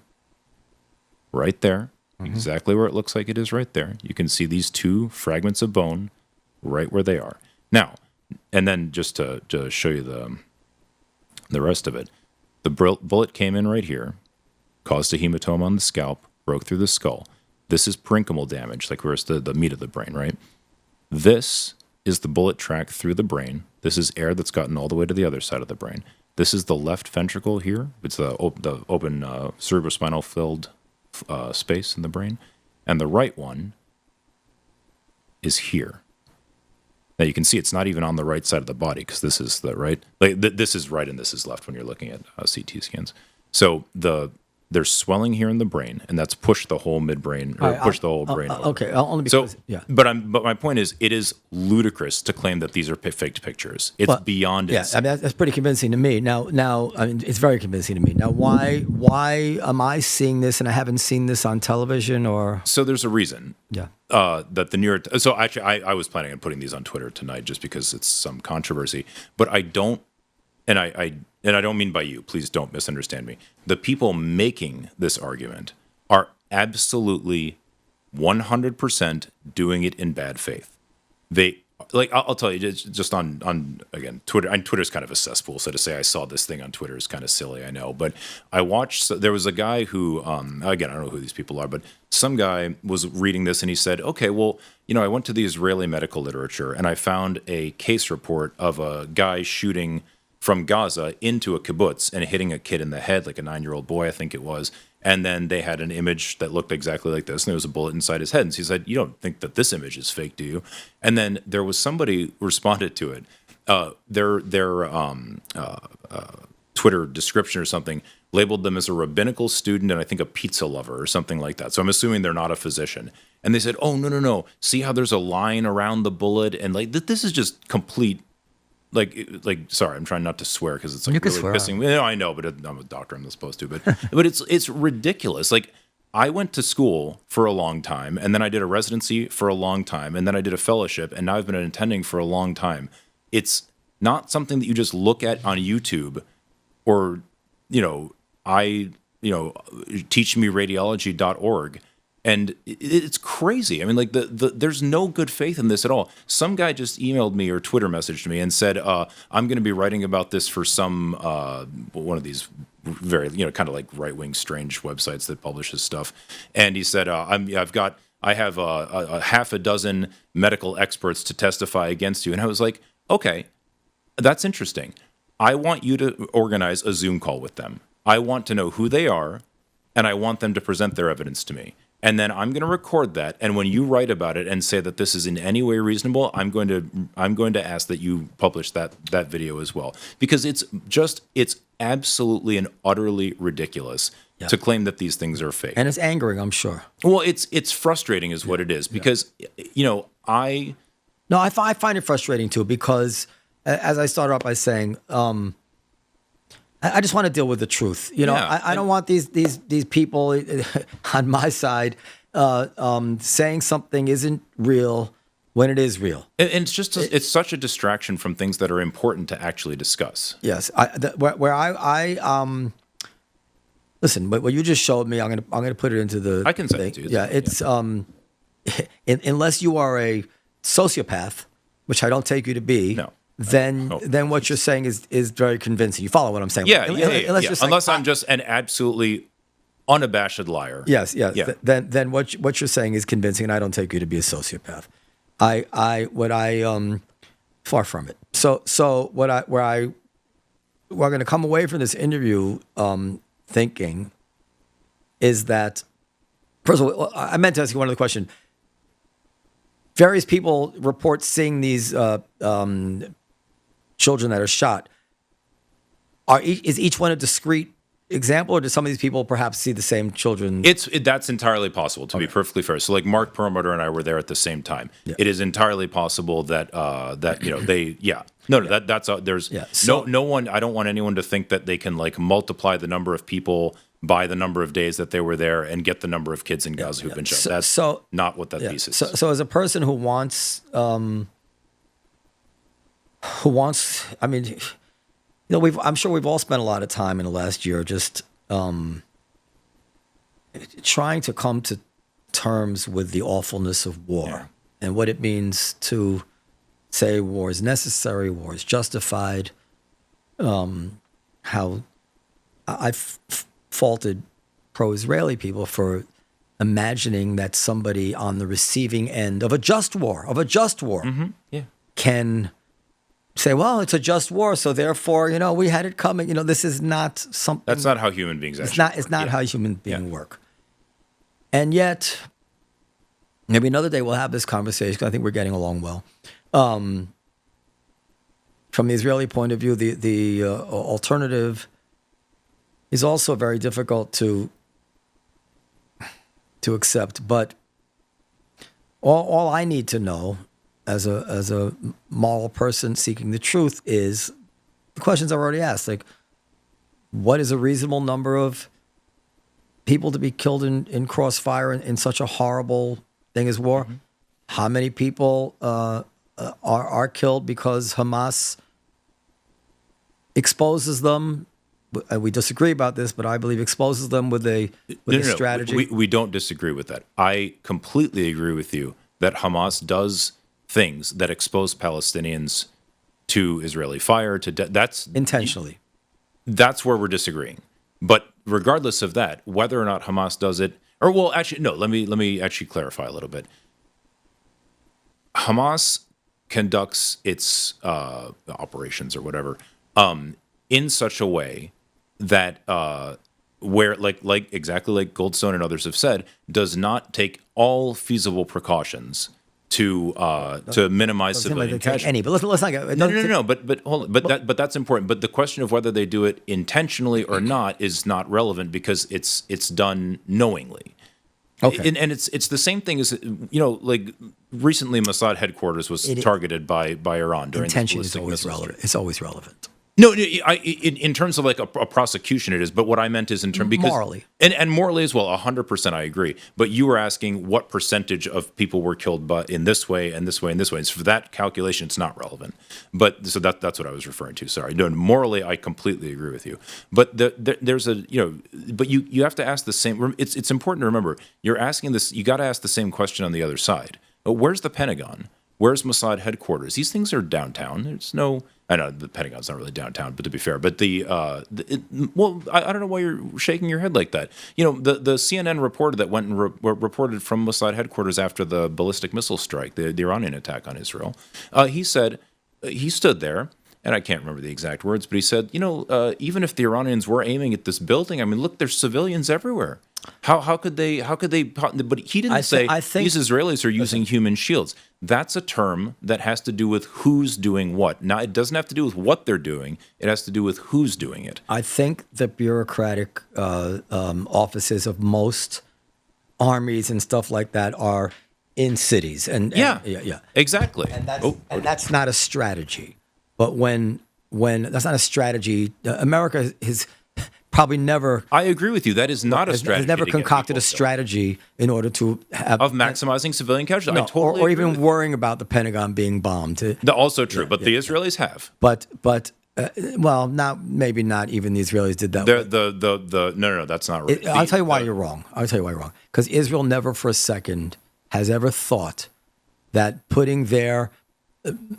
Speaker 2: right there, exactly where it looks like it is right there. You can see these two fragments of bone right where they are. Now, and then just to show you the rest of it, the bullet came in right here, caused a hematoma on the scalp, broke through the skull. This is parenchymal damage, like where's the meat of the brain, right? This is the bullet track through the brain. This is air that's gotten all the way to the other side of the brain. This is the left ventricle here. It's the open cerebrospinal filled space in the brain. And the right one is here. Now you can see it's not even on the right side of the body because this is the right. This is right and this is left when you're looking at CT scans. So there's swelling here in the brain, and that's pushed the whole midbrain or pushed the whole brain.
Speaker 1: Okay, only because yeah.
Speaker 2: But my point is, it is ludicrous to claim that these are faked pictures. It's beyond.
Speaker 1: Yeah, I mean, that's pretty convincing to me. Now, I mean, it's very convincing to me. Now, why am I seeing this and I haven't seen this on television or?
Speaker 2: So there's a reason.
Speaker 1: Yeah.
Speaker 2: That the New York. So actually, I was planning on putting these on Twitter tonight just because it's some controversy, but I don't. And I don't mean by you, please don't misunderstand me. The people making this argument are absolutely 100% doing it in bad faith. They, like, I'll tell you, just on again, Twitter, and Twitter's kind of a cesspool, so to say I saw this thing on Twitter is kind of silly, I know. But I watched, there was a guy who, again, I don't know who these people are, but some guy was reading this and he said, okay, well, I went to the Israeli medical literature and I found a case report of a guy shooting from Gaza into a kibbutz and hitting a kid in the head, like a 9-year-old boy, I think it was. And then they had an image that looked exactly like this, and there was a bullet inside his head. And he said, "You don't think that this image is fake, do you?" And then there was somebody who responded to it. Their Twitter description or something labeled them as a rabbinical student and I think a pizza lover or something like that. So I'm assuming they're not a physician. And they said, "Oh, no. See how there's a line around the bullet? And like this is just complete." Like, sorry, I'm trying not to swear because it's like really pissing me. I know, but I'm a doctor. I'm not supposed to. But it's ridiculous. Like, I went to school for a long time, and then I did a residency for a long time, and then I did a fellowship, and now I've been attending for a long time. It's not something that you just look at on YouTube, or teachmeradiology.org. And it's crazy. I mean, like there's no good faith in this at all. Some guy just emailed me or Twitter messaged me and said, "I'm going to be writing about this for some one of these very kind of like right-wing strange websites that publishes stuff." And he said, I have a half a dozen medical experts to testify against you." And I was like, "Okay, that's interesting. I want you to organize a Zoom call with them. I want to know who they are, and I want them to present their evidence to me. And then I'm going to record that. And when you write about it and say that this is in any way reasonable, I'm going to ask that you publish that video as well, because it's absolutely and utterly ridiculous to claim that these things are fake.
Speaker 1: And it's angering, I'm sure.
Speaker 2: Well, it's frustrating, is what it is, because I
Speaker 1: find it frustrating too, because as I started off by saying, I just want to deal with the truth. I don't want these people on my side saying something isn't real when it is real.
Speaker 2: And it's just it's such a distraction from things that are important to actually discuss.
Speaker 1: Yes, listen. What you just showed me, I'm gonna put it into the.
Speaker 2: I can send it to you.
Speaker 1: Yeah, it's unless you are a sociopath, which I don't take you to be.
Speaker 2: No.
Speaker 1: Then what you're saying is very convincing. You follow what I'm saying?
Speaker 2: Yeah.
Speaker 1: Unless
Speaker 2: I'm just an absolutely unabashed liar.
Speaker 1: Yes. Yeah. Then what you're saying is convincing, and I don't take you to be a sociopath. Far from it. So we're going to come away from this interview thinking is that, first of all, I meant to ask you one other question. Various people report seeing these children that are shot. Is each one a discrete example, or do some of these people perhaps see the same children?
Speaker 2: That's entirely possible, to be perfectly fair. So, like Mark Perlmutter and I were there at the same time. Yeah. It is entirely possible that no one. I don't want anyone to think that they can like multiply the number of people by the number of days that they were there and get the number of kids in Gaza who've been shot. That's not what that thesis is.
Speaker 1: So, as a person who wants, I mean. I'm sure we've all spent a lot of time in the last year just trying to come to terms with the awfulness of war and what it means to say war is necessary, war is justified. How I've faulted pro-Israeli people for imagining that somebody on the receiving end of a just war, can say, well, it's a just war, so therefore, we had it coming. This is not something.
Speaker 2: That's not how human beings actually work.
Speaker 1: It's not how human beings work. And yet, maybe another day we'll have this conversation. I think we're getting along well. From the Israeli point of view, the alternative is also very difficult to accept. But all I need to know as a moral person seeking the truth is the questions I've already asked. Like, what is a reasonable number of people to be killed in crossfire in such a horrible thing as war? Mm-hmm. How many people are killed because Hamas exposes them? We disagree about this, but I believe exposes them with a strategy.
Speaker 2: We don't disagree with that. I completely agree with you that Hamas does things that expose Palestinians to Israeli fire. That's
Speaker 1: intentionally.
Speaker 2: That's where we're disagreeing. But regardless of that, whether or not Hamas does it, or well, actually, no. Let me actually clarify a little bit. Hamas conducts its operations or whatever in such a way that where like exactly like Goldstone and others have said, does not take all feasible precautions to minimize civilian casualties.
Speaker 1: But let's not go.
Speaker 2: No. But hold on. But that's important. But the question of whether they do it intentionally or not is not relevant because it's done knowingly.
Speaker 1: Okay.
Speaker 2: And it's the same thing as like recently Mossad headquarters was targeted by Iran during
Speaker 1: intention
Speaker 2: this
Speaker 1: is always relevant. It's always relevant.
Speaker 2: No, in terms of like a prosecution, it is. But what I meant is in terms because
Speaker 1: morally
Speaker 2: and morally as well, 100%, I agree. But you were asking what percentage of people were killed, but in this way and this way and this way. And so for that calculation, it's not relevant. But so that's what I was referring to. Sorry, no, morally, I completely agree with you. But there's a but you have to ask the same. It's important to remember you're asking this. You got to ask the same question on the other side. Where's the Pentagon? Where's Mossad headquarters? These things are downtown. There's no. I know the Pentagon's not really downtown, but to be fair, but I don't know why you're shaking your head like that. The CNN reporter that went and reported from Mossad headquarters after the ballistic missile strike, the Iranian attack on Israel. He said he stood there, and I can't remember the exact words, but he said, even if the Iranians were aiming at this building, I mean, look, there's civilians everywhere. How could they? But he didn't say these Israelis are using human shields. That's a term that has to do with who's doing what. Now, it doesn't have to do with what they're doing. It has to do with who's doing it.
Speaker 1: I think the bureaucratic offices of most armies and stuff like that are in cities. And
Speaker 2: exactly.
Speaker 1: And that's not a strategy. But when that's not a strategy, America is probably never.
Speaker 2: I agree with you. That is not a strategy.
Speaker 1: Has never concocted a strategy in order to have
Speaker 2: of maximizing civilian casualties.
Speaker 1: No, I totally or even worrying about the Pentagon being bombed.
Speaker 2: Also true, but the Israelis have.
Speaker 1: But maybe not even the Israelis did that.
Speaker 2: No, that's not right.
Speaker 1: I'll tell you why you're wrong. Because Israel never for a second has ever thought that putting their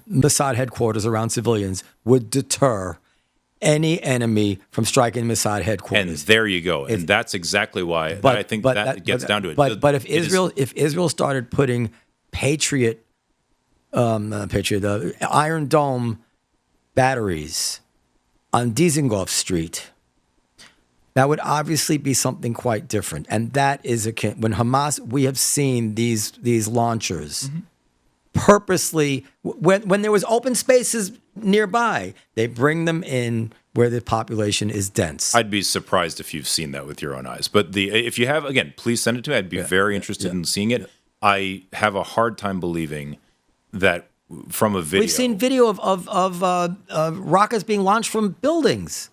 Speaker 1: Mossad headquarters around civilians would deter any enemy from striking Mossad headquarters.
Speaker 2: And there you go. And that's exactly why I think that gets down to it.
Speaker 1: But if Israel started putting Patriot picture, the Iron Dome batteries on Dizengoff Street. That would obviously be something quite different. And that is when Hamas, we have seen these launchers purposely, when there was open spaces nearby, they bring them in where the population is dense.
Speaker 2: I'd be surprised if you've seen that with your own eyes. But if you have, again, please send it to me. I'd be very interested in seeing it. I have a hard time believing that from a video.
Speaker 1: We've seen video of rockets being launched from buildings.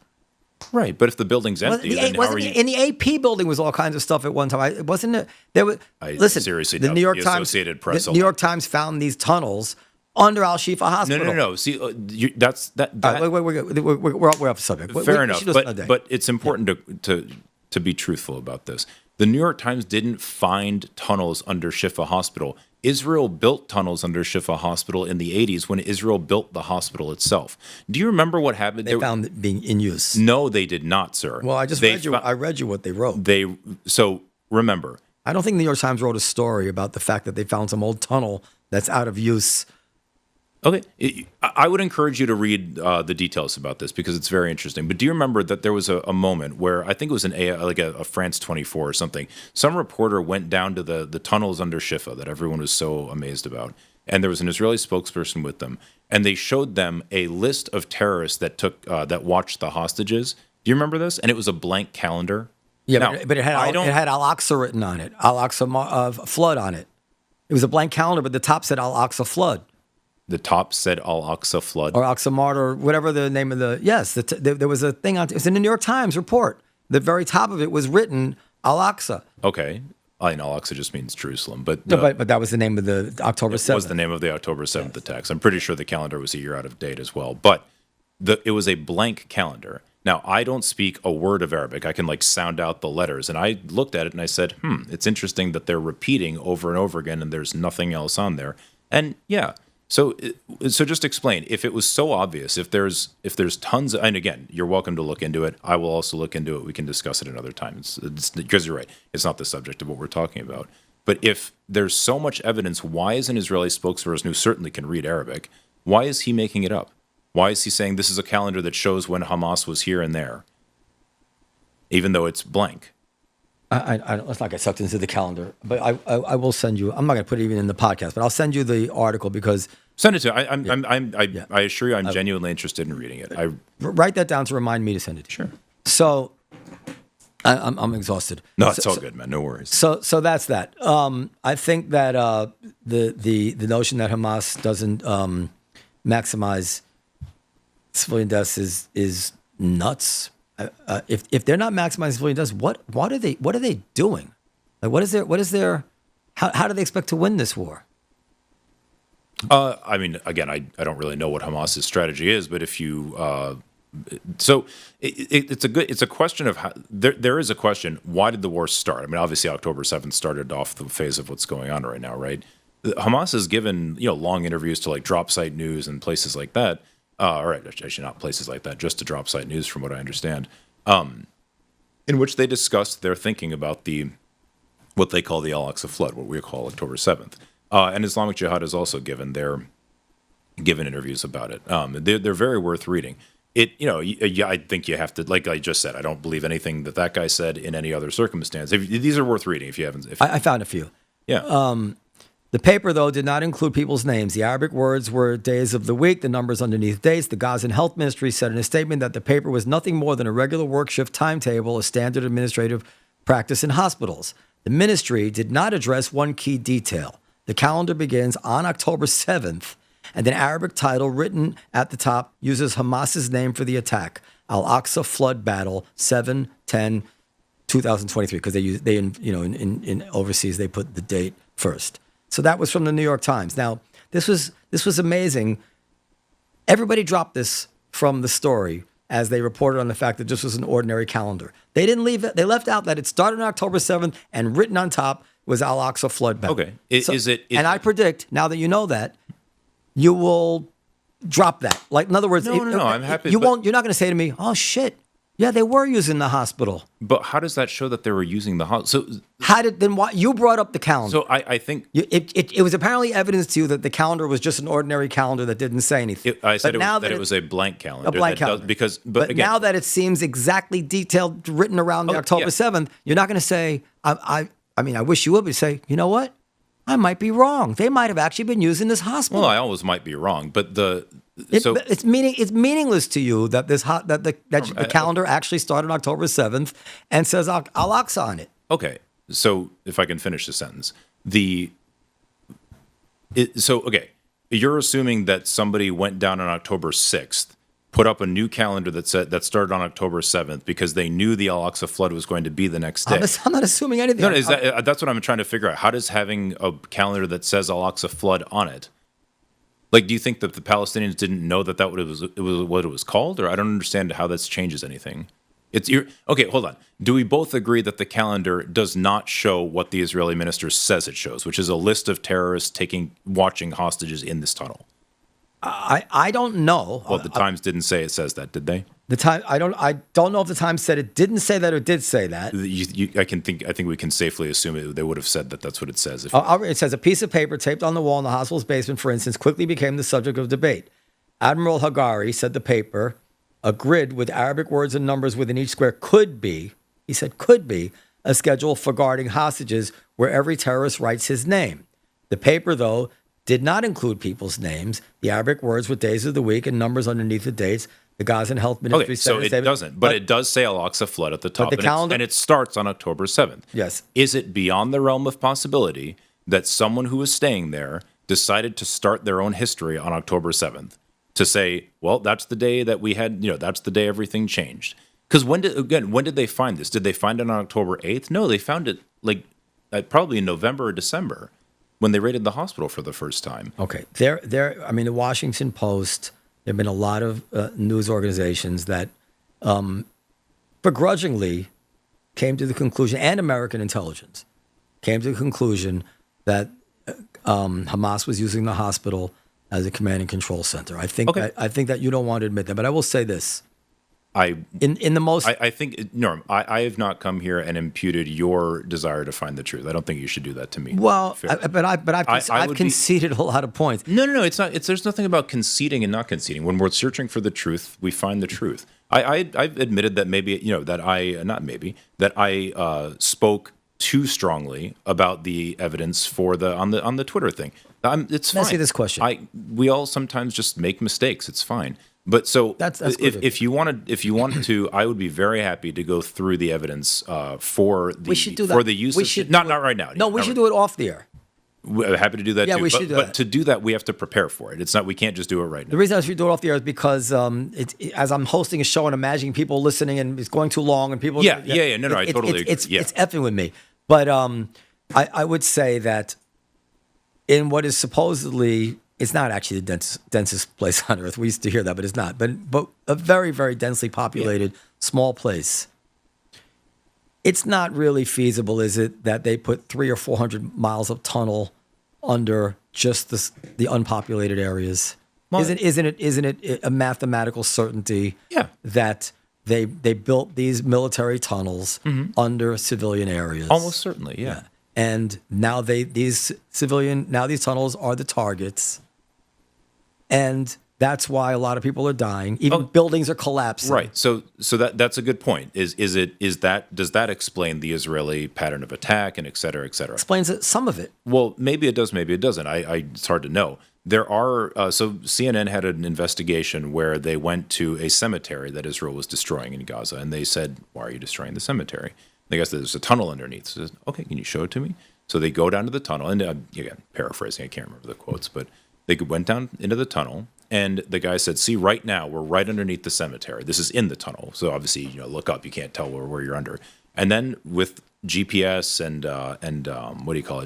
Speaker 2: Right, but if the building's empty, then how are you?
Speaker 1: In the AP building was all kinds of stuff at one time. Wasn't it? There was. Listen,
Speaker 2: seriously
Speaker 1: the
Speaker 2: doubt
Speaker 1: New York
Speaker 2: the
Speaker 1: Times,
Speaker 2: Associated Press.
Speaker 1: the New York Times found these tunnels under Al Shifa Hospital.
Speaker 2: No. See, that's that.
Speaker 1: We're off subject.
Speaker 2: Fair enough, but it's important to be truthful about this. The New York Times didn't find tunnels under Shifa Hospital. Israel built tunnels under Shifa Hospital in the 80s when Israel built the hospital itself. Do you remember what happened?
Speaker 1: They found it being in use.
Speaker 2: No, they did not, sir.
Speaker 1: Well, I read you what they wrote.
Speaker 2: So remember.
Speaker 1: I don't think the New York Times wrote a story about the fact that they found some old tunnel that's out of use.
Speaker 2: Okay, I would encourage you to read the details about this because it's very interesting. But do you remember that there was a moment where I think it was a France 24 or something. Some reporter went down to the tunnels under Shifa that everyone was so amazed about, and there was an Israeli spokesperson with them, and they showed them a list of terrorists that watched the hostages. Do you remember this? And it was a blank calendar.
Speaker 1: Yeah,
Speaker 2: now,
Speaker 1: but it had Al-Aqsa written on it, Al-Aqsa flood on it. It was a blank calendar, but the top said Al-Aqsa flood.
Speaker 2: The top said Al-Aqsa flood.
Speaker 1: Or Aqsa Mart, or whatever the name of there was a thing on it. Was in the New York Times report. The very top of it was written Al-Aqsa.
Speaker 2: Okay. Al-Aqsa just means Jerusalem. But
Speaker 1: that was the name of the October 7th.
Speaker 2: It was the name of the October 7th attacks. I'm pretty sure the calendar was a year out of date as well. But it was a blank calendar. Now, I don't speak a word of Arabic. I can sound out the letters. And I looked at it and I said, it's interesting that they're repeating over and over again and there's nothing else on there. And yeah. So just explain, if it was so obvious, if there's tons of, and again, you're welcome to look into it. I will also look into it. We can discuss it another time. It's because you're right. It's not the subject of what we're talking about. But if there's so much evidence, why is an Israeli spokesperson who certainly can read Arabic, why is he making it up? Why is he saying this is a calendar that shows when Hamas was here and there, even though it's blank?
Speaker 1: Let's not get sucked into the calendar, but I will send you. I'm not going to put it even in the podcast, but I'll send you the article because
Speaker 2: send it to. I assure you, I'm genuinely interested in reading it.
Speaker 1: Write that down to remind me to send it to you.
Speaker 2: Sure.
Speaker 1: So I'm exhausted.
Speaker 2: No, it's all good, man. No worries.
Speaker 1: So that's that. I think that the notion that Hamas doesn't maximize civilian deaths is nuts. If they're not maximizing civilian deaths, what are they doing? What is their how do they expect to win this war?
Speaker 2: I mean, again, I don't really know what Hamas's strategy is, but if you so it's a question of how there is a question. Why did the war start? I mean, obviously October 7th started off the phase of what's going on right now, right? Hamas has given long interviews to Drop Site News and places like that. Or actually not places like that, just to Drop Site News from what I understand, in which they discussed their thinking about what they call the Al-Aqsa flood, what we call October 7th. And Islamic Jihad has also given interviews about it. They're very worth reading. I think you have to, like I just said, I don't believe anything that guy said in any other circumstance. These are worth reading if you haven't.
Speaker 1: I found a few.
Speaker 2: Yeah.
Speaker 1: The paper, though, did not include people's names. The Arabic words were days of the week, the numbers underneath dates. The Gazan Health Ministry said in a statement that the paper was nothing more than a regular work shift timetable, a standard administrative practice in hospitals. The ministry did not address one key detail. The calendar begins on October 7th, and an Arabic title written at the top uses Hamas's name for the attack, Al-Aqsa Flood Battle, 7/10/2023, because they in overseas they put the date first. So that was from the New York Times. Now, this was amazing. Everybody dropped this from the story as they reported on the fact that this was an ordinary calendar. They didn't leave it. They left out that it started on October 7th and written on top was Al-Aqsa flood battle.
Speaker 2: Okay.
Speaker 1: I predict, now that you know that, you will drop that. In other words,
Speaker 2: no, I'm happy.
Speaker 1: You're not going to say to me, "Oh shit, Yeah, they were using the hospital.
Speaker 2: But how does that show that they were using the hospital? So,
Speaker 1: How did then? Why you brought up the calendar?
Speaker 2: so I think
Speaker 1: It was apparently evidence to you that the calendar was just an ordinary calendar that didn't say anything.
Speaker 2: I said
Speaker 1: But now
Speaker 2: that it was a blank calendar.
Speaker 1: a blank
Speaker 2: that does-
Speaker 1: calendar.
Speaker 2: but again,
Speaker 1: now that it seems exactly detailed, written around the October
Speaker 2: yeah.
Speaker 1: 7th, you're not going to say, I mean, I wish you would, but say, you know what? I might be wrong. They might have actually been using this hospital.
Speaker 2: well, I always might be wrong, but
Speaker 1: It's meaningless to you that the calendar actually started on October 7th and says Al-Aqsa on it.
Speaker 2: okay. So if I can finish the sentence, okay, you're assuming that somebody went down on October 6th, put up a new calendar that started on October 7th because they knew the Al-Aqsa flood was going to be the next day.
Speaker 1: I'm not assuming anything.
Speaker 2: No, that's what I'm trying to figure out. How does having a calendar that says Al-Aqsa flood on it, like, do you think that the Palestinians didn't know that it was what it was called, or I don't understand how this changes anything? Okay, hold on. Do we both agree that the calendar does not show what the Israeli minister says it shows, which is a list of terrorists watching hostages in this tunnel?
Speaker 1: I don't know.
Speaker 2: Well, the Times didn't say it says that, did they?
Speaker 1: I don't know if the Times said it didn't say that or did say that.
Speaker 2: I think we can safely assume they would have said that. That's what it says.
Speaker 1: It says a piece of paper taped on the wall in the hospital's basement, for instance, quickly became the subject of debate. Admiral Hagari said the paper, a grid with Arabic words and numbers within each square, could be a schedule for guarding hostages where every terrorist writes his name. The paper, though, did not include people's names. The Arabic words with days of the week and numbers underneath the dates. The Gazan Health Ministry
Speaker 2: Okay,
Speaker 1: said
Speaker 2: so it doesn't, but it does say Al-Aqsa flood at the top,
Speaker 1: the calendar-
Speaker 2: and it starts on October 7th.
Speaker 1: Yes.
Speaker 2: Is it beyond the realm of possibility that someone who was staying there decided to start their own history on October 7th? To say, well, that's the day that we had, that's the day everything changed. Because when did they find this? Did they find it on October 8th? No, they found it probably in November or December when they raided the hospital for the first time.
Speaker 1: Okay. I mean, the Washington Post, there have been a lot of news organizations that begrudgingly came to the conclusion, and American intelligence came to the conclusion that Hamas was using the hospital as a command and control center. I think that you don't want to admit that, but I will say this. I think,
Speaker 2: Norm, I have not come here and imputed your desire to find the truth. I don't think you should do that to me.
Speaker 1: Well, I've conceded a lot of points.
Speaker 2: No, it's not. There's nothing about conceding and not conceding. When we're searching for the truth, we find the truth. I've admitted that maybe, that I spoke too strongly about the evidence on the Twitter thing. It's fine.
Speaker 1: Let me ask you this question.
Speaker 2: We all sometimes just make mistakes. It's fine. But so
Speaker 1: that's
Speaker 2: if you wanted to, I would be very happy to go through the evidence for the use of not right now.
Speaker 1: No, we should do it off the air.
Speaker 2: We're happy to do that.
Speaker 1: Yeah,
Speaker 2: too.
Speaker 1: we should do
Speaker 2: but
Speaker 1: that.
Speaker 2: to do that, we have to prepare for it. It's not. We can't just do it right now.
Speaker 1: The reason I should do it off the air is because as I'm hosting a show and imagining people listening and it's going too long and people.
Speaker 2: Yeah. No, I totally agree.
Speaker 1: It's effing with me. But I would say that in what is supposedly, it's not actually the densest place on earth. We used to hear that, but it's not. But a very, very densely populated small place. It's not really feasible, is it, that they put 300 or 400 miles of tunnel under just the unpopulated areas? Well, isn't it a mathematical certainty that they built these military tunnels under civilian areas?
Speaker 2: Almost certainly, yeah.
Speaker 1: And now these tunnels are the targets, and that's why a lot of people are dying. Even buildings are collapsing.
Speaker 2: Right. So that's a good point. Does that explain the Israeli pattern of attack and et cetera, et cetera?
Speaker 1: Explains some of it.
Speaker 2: Well, maybe it does, maybe it doesn't. It's hard to know. There are so CNN had an investigation where they went to a cemetery that Israel was destroying in Gaza, and they said, "Why are you destroying the cemetery?" The guy said, "There's a tunnel underneath." So, okay, can you show it to me? So they go down to the tunnel, and again, paraphrasing, I can't remember the quotes, but they went down into the tunnel, and the guy said, "See, right now we're right underneath the cemetery. This is in the tunnel, so obviously, look up. You can't tell where you're under." And then with GPS and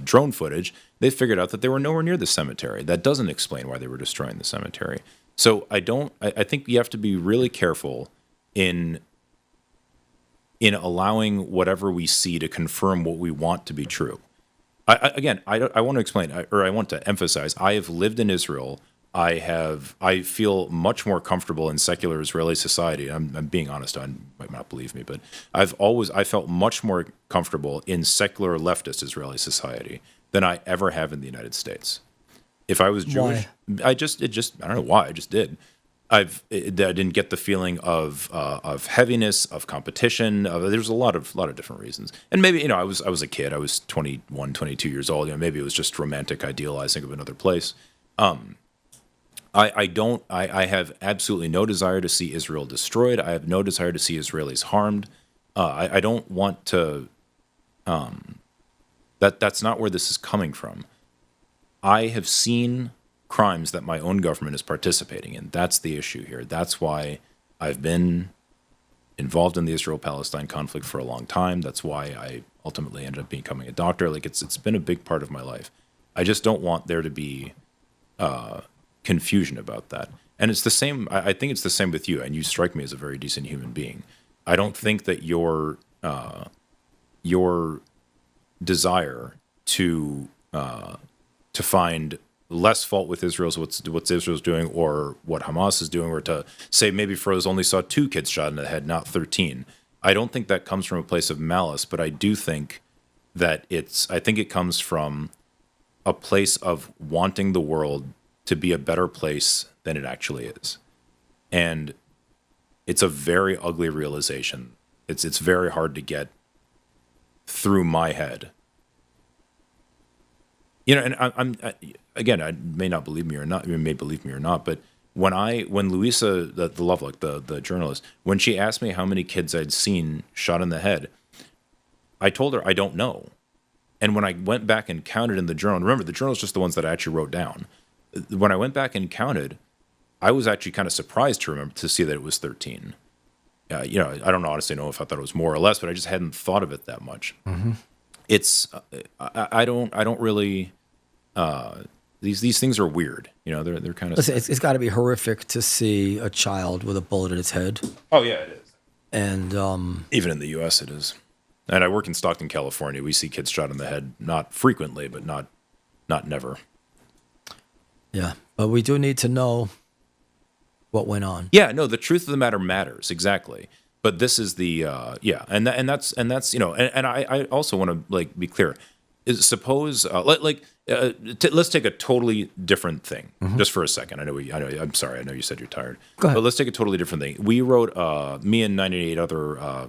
Speaker 2: drone footage, they figured out that they were nowhere near the cemetery. That doesn't explain why they were destroying the cemetery. So I think you have to be really careful in allowing whatever we see to confirm what we want to be true. I want to explain, or I want to emphasize, I have lived in Israel I feel much more comfortable in secular Israeli society. I'm being honest. I might not believe me, but I felt much more comfortable in secular leftist Israeli society than I ever have in the United States. If I was Jewish,
Speaker 1: Why?
Speaker 2: I don't know why, I just did. I didn't get the feeling of heaviness, of competition. There's a lot of different reasons, and maybe I was a kid. I was 21, 22 years old. Maybe it was just romantic idealizing of another place. I have absolutely no desire to see Israel destroyed. I have no desire to see Israelis harmed. I don't want to. That's not where this is coming from. I have seen crimes that my own government is participating in. That's the issue here. That's why I've been involved in the Israel-Palestine conflict for a long time. That's why I ultimately ended up becoming a doctor. Like it's been a big part of my life. I just don't want there to be confusion about that. And it's the same. I think it's the same with you. And you strike me as a very decent human being. I don't think that your desire to find less fault with Israel's what Israel's doing or what Hamas is doing, or to say maybe Feroze only saw 2 kids shot in the head, not 13. I don't think that comes from a place of malice, but I do think that I think it comes from a place of wanting the world to be a better place than it actually is. And it's a very ugly realization. It's very hard to get through my head. And again, I may not believe me or not. You may believe me or not, but when Louisa, the Lovelock, the journalist, when she asked me how many kids I'd seen shot in the head, I told her I don't know. And when I went back and counted in the journal, remember the journal is just the ones that I actually wrote down. When I went back and counted, I was actually kind of surprised to see that it was 13. I don't honestly know if I thought it was more or less, but I just hadn't thought of it that much. Mm-hmm. I don't really. These things are weird. They're kind of.
Speaker 1: Listen, it's got to be horrific to see a child with a bullet in its head.
Speaker 2: Oh yeah, it is.
Speaker 1: And
Speaker 2: even in the U.S., it is. And I work in Stockton, California. We see kids shot in the head, not frequently, but not never.
Speaker 1: Yeah, but we do need to know what went on.
Speaker 2: Yeah, no, the truth of the matter matters, exactly. But this is the and that's and I also want to be clear. Suppose let's take a totally different thing just for a second. I know. I'm sorry. I know you said you're tired.
Speaker 1: Go ahead.
Speaker 2: But let's take a totally different thing. We wrote me and 98 other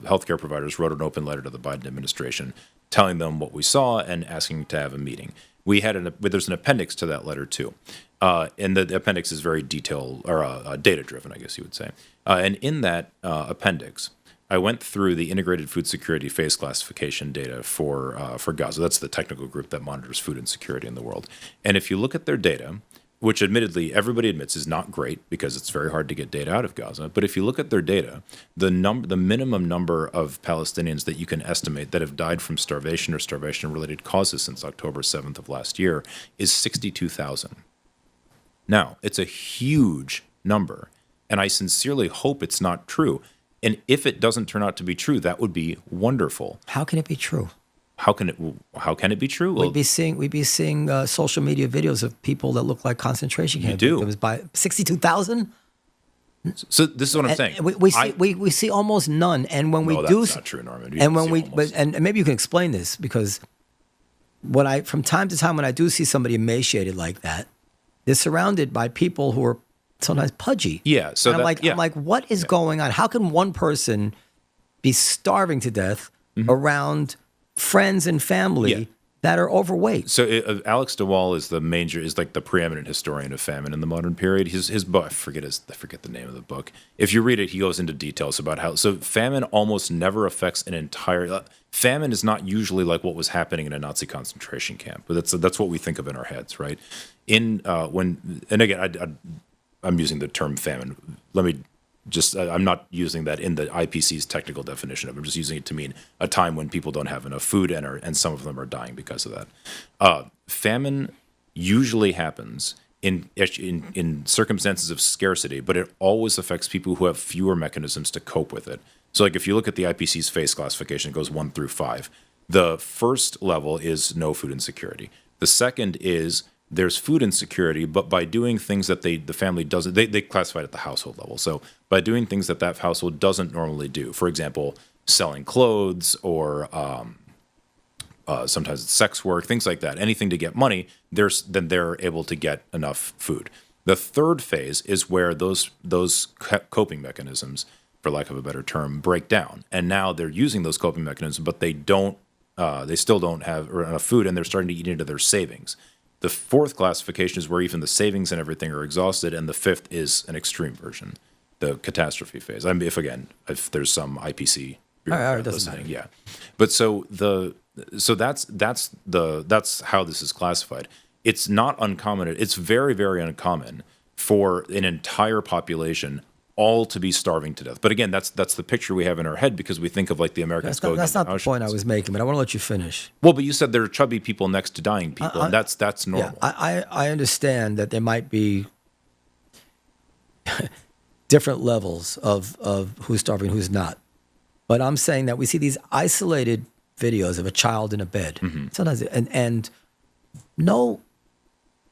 Speaker 2: healthcare providers wrote an open letter to the Biden administration, telling them what we saw and asking to have a meeting. There's an appendix to that letter too, and the appendix is very detailed or data driven, I guess you would say. And in that appendix, I went through the integrated food security phase classification data for Gaza. That's the technical group that monitors food insecurity in the world. And if you look at their data, which admittedly everybody admits is not great because it's very hard to get data out of Gaza, but if you look at their data, the minimum number of Palestinians that you can estimate that have died from starvation or starvation-related causes since October 7th of last year is 62,000. Now, it's a huge number, and I sincerely hope it's not true. And if it doesn't turn out to be true, that would be wonderful.
Speaker 1: How can it be true?
Speaker 2: How can it be true?
Speaker 1: We'd be seeing social media videos of people that look like concentration camp victims. It was by 62,000.
Speaker 2: So this is what I'm saying.
Speaker 1: We see almost none. And when
Speaker 2: that's not true, Norman.
Speaker 1: And maybe you can explain this, because from time to time when I do see somebody emaciated like that, they're surrounded by people who are sometimes pudgy.
Speaker 2: Yeah. So
Speaker 1: I'm like, what is going on? How can one person be starving to death around friends and family that are overweight?
Speaker 2: So Alex DeWall is the preeminent historian of famine in the modern period. His book, I forget the name of the book. If you read it, he goes into details about how famine almost never affects an entire. Famine is not usually like what was happening in a Nazi concentration camp, but that's what we think of in our heads, right? I'm using the term famine. I'm not using that in the IPC's technical definition of it. I'm just using it to mean a time when people don't have enough food and some of them are dying because of that. Famine usually happens in circumstances of scarcity, but it always affects people who have fewer mechanisms to cope with it. So if you look at the IPC's phase classification, it goes 1 through 5. The first level is no food insecurity. The second is there's food insecurity, but by doing things that the family doesn't, they classify it at the household level. So by doing things that household doesn't normally do, for example, selling clothes or sometimes it's sex work, things like that, anything to get money, then they're able to get enough food. The third phase is where those coping mechanisms, for lack of a better term, break down. And now they're using those coping mechanisms, but they still don't have enough food, and they're starting to eat into their savings. The fourth classification is where even the savings and everything are exhausted, and the fifth is an extreme version, the catastrophe phase. I mean, if there's some IPC listening, yeah. But so that's how this is classified. It's not uncommon. It's very, very uncommon for an entire population all to be starving to death. But again, that's the picture we have in our head because we think of like the Americans going.
Speaker 1: That's not the point I was making, but I want to let you finish.
Speaker 2: Well, but you said there are chubby people next to dying people, and that's normal.
Speaker 1: Yeah, I understand that there might be different levels of who's starving, who's not. But I'm saying that we see these isolated videos of a child in a bed. Mm-hmm. Sometimes, and no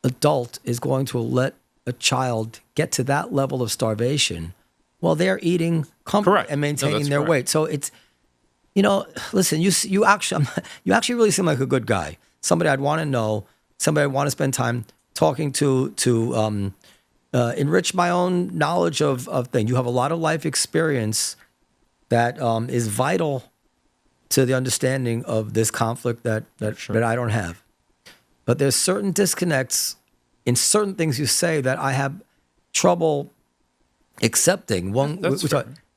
Speaker 1: adult is going to let a child get to that level of starvation while they're eating comfort and maintaining their weight. So it's, listen, you actually really seem like a good guy. Somebody I'd want to know, somebody I'd want to spend time talking to enrich my own knowledge of things. You have a lot of life experience that is vital to the understanding of this conflict that I don't have. But there's certain disconnects in certain things you say that I have trouble accepting.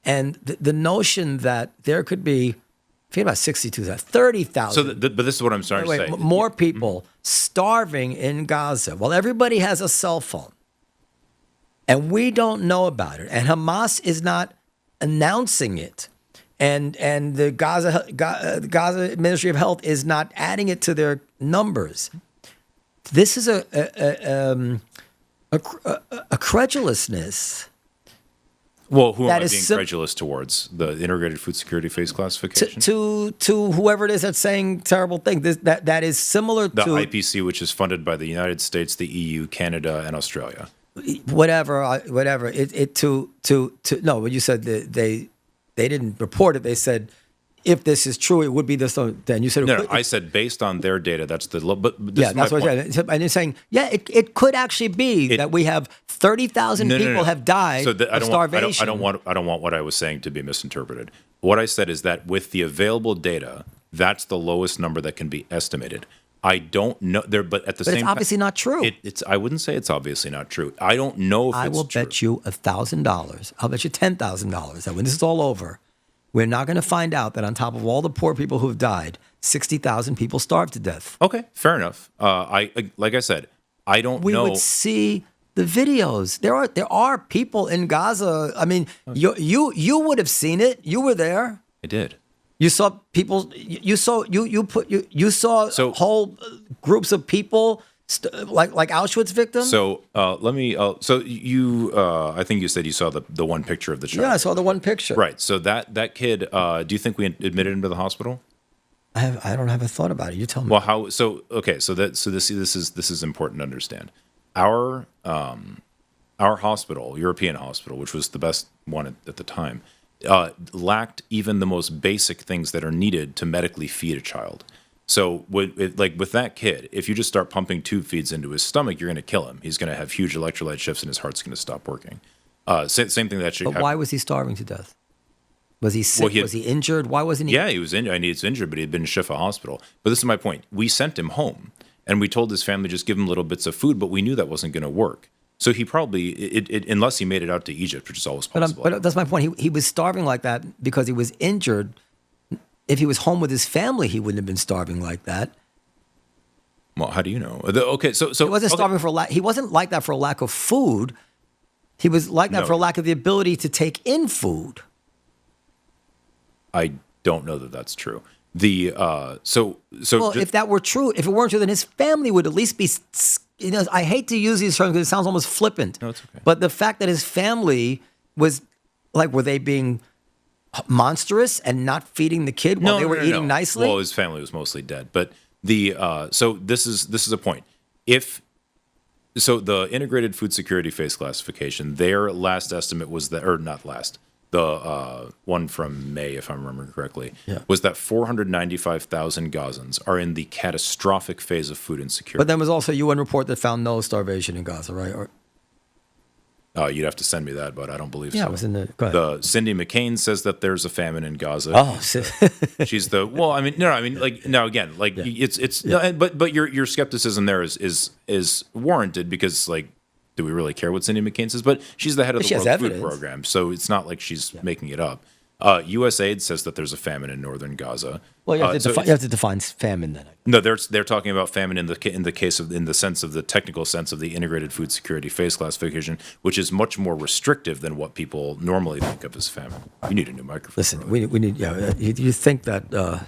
Speaker 1: And the notion that there could be, forget about 30,000.
Speaker 2: So, but this is what I'm starting to say.
Speaker 1: More people starving in Gaza while everybody has a cell phone. And we don't know about it. And Hamas is not announcing it. And the Gaza Ministry of Health is not adding it to their numbers. This is a credulousness.
Speaker 2: Well, who am I being credulous towards? The integrated food security phase classification?
Speaker 1: To whoever it is that's saying terrible things. That is similar to...
Speaker 2: The IPC, which is funded by the United States, the EU, Canada, and Australia.
Speaker 1: Whatever. No, when you said they didn't report it, they said... If this is true, it would be this. Then you said
Speaker 2: no. I said based on their data, that's the. But
Speaker 1: that's what I said. And you're saying, it could actually be that we have 30,000 people have died of starvation.
Speaker 2: I don't want what I was saying to be misinterpreted. What I said is that with the available data, that's the lowest number that can be estimated. I don't know there, but at the same time,
Speaker 1: it's obviously not true.
Speaker 2: It's. I wouldn't say it's obviously not true. I don't know if
Speaker 1: I will bet you $1,000. I'll bet you $10,000 that when this is all over. We're not going to find out that on top of all the poor people who have died, 60,000 people starved to death.
Speaker 2: Okay, fair enough. Like I said, I don't know.
Speaker 1: We would see the videos. There are people in Gaza. I mean, you would have seen it. You were there.
Speaker 2: I did.
Speaker 1: You saw people. You saw whole groups of people. Like Auschwitz victims?
Speaker 2: So let me. So you, I think you said you saw the one picture of the child.
Speaker 1: Yeah, I saw the one picture.
Speaker 2: Right. So that kid. Do you think we admitted him to the hospital?
Speaker 1: I don't have a thought about it. You tell me.
Speaker 2: Well, how? So okay. So this is important to understand. Our hospital, European hospital, which was the best one at the time, lacked even the most basic things that are needed to medically feed a child. So with that kid, if you just start pumping tube feeds into his stomach, you're going to kill him. He's going to have huge electrolyte shifts and his heart's going to stop working. Same thing that should happen.
Speaker 1: But why was he starving to death? Was he sick? Was he injured? Why wasn't he?
Speaker 2: Yeah, he was injured. I mean, he's injured, but he had been in Shifa hospital. But this is my point. We sent him home, and we told his family just give him little bits of food, but we knew that wasn't going to work. So he probably, unless he made it out to Egypt, which is always possible.
Speaker 1: But that's my point. He was starving like that because he was injured. If he was home with his family, he wouldn't have been starving like that.
Speaker 2: Well, how do you know? Okay, so
Speaker 1: he wasn't starving for a lack. He wasn't like that for a lack of food. He was like that for a lack of the ability to take in food.
Speaker 2: I don't know that that's true. Well,
Speaker 1: if that were true, if it weren't true, then his family would at least be. I hate to use these terms because it sounds almost flippant.
Speaker 2: No, it's okay.
Speaker 1: But the fact that his family was were they being monstrous and not feeding the kid while they were eating nicely?
Speaker 2: Well, his family was mostly dead. But so this is a point. If So the integrated food security phase classification, their last estimate was that, or not last, the one from May, if I'm remembering correctly, was that 495,000 Gazans are in the catastrophic phase of food insecurity.
Speaker 1: But there was also a UN report that found no starvation in Gaza, right? Or,
Speaker 2: You'd have to send me that, but I don't believe so.
Speaker 1: yeah, it was in the. Go ahead.
Speaker 2: The Cindy McCain says that there's a famine in Gaza.
Speaker 1: Oh,
Speaker 2: She's the it's no, but your skepticism there is warranted because do we really care what Cindy McCain says? But she's the head of the World Food Program, so it's not like she's making it up. USAID says that there's a famine in northern Gaza.
Speaker 1: Well, you have to define famine then.
Speaker 2: No, they're talking about famine in the technical sense of the integrated food security phase classification, which is much more restrictive than what people normally think of as famine. You need a new microphone.
Speaker 1: Listen, we need. Yeah, you think that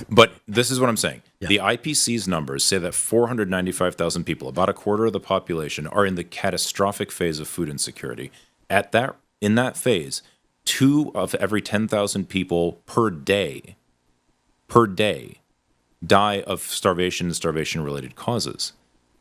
Speaker 2: But this is what I'm saying. Yeah. The IPCC's numbers say that 495,000 people, about a quarter of the population, are in the catastrophic phase of food insecurity. In that phase, 2 of every 10,000 people per day die of starvation and starvation-related causes.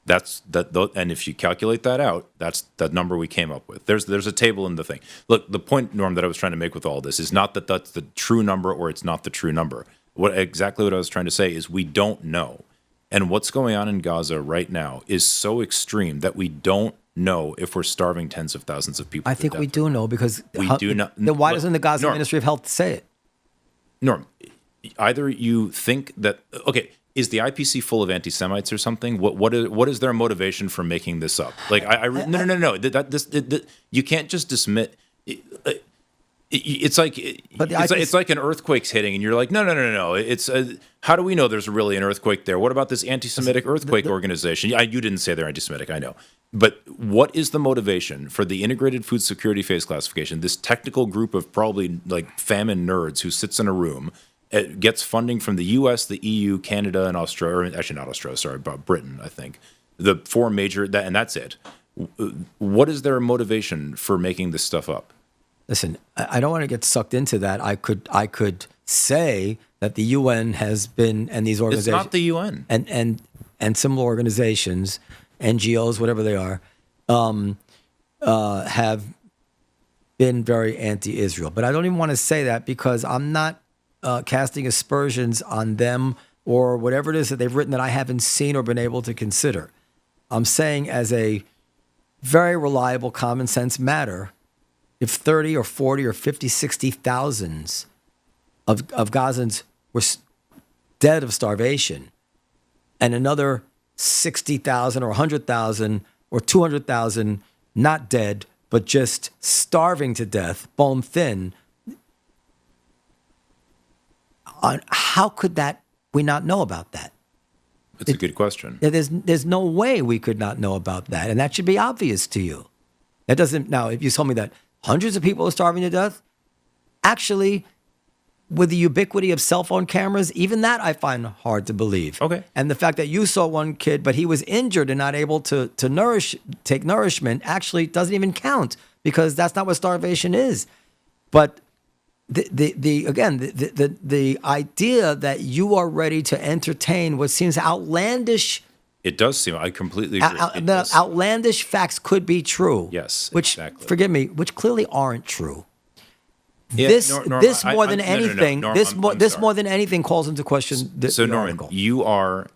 Speaker 2: And if you calculate that out, that's the number we came up with. There's a table in the thing. Look, the point, Norm, that I was trying to make with all this is not that that's the true number or it's not the true number. Exactly what I was trying to say is we don't know. And what's going on in Gaza right now is so extreme that we don't know if we're starving tens of thousands of people.
Speaker 1: I think we do know because
Speaker 2: we do not.
Speaker 1: Then why doesn't the Gaza Ministry of Health say it? Norm,
Speaker 2: either you think that is the IPC full of anti-Semites or something? What is their motivation for making this up? No. You can't just dismiss. It's like an earthquake's hitting, and you're like, no. It's how do we know there's really an earthquake there? What about this anti-Semitic earthquake organization? You didn't say they're anti-Semitic, I know. But what is the motivation for the integrated food security phase classification? This technical group of probably famine nerds who sits in a room, gets funding from the U.S., the EU, Canada, and Australia. Or actually, not Australia. Sorry, but Britain. I think the 4 major and that's it. What is their motivation for making this stuff up?
Speaker 1: Listen, I don't want to get sucked into that. I could say that the UN has been, and these organizations.
Speaker 2: It's not the UN.
Speaker 1: And similar organizations, NGOs, whatever they are, have been very anti-Israel. But I don't even want to say that because I'm not casting aspersions on them or whatever it is that they've written that I haven't seen or been able to consider. I'm saying as a very reliable common sense matter, if 30 or 40 or 50, 60,000 of Gazans were dead of starvation and another 60,000 or 100,000 or 200,000 not dead, but just starving to death, bone thin, how could we not know about that?
Speaker 2: It's a good question.
Speaker 1: There's no way we could not know about that, and that should be obvious to you. That doesn't. Now, if you told me that hundreds of people are starving to death, actually, with the ubiquity of cell phone cameras, even that I find hard to believe.
Speaker 2: Okay.
Speaker 1: And the fact that you saw one kid, but he was injured and not able to take nourishment, actually doesn't even count because that's not what starvation is. But the idea that you are ready to entertain what seems outlandish.
Speaker 2: It does seem. I completely agree.
Speaker 1: Outlandish facts could be true.
Speaker 2: Yes,
Speaker 1: which,
Speaker 2: exactly.
Speaker 1: Forgive me, which clearly aren't true.
Speaker 2: Yeah,
Speaker 1: This more than anything calls into question the
Speaker 2: Norman,
Speaker 1: article.
Speaker 2: You are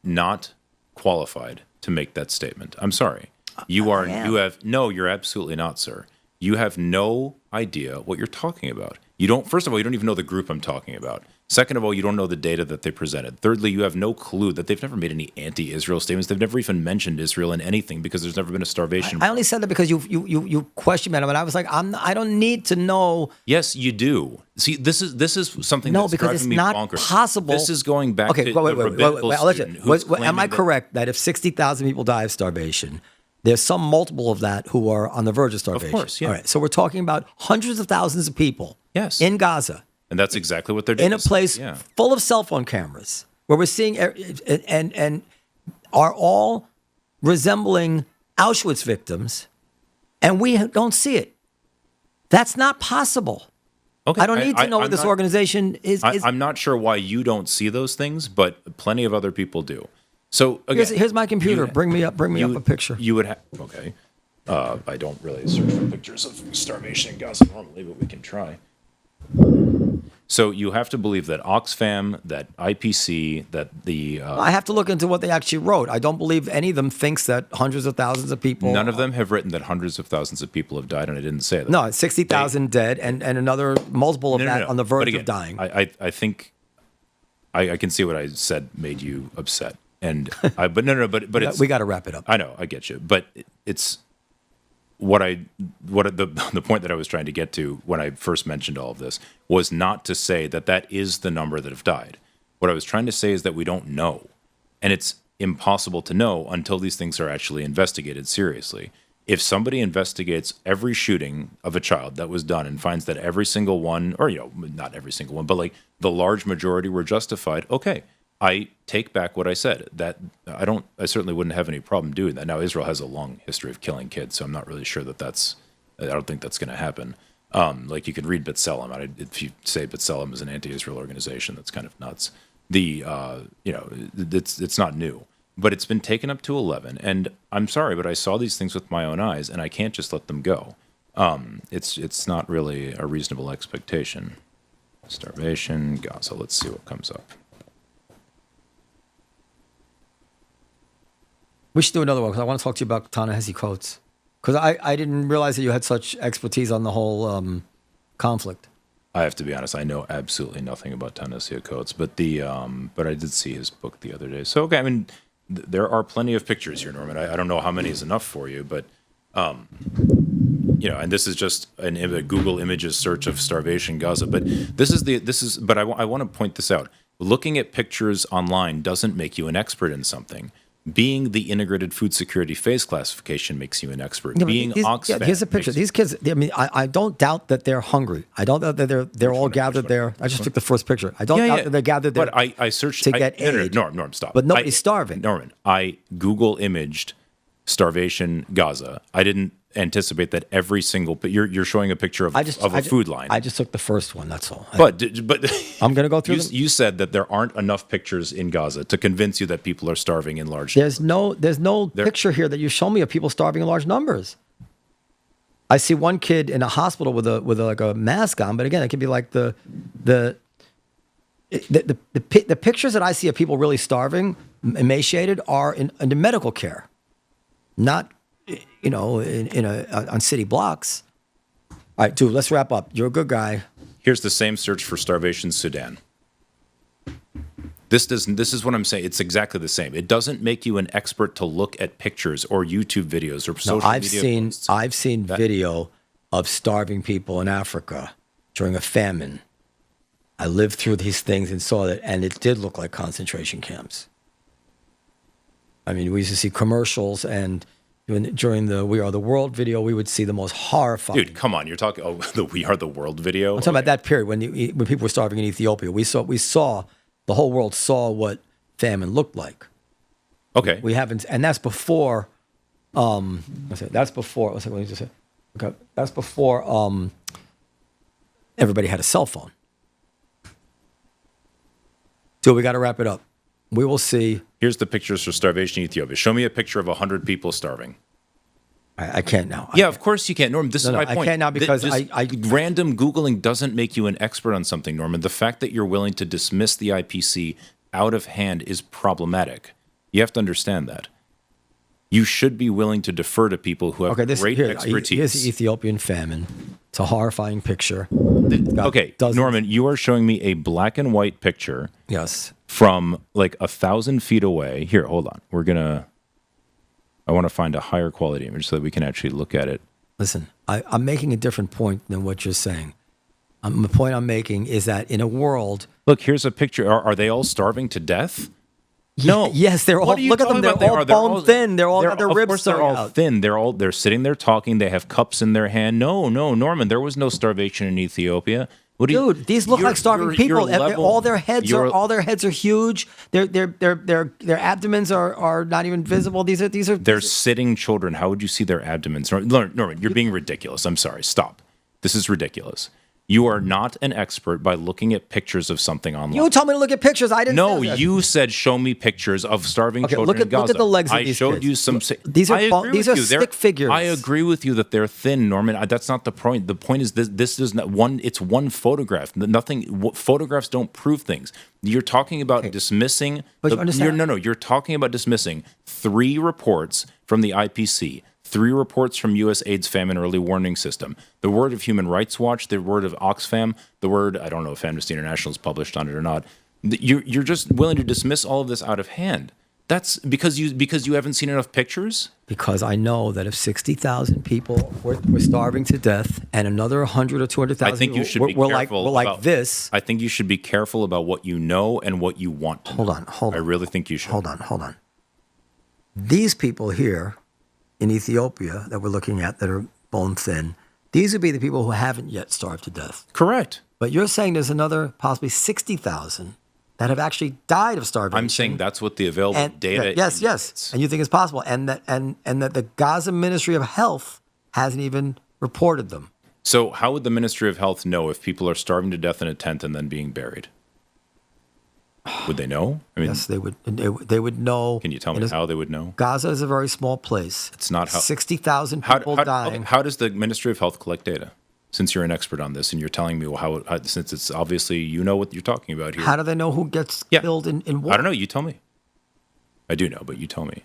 Speaker 2: not qualified to make that statement. I'm sorry. You're absolutely not, sir. You have no idea what you're talking about. First of all, you don't even know the group I'm talking about. Second of all, you don't know the data that they presented. Thirdly, you have no clue that they've never made any anti-Israel statements. They've never even mentioned Israel in anything because there's never been a starvation.
Speaker 1: I only said that because you questioned me, and I was like, I don't need to know.
Speaker 2: Yes, you do. See, this is something
Speaker 1: no,
Speaker 2: that's
Speaker 1: because
Speaker 2: driving
Speaker 1: it's
Speaker 2: me
Speaker 1: not
Speaker 2: bonkers.
Speaker 1: possible.
Speaker 2: This is going back to
Speaker 1: wait.
Speaker 2: I'll let you.
Speaker 1: Am I correct that if 60,000 people die of starvation, there's some multiple of that who are on the verge of starvation?
Speaker 2: Of course, yeah.
Speaker 1: All right, so we're talking about hundreds of thousands of people in Gaza.
Speaker 2: And that's exactly what they're doing.
Speaker 1: In a place full of cell phone cameras, where we're seeing and are all resembling Auschwitz victims, and we don't see it. That's not possible.
Speaker 2: Okay,
Speaker 1: I don't need to know what this organization is.
Speaker 2: I'm not sure why you don't see those things, but plenty of other people do. So again,
Speaker 1: Here's my computer.
Speaker 2: you-
Speaker 1: Bring me up a picture.
Speaker 2: You would have okay. I don't really search for pictures of starvation in Gaza normally, but we can try. So you have to believe that Oxfam, that IPC, that the
Speaker 1: I have to look into what they actually wrote. I don't believe any of them thinks that hundreds of thousands of people.
Speaker 2: none of them have written that hundreds of thousands of people have died, and I didn't say that.
Speaker 1: No, 60,000 dead, and another multiple of that on the
Speaker 2: But
Speaker 1: verge
Speaker 2: again,
Speaker 1: of dying.
Speaker 2: I think I can see what I said made you upset, but it's
Speaker 1: We got to wrap it up.
Speaker 2: I know, I get you, but it's the point that I was trying to get to when I first mentioned all of this was not to say that that is the number that have died. What I was trying to say is that we don't know, and it's impossible to know until these things are actually investigated seriously. If somebody investigates every shooting of a child that was done and finds that every single one, or not every single one, but like the large majority were justified, okay, I take back what I said. That I certainly wouldn't have any problem doing that. Now, Israel has a long history of killing kids, so I'm not really sure I don't think that's going to happen. Like you can read B'Tselem. If you say B'Tselem is an anti-Israel organization, that's kind of nuts. It's not new, but it's been taken up to 11. And I'm sorry, but I saw these things with my own eyes, and I can't just let them go. It's not really a reasonable expectation. Starvation, Gaza. Let's see what comes up.
Speaker 1: We should do another one because I want to talk to you about Ta-Nehisi Coates. Because I didn't realize that you had such expertise on the whole conflict.
Speaker 2: I have to be honest, I know absolutely nothing about Ta-Nehisi Coates, but but I did see his book the other day. So, okay, I mean, there are plenty of pictures here, Norman. I don't know how many is enough for you, but, and this is just a Google Images search of starvation Gaza. But but I want to point this out. Looking at pictures online doesn't make you an expert in something. Being the integrated food security phase classification makes you an expert. Being Oxfam.
Speaker 1: Here's a picture. These kids. I mean, I don't doubt that they're hungry. I don't doubt that they're all gathered there. I just took the first picture. I don't doubt that they're gathered there.
Speaker 2: But I searched
Speaker 1: to get aid.
Speaker 2: Norm, stop.
Speaker 1: But nobody's starving.
Speaker 2: Norman, I Google imaged starvation Gaza. I didn't anticipate that every single. But you're showing a picture of a food line.
Speaker 1: I just took the first one. That's all.
Speaker 2: But
Speaker 1: I'm going to go through.
Speaker 2: You said that there aren't enough pictures in Gaza to convince you that people are starving in large.
Speaker 1: There's no picture here that you show me of people starving in large numbers. I see one kid in a hospital with a mask on, but again, it could be like the pictures that I see of people really starving, emaciated, are in the medical care, not on city blocks. All right, dude, let's wrap up. You're a good guy.
Speaker 2: Here's the same search for starvation Sudan. This is what I'm saying. It's exactly the same. It doesn't make you an expert to look at pictures or YouTube videos or social media posts.
Speaker 1: I've seen video of starving people in Africa during a famine. I lived through these things and saw that, and it did look like concentration camps. I mean, we used to see commercials, and during the We Are the World video, we would see the most horrifying.
Speaker 2: Dude, come on! You're talking the We Are the World video.
Speaker 1: I'm talking about that period when people were starving in Ethiopia. We saw the whole world saw what famine looked like.
Speaker 2: Okay.
Speaker 1: We haven't, and that's before. That's before. Let me just say. Okay, that's before everybody had a cell phone. So we got to wrap it up. We will see.
Speaker 2: Here's the pictures for starvation in Ethiopia. Show me a picture of 100 people starving.
Speaker 1: I can't now.
Speaker 2: Yeah, of course you can't, Norman. This is my point.
Speaker 1: I can't now because
Speaker 2: random Googling doesn't make you an expert on something, Norman. The fact that you're willing to dismiss the IPC out of hand is problematic. You have to understand that. You should be willing to defer to people who have great expertise.
Speaker 1: Here's the Ethiopian famine. It's a horrifying picture.
Speaker 2: Okay, Norman, you are showing me a black and white picture.
Speaker 1: Yes.
Speaker 2: From like 1,000 feet away. Here, hold on. I want to find a higher quality image so that we can actually look at it.
Speaker 1: Listen, I'm making a different point than what you're saying. The point I'm making is that in a world...
Speaker 2: Look, here's a picture. Are they all starving to death? No.
Speaker 1: Yes, they're all... Look at them. They're all bone thin. They're all got their ribs. Of course,
Speaker 2: they're all thin. They're sitting there talking. They have cups in their hand. No, Norman, there was no starvation in Ethiopia.
Speaker 1: Dude, these look like starving people. All their heads are huge. Their abdomens are not even visible. They're
Speaker 2: sitting children. How would you see their abdomens? Norman, you're being ridiculous. I'm sorry. Stop. This is ridiculous. You are not an expert by looking at pictures of something online.
Speaker 1: You told me to look at pictures. I didn't.
Speaker 2: No,
Speaker 1: say that.
Speaker 2: you said show me pictures of starving children
Speaker 1: look at
Speaker 2: in Gaza.
Speaker 1: look at the legs of
Speaker 2: I
Speaker 1: these
Speaker 2: showed
Speaker 1: kids.
Speaker 2: you some.
Speaker 1: These are
Speaker 2: I agree
Speaker 1: these
Speaker 2: with
Speaker 1: are
Speaker 2: you.
Speaker 1: stick figures.
Speaker 2: I agree with you that they're thin, Norman. That's not the point. The point is this is not one. It's one photograph. Nothing. Photographs don't prove things. You're talking about dismissing.
Speaker 1: But you understand-
Speaker 2: You're talking about dismissing 3 reports from the IPC. 3 reports from USAID's Famine Early Warning System, the word of Human Rights Watch, the word of Oxfam, the word, I don't know if Amnesty International has published on it or not. You're just willing to dismiss all of this out of hand. That's because you haven't seen enough pictures?
Speaker 1: Because I know that if 60,000 people were starving to death and another 100 or 200,000
Speaker 2: I think you should be
Speaker 1: were
Speaker 2: careful
Speaker 1: like this.
Speaker 2: I think you should be careful about what you know and what you want to know.
Speaker 1: Hold on.
Speaker 2: I really think you should.
Speaker 1: Hold on. These people here in Ethiopia that we're looking at that are bone thin, these would be the people who haven't yet starved to death.
Speaker 2: Correct.
Speaker 1: But you're saying there's another possibly 60,000 that have actually died of starvation.
Speaker 2: I'm saying that's what the available data
Speaker 1: Yes.
Speaker 2: indicates.
Speaker 1: And you think it's possible. And that the Gaza Ministry of Health hasn't even reported them.
Speaker 2: So how would the Ministry of Health know if people are starving to death in a tent and then being buried? Would they know? I mean,
Speaker 1: Yes, they would. They would know.
Speaker 2: can you tell me how they would know?
Speaker 1: Gaza is a very small place.
Speaker 2: It's not how
Speaker 1: 60,000
Speaker 2: how,
Speaker 1: people
Speaker 2: how,
Speaker 1: dying.
Speaker 2: okay, how does the Ministry of Health collect data? Since you're an expert on this and you're telling me since it's obviously you know what you're talking about here.
Speaker 1: How do they know who gets killed in war?
Speaker 2: I don't know. You tell me. I do know, but you tell me.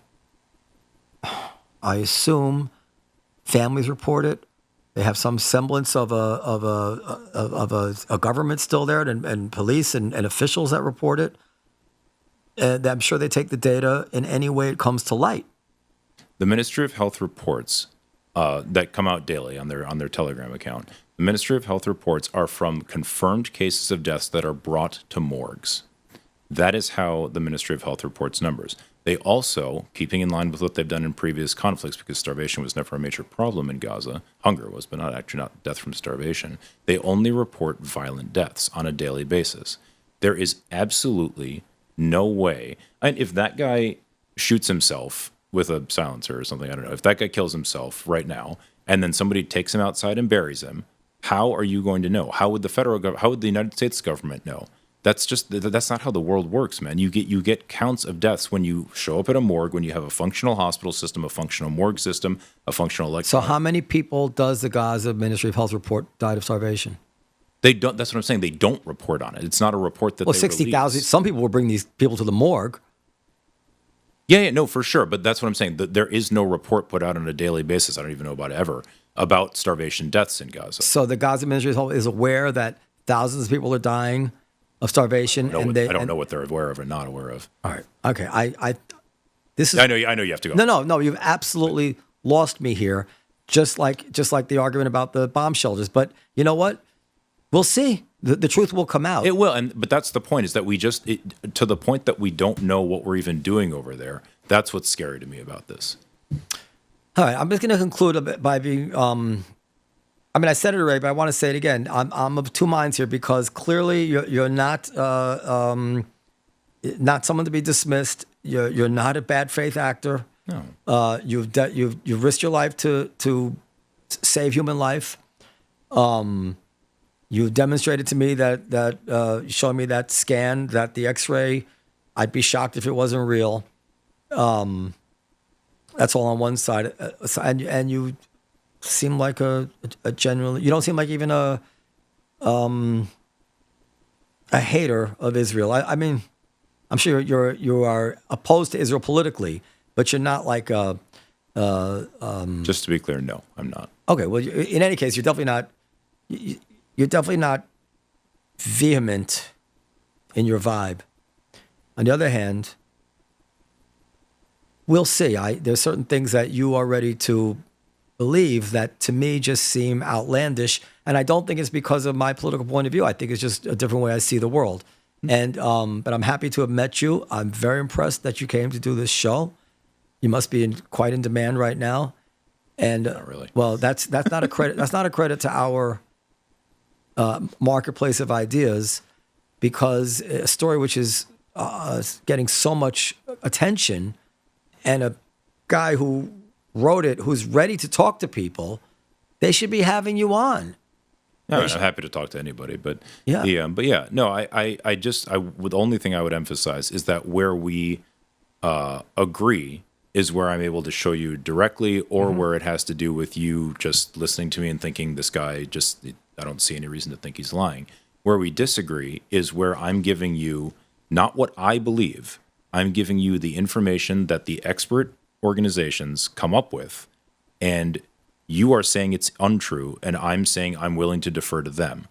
Speaker 1: I assume families report it. They have some semblance of a government still there, and police and officials that report it. And I'm sure they take the data in any way it comes to light.
Speaker 2: The Ministry of Health reports that come out daily on their Telegram account. The Ministry of Health reports are from confirmed cases of deaths that are brought to morgues. That is how the Ministry of Health reports numbers. They also, keeping in line with what they've done in previous conflicts, because starvation was never a major problem in Gaza, hunger was, but not death from starvation, they only report violent deaths on a daily basis. There is absolutely no way, and if that guy shoots himself with a silencer or something, I don't know, if that guy kills himself right now, and then somebody takes him outside and buries him, how are you going to know? How would the United States government know? That's not how the world works, man. You get counts of deaths when you show up at a morgue, when you have a functional hospital system, a functional morgue system, a functional
Speaker 1: So how many people does the Gaza Ministry of Health report died of starvation?
Speaker 2: They don't. That's what I'm saying. They don't report on it. It's not a report that.
Speaker 1: Well,
Speaker 2: they
Speaker 1: 60,000.
Speaker 2: release.
Speaker 1: Some people will bring these people to the morgue.
Speaker 2: Yeah, no, for sure. But that's what I'm saying. There is no report put out on a daily basis. I don't even know about it ever about starvation deaths in Gaza.
Speaker 1: So the Gaza Ministry of Health is aware that thousands of people are dying of starvation,
Speaker 2: I don't know what they're aware of or not aware of.
Speaker 1: All right. Okay. This is.
Speaker 2: I know you have to go.
Speaker 1: No. You've absolutely lost me here. Just like the argument about the bomb shelters. But you know what? We'll see. The truth will come out.
Speaker 2: It will, but that's the point. Is that to the point that we don't know what we're even doing over there. That's what's scary to me about this.
Speaker 1: All right. I'm just going to conclude a bit by being. I said it already, but I want to say it again. I'm of two minds here because clearly you're not someone to be dismissed. You're not a bad faith actor.
Speaker 2: No.
Speaker 1: You've risked your life to save human life. You demonstrated to me that showing me that scan, that the X-ray, I'd be shocked if it wasn't real. That's all on one side, and you seem like a genuine. You don't seem like even a hater of Israel. I mean, I'm sure you are opposed to Israel politically, but you're not like a.
Speaker 2: Just to be clear, no, I'm not.
Speaker 1: Okay, well, in any case, you're definitely not. You're definitely not vehement in your vibe. On the other hand, we'll see. There's certain things that you are ready to believe that to me just seem outlandish, and I don't think it's because of my political point of view. I think it's just a different way I see the world. And but I'm happy to have met you. I'm very impressed that you came to do this show. You must be quite in demand right now. And
Speaker 2: not really.
Speaker 1: Well, that's not a credit. That's not a credit to our marketplace of ideas, because a story which is getting so much attention, and a guy who wrote it, who's ready to talk to people, they should be having you on.
Speaker 2: No, I'm happy to talk to anybody, but
Speaker 1: Yeah.
Speaker 2: but yeah, no, the only thing I would emphasize is that where we agree is where I'm able to show you directly, or where it has to do with you just listening to me and thinking this guy I don't see any reason to think he's lying. Where we disagree is where I'm giving you not what I believe, I'm giving you the information that the expert organizations come up with, and you are saying it's untrue, and I'm saying I'm willing to defer to them.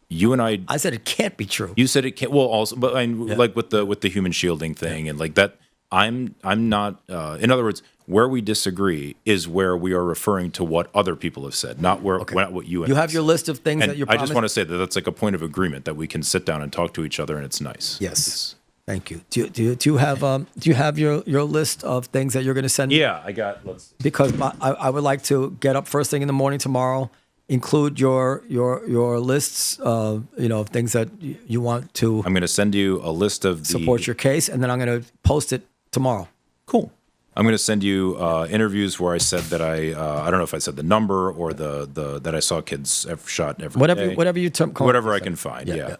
Speaker 2: You and I
Speaker 1: said it can't be true.
Speaker 2: You said it can't. Well, also, but like with the human shielding thing and like that, I'm not. In other words, where we disagree is where we are referring to what other people have said, not not what you.
Speaker 1: You have your list of things that you're.
Speaker 2: I just want to say that that's like a point of agreement that we can sit down and talk to each other, and it's nice.
Speaker 1: Yes. Thank you. Do you have your list of things that you're going to send me?
Speaker 2: Yeah, I got.
Speaker 1: Because I would like to get up first thing in the morning tomorrow, include your lists of of things that you want to.
Speaker 2: I'm going to send you a list of
Speaker 1: support your case, and then I'm going to post it tomorrow.
Speaker 2: Cool. I'm going to send you interviews where I said that I don't know if I said the number or the that I saw kids shot every day.
Speaker 1: Whatever you
Speaker 2: whatever I can find. Yeah.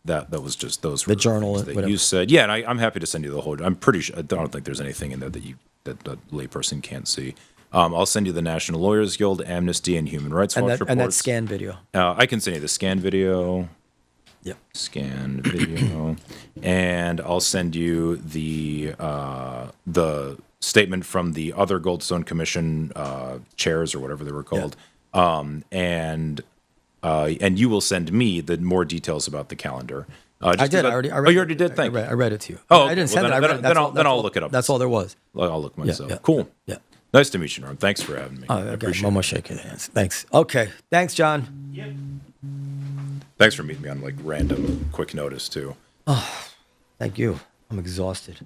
Speaker 2: That was just those
Speaker 1: the journal
Speaker 2: that you said. Yeah, and I'm happy to send you the whole. I'm pretty sure. I don't think there's anything in there that a layperson can't see. I'll send you the National Lawyers Guild, Amnesty, and Human Rights Watch reports.
Speaker 1: And that scan video.
Speaker 2: I can send you the scan video.
Speaker 1: Yep.
Speaker 2: Scan video, and I'll send you the statement from the other Goldstone Commission chairs or whatever they were called, and you will send me the more details about the calendar.
Speaker 1: I did. I read
Speaker 2: you already did. Thank you.
Speaker 1: I read it to you.
Speaker 2: Oh,
Speaker 1: I didn't send it.
Speaker 2: Then I'll look it up.
Speaker 1: That's all there was.
Speaker 2: I'll look myself.
Speaker 1: Yeah.
Speaker 2: Cool.
Speaker 1: Yeah.
Speaker 2: Nice to meet you, Norm. Thanks for having me. I appreciate it.
Speaker 1: Mama shaking hands. Thanks. Okay. Thanks, John.
Speaker 4: Yep.
Speaker 2: Thanks for meeting me on like random quick notice too.
Speaker 1: Thank you. I'm exhausted.